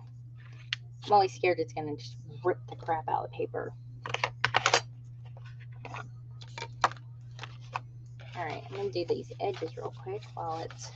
I'm always scared it's going to just rip the crap out of the paper. Alright, I'm going to do these edges real quick while it's...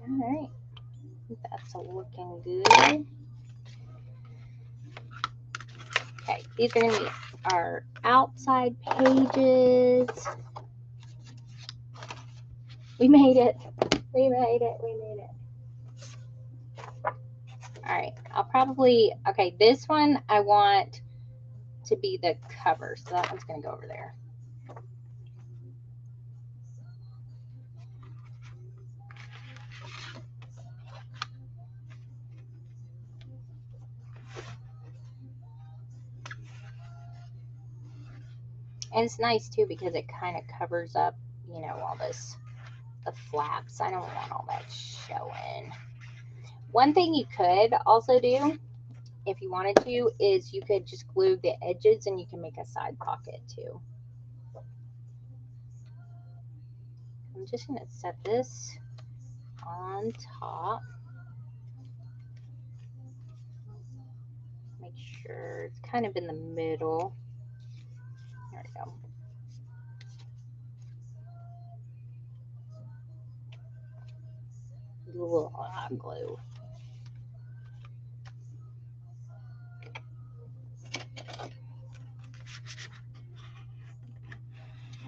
Alright, that's looking good. Okay, these are going to be our outside pages. We made it. We made it. We made it. All right, I'll probably, okay, this one I want to be the cover, so that one's going to go over there. And it's nice too because it kind of covers up, you know, all this, the flaps. I don't want all that showing. One thing you could also do, if you wanted to, is you could just glue the edges and you can make a side pocket too. I'm just going to set this on top. Make sure it's kind of in the middle. There we go. Do a little hot glue.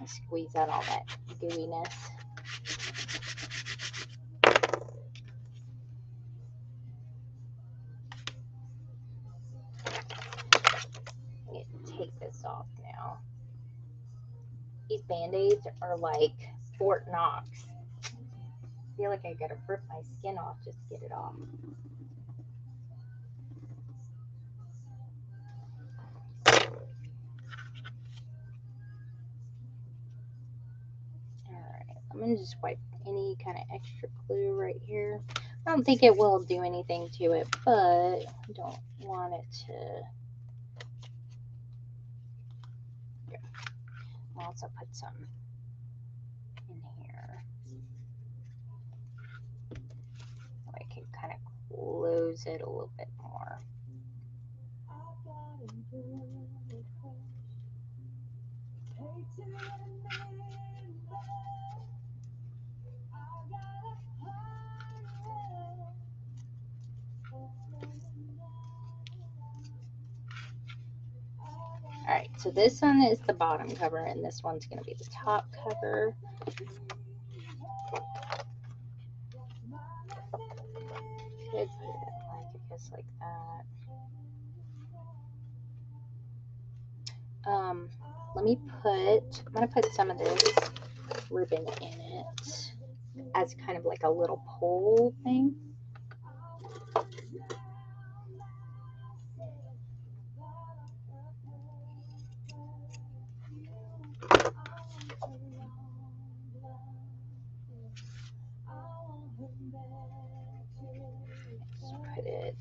Squeeze out all that gooiness. Take this off now. These band-aids are like Fort Knox. I feel like I gotta rip my skin off just to get it off. Alright, I'm gonna just wipe any kind of extra glue right here. I don't think it will do anything to it, but I don't want it to. I'll also put some in here. So I can kind of close it a little bit more. Alright, so this one is the bottom cover and this one's going to be the top cover. Could put it like, I guess, like that. I'm going to put some of this ribbon in it as kind of like a little pole thing. Just put it.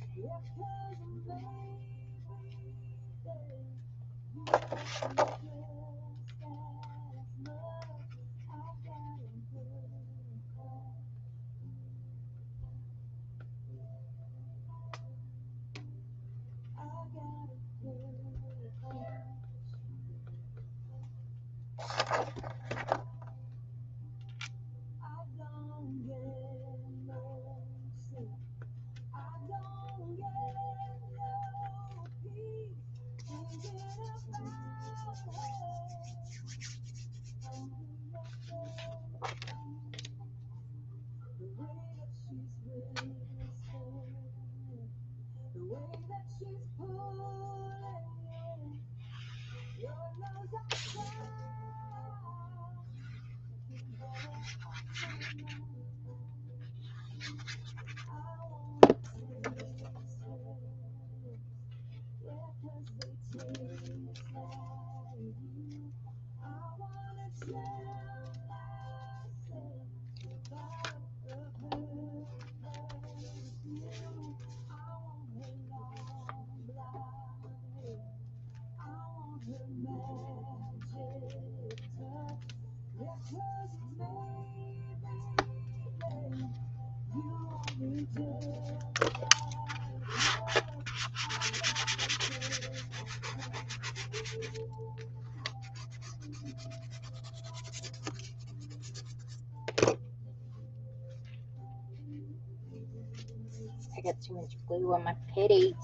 I got too much glue on my plate.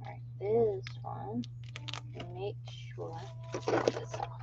Alright, this down and make sure I get this off.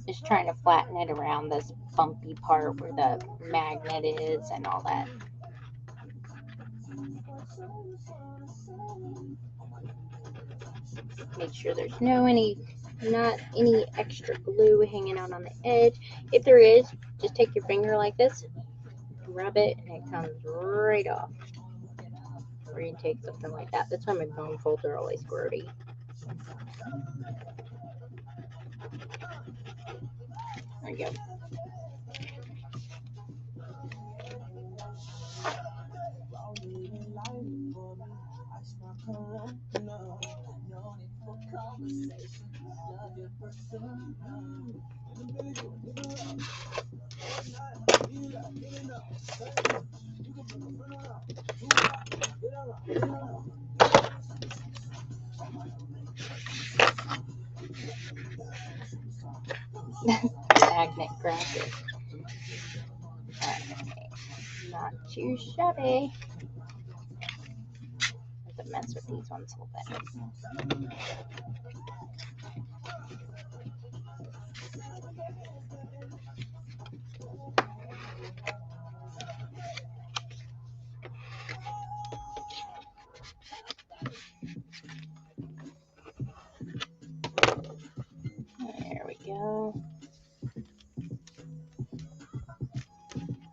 Just trying to flatten it around this bumpy part where the magnet is and all that. Make sure there's not any extra glue hanging out on the edge. If there is, just take your finger like this, rub it, and it comes right off. Or you can take something like that. That's why my bone folds are always squirty. There you go. Magnet grabs it. Alright, not too shabby. I have to mess with these ones a little bit. There we go.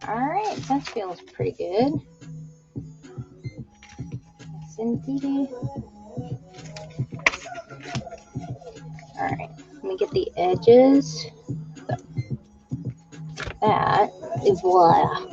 Alright, that feels pretty good. Yes, indeed. Alright, let me get the edges. That is voila.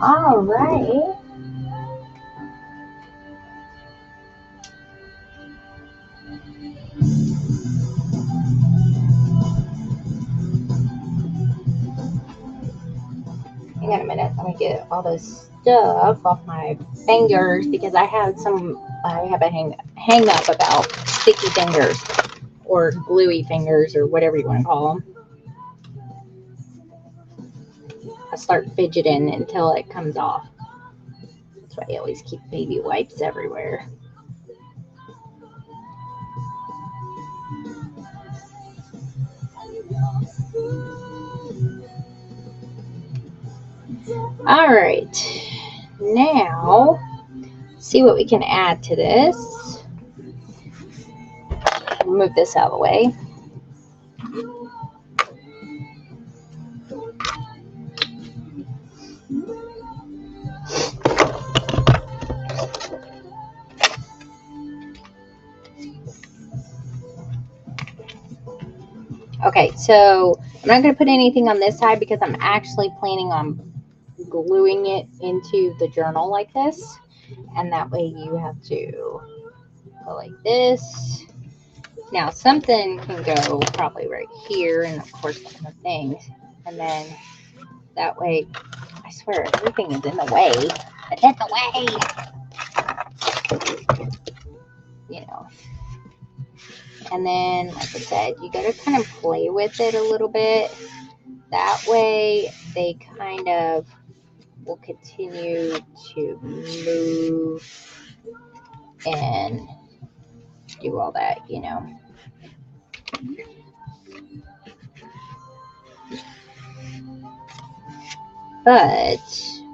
All right. Hang on a minute. Let me get all this stuff off my fingers because I have a hang up about sticky fingers or gluey fingers or whatever you want to call them. I start fidgeting until it comes off. That's why I always keep baby wipes everywhere. All right, now see what we can add to this. Move this out of the way. Okay, so I'm not going to put anything on this side because I'm actually planning on gluing it into the journal like this. And that way you have to go like this. Now something can go probably right here, and of course on the things. And then that way, I swear everything is in the way. It's in the way, you know. And then, like I said, you got to kind of play with it a little bit. That way they kind of will continue to move and do all that, you know. But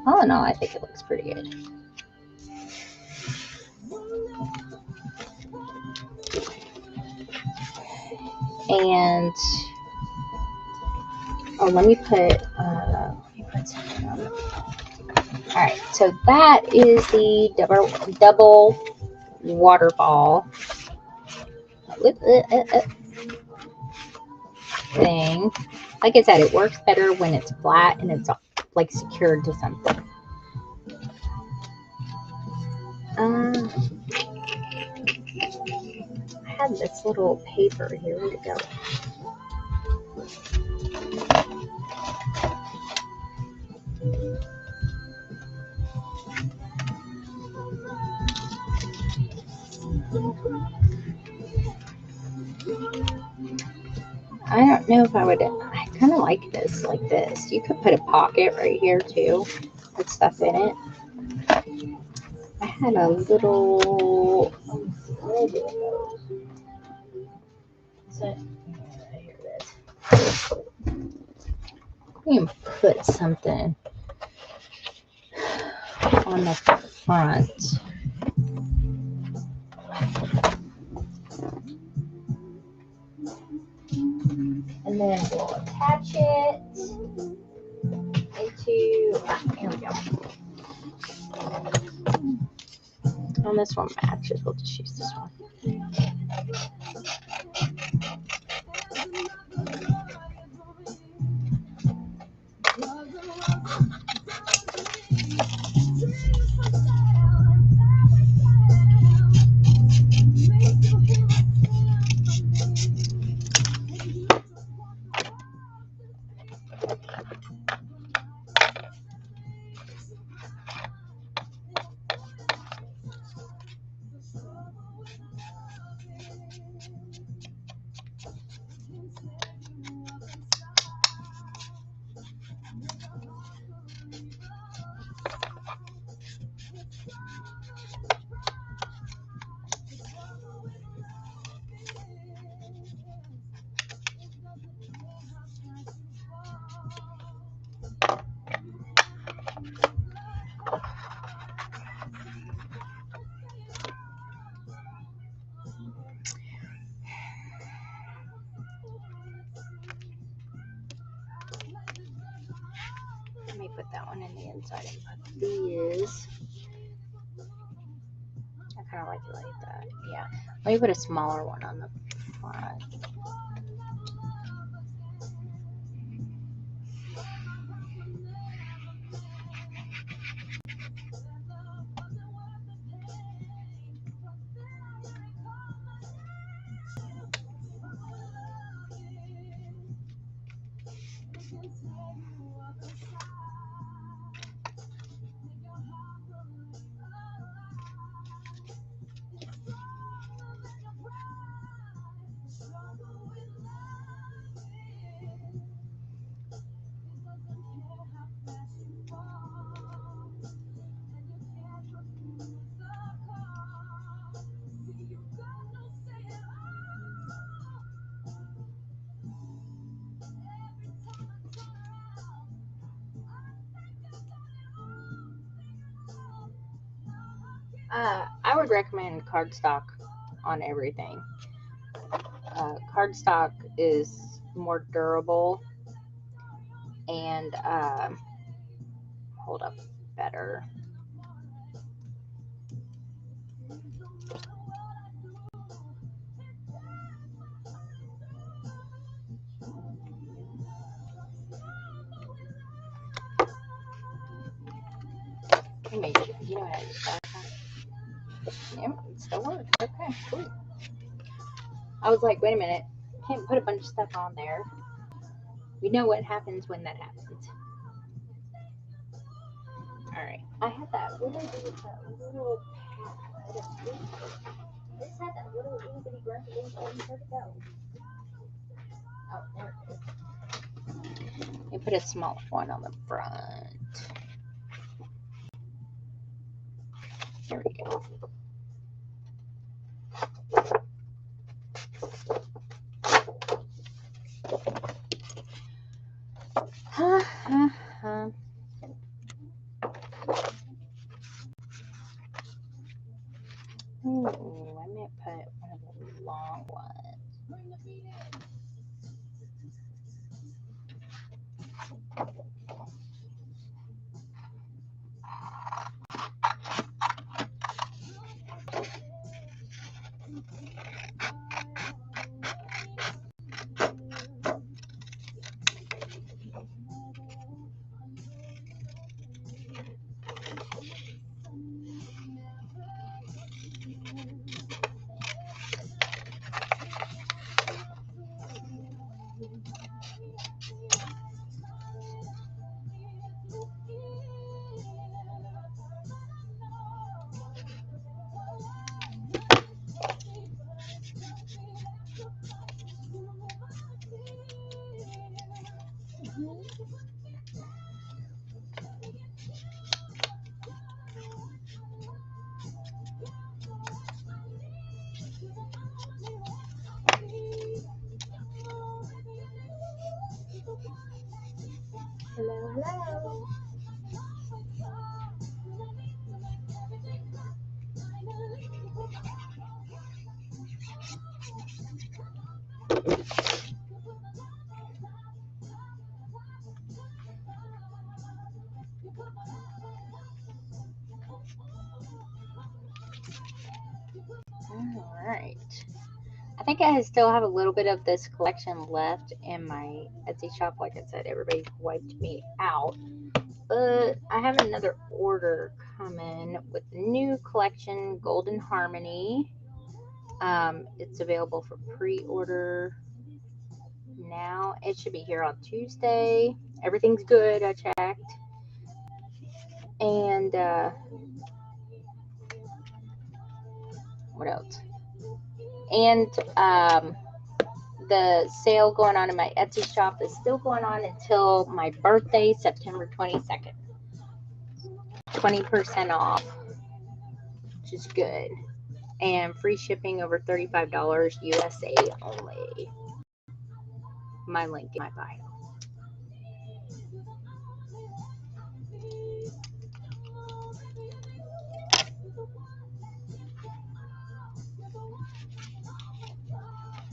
all in all, I think it looks pretty good. And oh, let me put something on. All right, so that is the double waterfall thing. Like I said, it works better when it's flat and it's like secured to something. I had this little paper here. Where'd it go? I don't know if I would. I kind of like this, like this. You could put a pocket right here too, put stuff in it. I had a little. Where did it go? So, here it is. You can put something on the front. And then we'll attach it into, here we go. On this one matches, we'll just use this one. Let me put that one in the inside and put these. I kind of like it like that. Yeah. Let me put a smaller one on the front. I would recommend cardstock on everything. Cardstock is more durable and hold up better. You made it. You know how to use that. Yep, it still works. Okay, cool. I was like, wait a minute. Can't put a bunch of stuff on there. We know what happens when that happens. Alright. I had that. What did I do with that little pad? This had that little itty bitty grumpy little thing. Where'd it go? Oh, there it is. You put a small one on the front. There we go. Ooh, I might put one of the long ones. Hello, hello. Alright. I think I still have a little bit of this collection left in my Etsy shop. Like I said, everybody wiped me out. But I have another order coming with the new collection, Golden Harmony. It's available for pre-order now. It should be here on Tuesday. Everything's good, I checked. And what else? And the sale going on in my Etsy shop is still going on until my birthday, September 22nd. 20% off, which is good. And free shipping over $35 USA only. My link in my bio.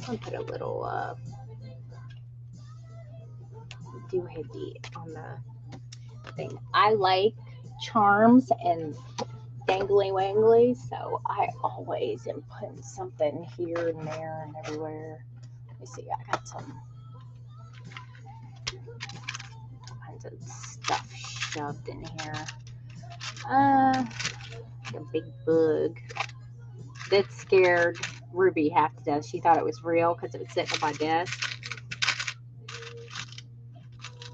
I'll put a little doohickey on the thing. I like charms and dangly wangly, so I always am putting something here and there and everywhere. Let me see, I got some kinds of stuff shoved in here. A big bug that scared Ruby half to death. She thought it was real because it was sitting on my desk.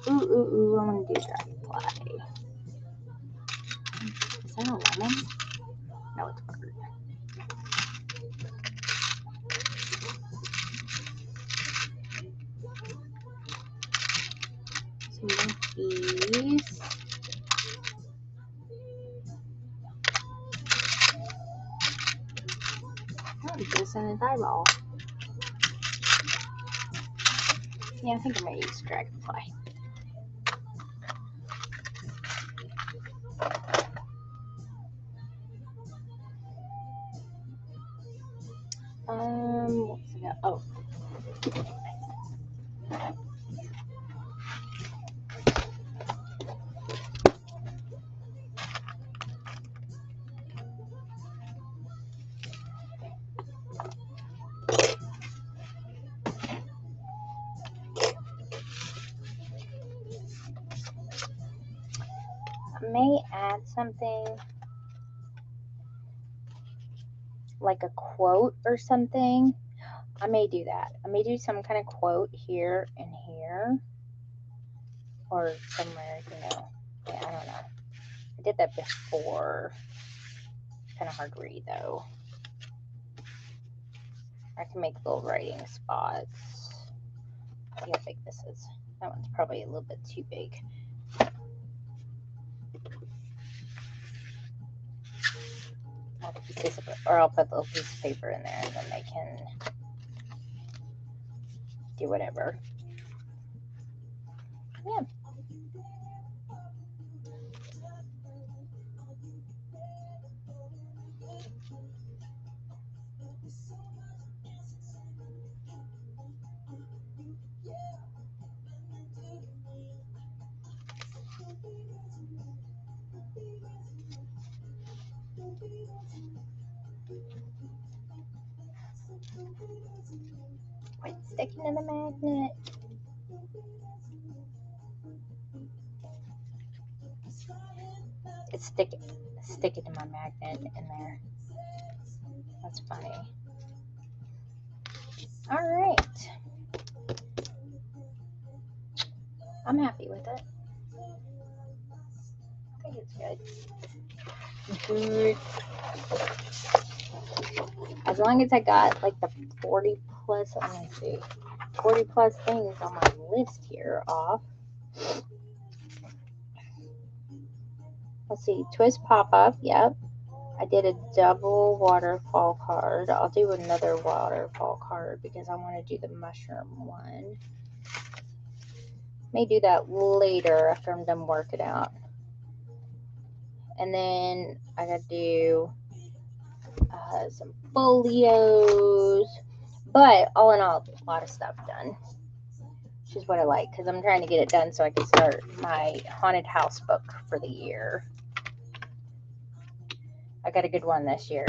Ooh, I want to do dragonfly. Is that a lemon? No, it's bird. Some monkeys. Oh, this in his eyeball. Yeah, I think I'm going to use dragonfly. What's it got? Oh. may add something like a quote or something. I may do that. I may do some kind of quote here and here, or somewhere, Yeah, I don't know. I did that before. Kind of hard to read though. I can make little writing spots. See how big this is. That one's probably a little bit too big. I'll put a little piece of paper in there, and then they can do whatever. Yeah. Quit sticking to the magnet. It's sticking to my magnet in there. That's funny. All right. I'm happy with it. I think it's good. As long as I got like the 40 plus, let me see, 40 plus things on my list here off. Let's see, twist pop-up, yep. I did a double waterfall card. I'll do another waterfall card because I want to do the mushroom one. May do that later after I'm done working out. And then I got to do some folios. But all in all, a lot of stuff done. Which is what I like because I'm trying to get it done so I can start my haunted house book for the year. I got a good one this year.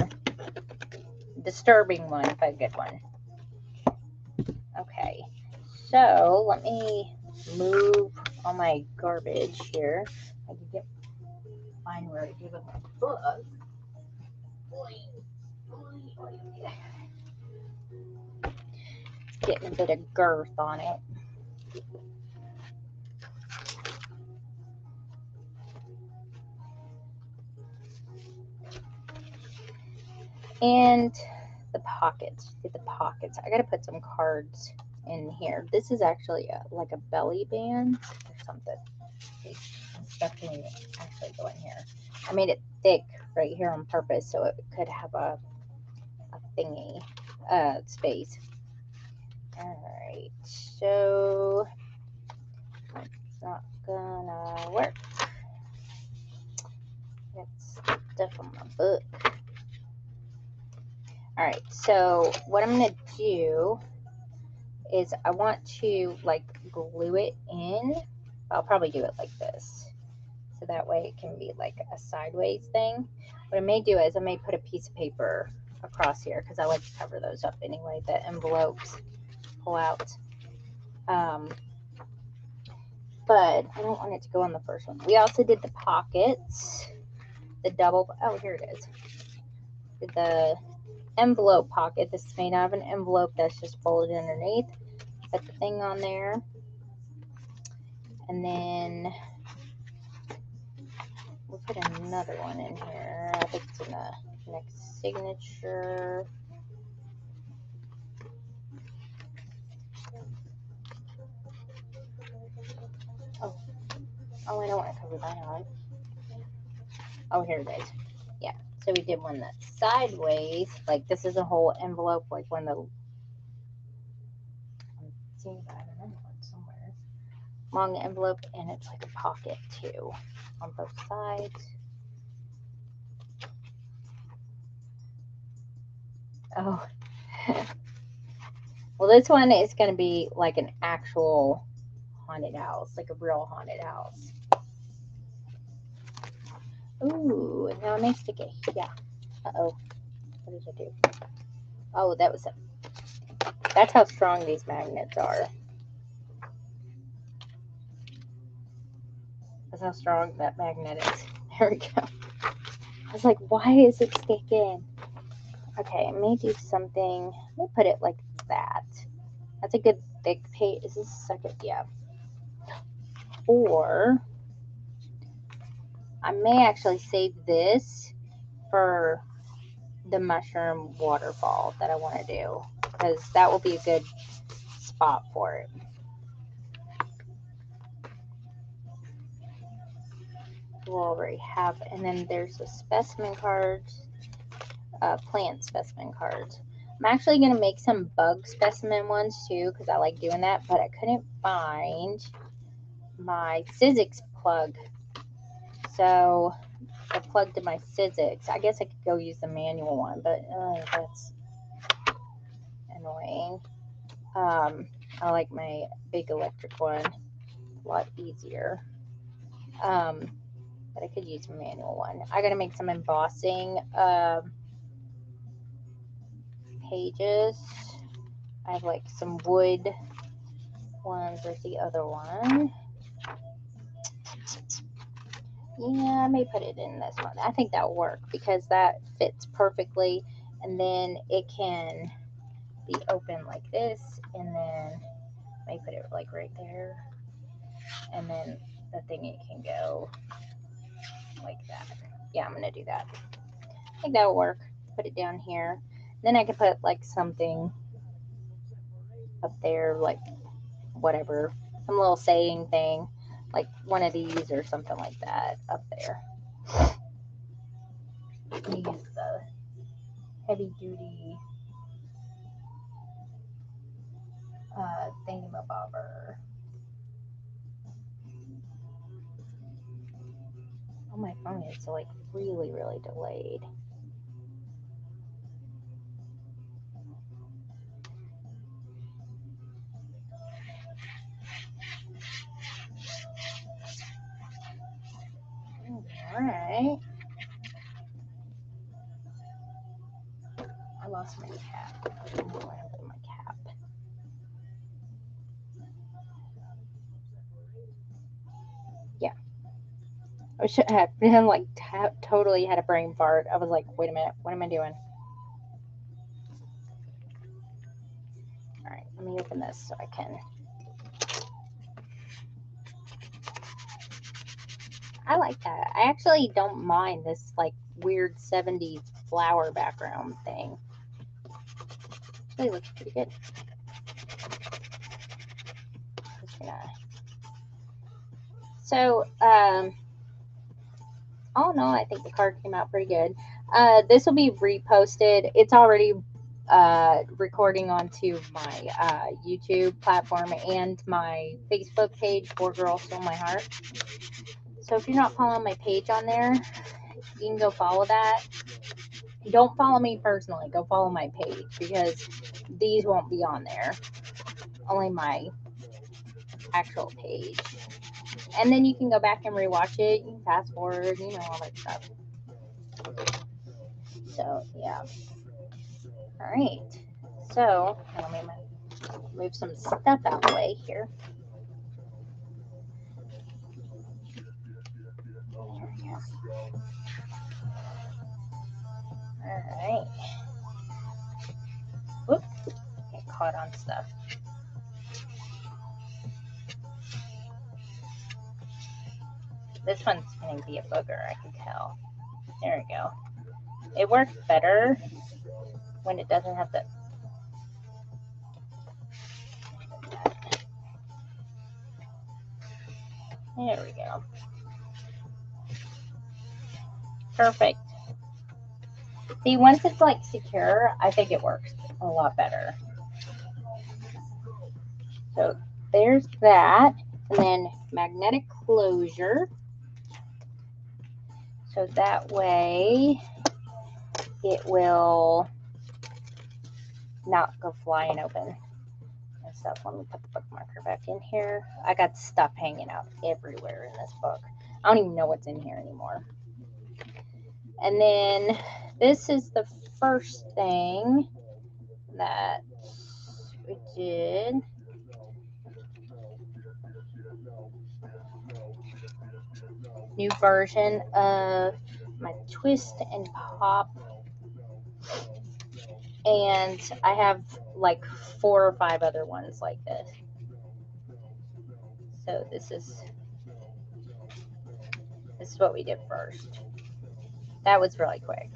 Disturbing one, but a good one. Okay, so let me move all my garbage here. I can find where I give up my book. Getting a bit of girth on it. And the pockets. Did the pockets. I gotta put some cards in here. This is actually like a belly band or something. Stuff can actually go in here. I made it thick right here on purpose so it could have a thingy space. Alright, so it's not gonna work. That's stuff on my book. Alright, so what I'm gonna do is I want to like glue it in. I'll probably do it like this. So that way it can be like a sideways thing. What I may do is I may put a piece of paper across here because I like to cover those up anyway. The envelopes pull out. But I don't want it to go on the first one. We also did the pockets. The double, oh, here it is. Did the envelope pocket. This is made out of an envelope that's just folded underneath. Put the thing on there. And then we'll put another one in here. I think it's in the next signature. Oh, I don't want to cover that on. Oh, here it is. Yeah. So we did one that's sideways. Like this is a whole envelope, like one of the. I'm seeing that. I remember one somewhere. Long envelope, and it's like a pocket too on both sides. Oh. Well, this one is going to be like an actual haunted house, like a real haunted house. Ooh, now it makes it sticky. Yeah. Uh-oh. What did I do? Oh, that was it. That's how strong these magnets are. That's how strong that magnet is. There we go. I was like, why is it sticking? Okay, I may do something. Let me put it like that. That's a good thick page. Is this second? Yeah. Or I may actually save this for the mushroom waterfall that I want to do, because that will be a good spot for it. We'll already have, and then there's the specimen cards, plant specimen cards. I'm actually going to make some bug specimen ones too, because I like doing that, but I couldn't find my Sizzix plug. So the plug to my Sizzix. I guess I could go use the manual one, but that's annoying. I like my big electric one, a lot easier. But I could use a manual one. I gotta make some embossing pages. I have like some wood ones. Where's the other one? Yeah, I may put it in this one. I think that'll work because that fits perfectly, and then it can be open like this, and then I may put it like right there, and then the thing, it can go like that. Yeah, I'm gonna do that. I think that'll work. Put it down here. Then I could put like something up there, like whatever, some little saying thing, like one of these or something like that up there. Use the heavy duty thingamabobber. Oh, my phone is like really, really delayed. Alright. I lost my cap. I don't know what happened to my cap. Yeah. I should have been like totally had a brain fart. I was like, wait a minute, what am I doing? Alright, let me open this so I can. I like that. I actually don't mind this like weird 70s flower background thing. Actually looks pretty good. Just gonna... So, oh no, I think the card came out pretty good. This will be reposted. It's already recording onto my YouTube platform and my Facebook page, For Girls Stole My Heart. So if you're not following my page on there, you can go follow that. Don't follow me personally. Go follow my page because these won't be on there. Only my actual page. And then you can go back and rewatch it. You can fast forward, you know, all that stuff. So, yeah. All right. So, let me move some stuff out of the way here. There we go. All right. Whoop. Get caught on stuff. This one's going to be a booger, I can tell. There we go. It works better when it doesn't have the... There we go. Perfect. See, once it's like secure, I think it works a lot better. So there's that. And then magnetic closure. So that way it will not go flying open and stuff. Let me put the bookmarker back in here. I got stuff hanging out everywhere in this book. I don't even know what's in here anymore. And then this is the first thing that we did. new version of my twist and pop. And I have like 4 or 5 other ones like this. So this is what we did first. That was really quick.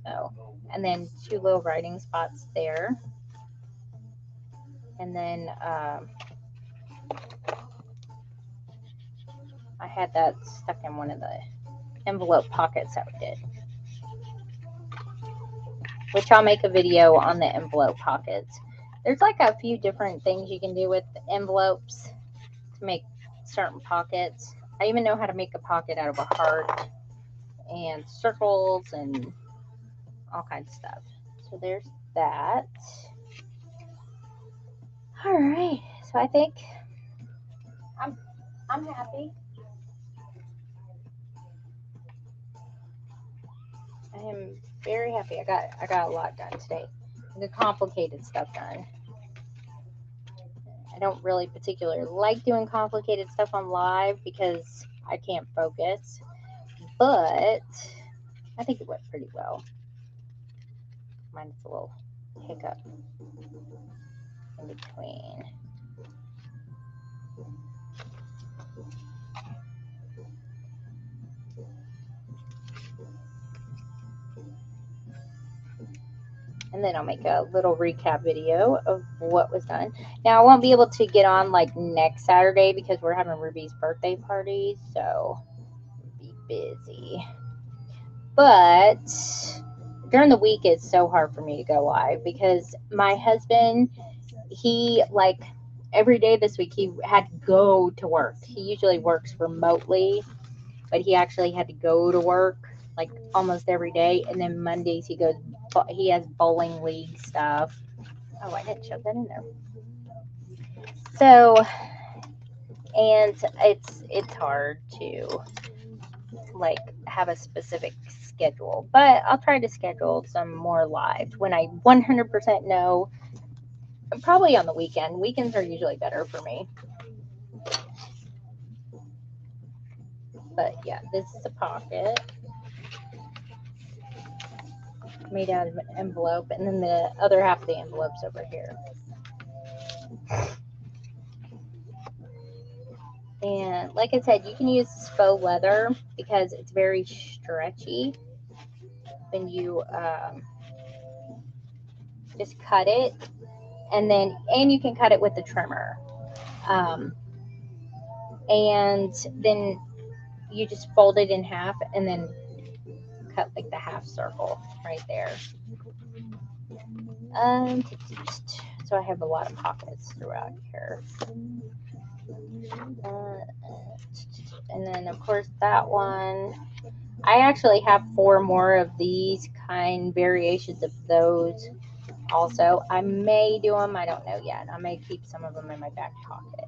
So, and then 2 little writing spots there. And then I had that stuck in one of the envelope pockets that we did. Which I'll make a video on the envelope pockets. There's like a few different things you can do with envelopes to make certain pockets. I even know how to make a pocket out of a heart and circles and all kinds of stuff. So there's that. All right. So I think I'm happy. I am very happy. I got a lot done today. The complicated stuff done. I don't really particularly like doing complicated stuff on live because I can't focus. But I think it went pretty well. Mine's a little hiccup in between. And then I'll make a little recap video of what was done. Now, I won't be able to get on like next Saturday because we're having Ruby's birthday party, so I'll be busy. But during the week, it's so hard for me to go live because my husband, he like every day this week, he had to go to work. He usually works remotely, but he actually had to go to work like almost every day. And then Mondays he has bowling league stuff. Oh, I didn't shove that in there. So, and it's hard to like have a specific schedule, but I'll try to schedule some more live when I 100% know. Probably on the weekend. Weekends are usually better for me. But yeah, this is a pocket made out of an envelope, and then the other half of the envelope's over here. And like I said, you can use faux leather because it's very stretchy when you just cut it, and you can cut it with the trimmer. And then you just fold it in half and then cut like the half circle right there. So I have a lot of pockets throughout here. And then of course that one, I actually have 4 more of these kind variations of those also. I may do them, I don't know yet. I may keep some of them in my back pocket.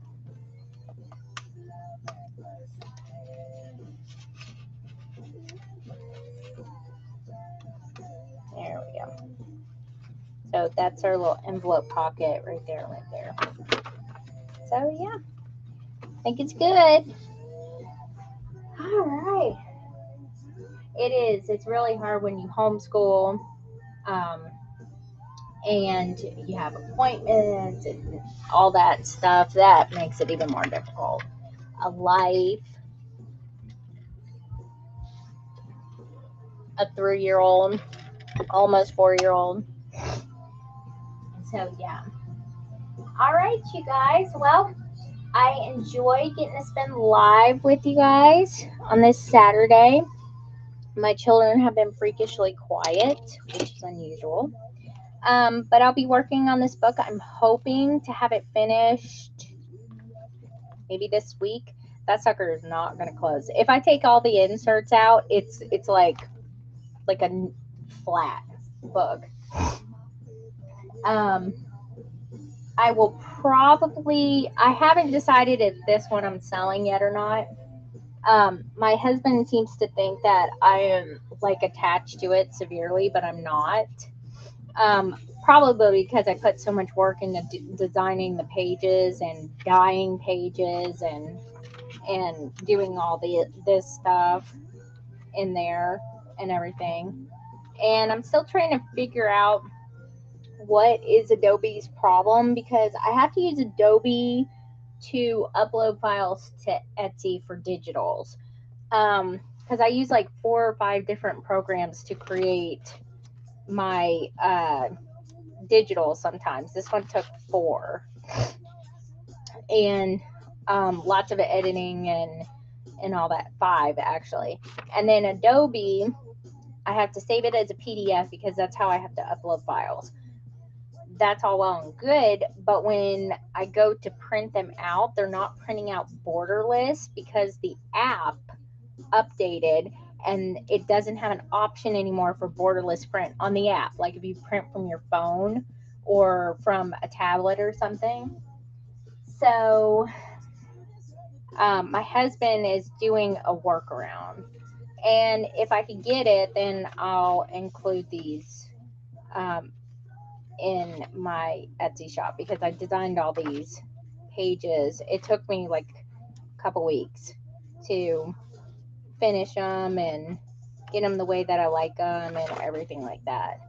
There we go. So that's our little envelope pocket right there. So yeah, I think it's good. All right. It is. It's really hard when you homeschool and you have appointments and all that stuff. That makes it even more difficult. A life, a 3-year-old, almost 4-year-old. So yeah. All right, you guys. Well, I enjoy getting to spend live with you guys on this Saturday. My children have been freakishly quiet, which is unusual. But I'll be working on this book. I'm hoping to have it finished maybe this week. That sucker is not going to close. If I take all the inserts out, it's like a flat book. I will probably, I haven't decided if this one I'm selling yet or not. My husband seems to think that I am like attached to it severely, but I'm not. Probably because I put so much work into designing the pages and dyeing pages and and doing all this stuff in there and everything. And I'm still trying to figure out what is Adobe's problem, because I have to use Adobe to upload files to Etsy for digitals. Because I use like 4 or 5 different programs to create my digital sometimes. This one took 4. And lots of editing and all that. 5 actually. And then Adobe, I have to save it as a PDF because that's how I have to upload files. That's all well and good, but when I go to print them out, they're not printing out borderless because the app updated and it doesn't have an option anymore for borderless print on the app. Like if you print from your phone or from a tablet or something. So my husband is doing a workaround, and if I could get it, then I'll include these in my Etsy shop, because I designed all these pages. It took me like a couple weeks to finish them and get them the way that I like them and everything like that.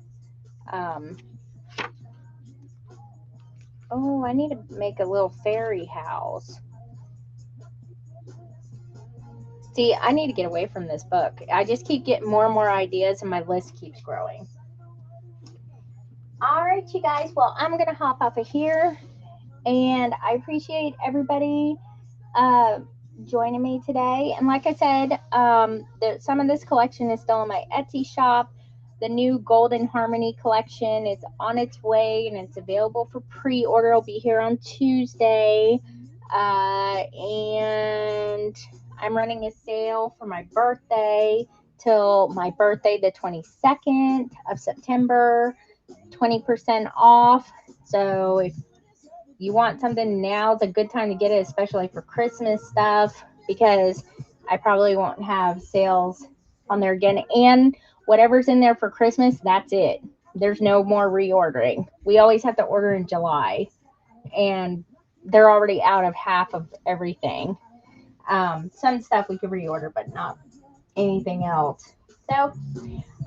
Oh, I need to make a little fairy house. See, I need to get away from this book. I just keep getting more and more ideas and my list keeps growing. All right, you guys. Well, I'm going to hop off of here. And I appreciate everybody joining me today. And like I said, some of this collection is still in my Etsy shop. The new Golden Harmony collection is on its way and it's available for pre-order. It'll be here on Tuesday. And I'm running a sale for my birthday till my birthday, the 22nd of September, 20% off. So if you want something, now's a good time to get it, especially for Christmas stuff, because I probably won't have sales on there again. And whatever's in there for Christmas, that's it. There's no more reordering. We always have to order in July, and they're already out of half of everything. Some stuff we could reorder, but not anything else. So,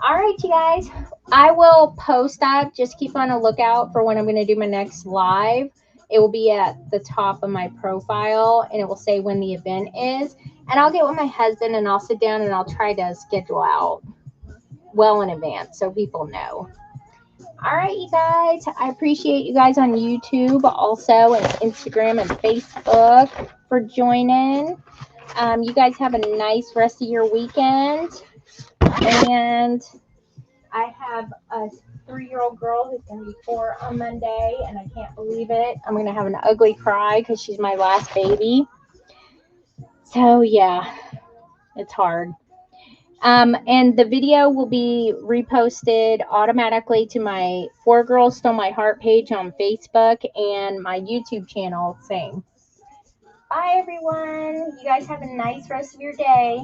all right, you guys, I will post that. Just keep on a lookout for when I'm going to do my next live. It will be at the top of my profile, and it will say when the event is. And I'll get with my husband, and I'll sit down, and I'll try to schedule out well in advance so people know. All right, you guys, I appreciate you guys on YouTube also, and Instagram and Facebook for joining. You guys have a nice rest of your weekend. And I have a 3-year-old girl who's going to be 4 on Monday, and I can't believe it. I'm going to have an ugly cry because she's my last baby. So, yeah, it's hard. And the video will be reposted automatically to my 4 Girls Stole My Heart page on Facebook and my YouTube channel, same. Bye, everyone. You guys have a nice rest of your day.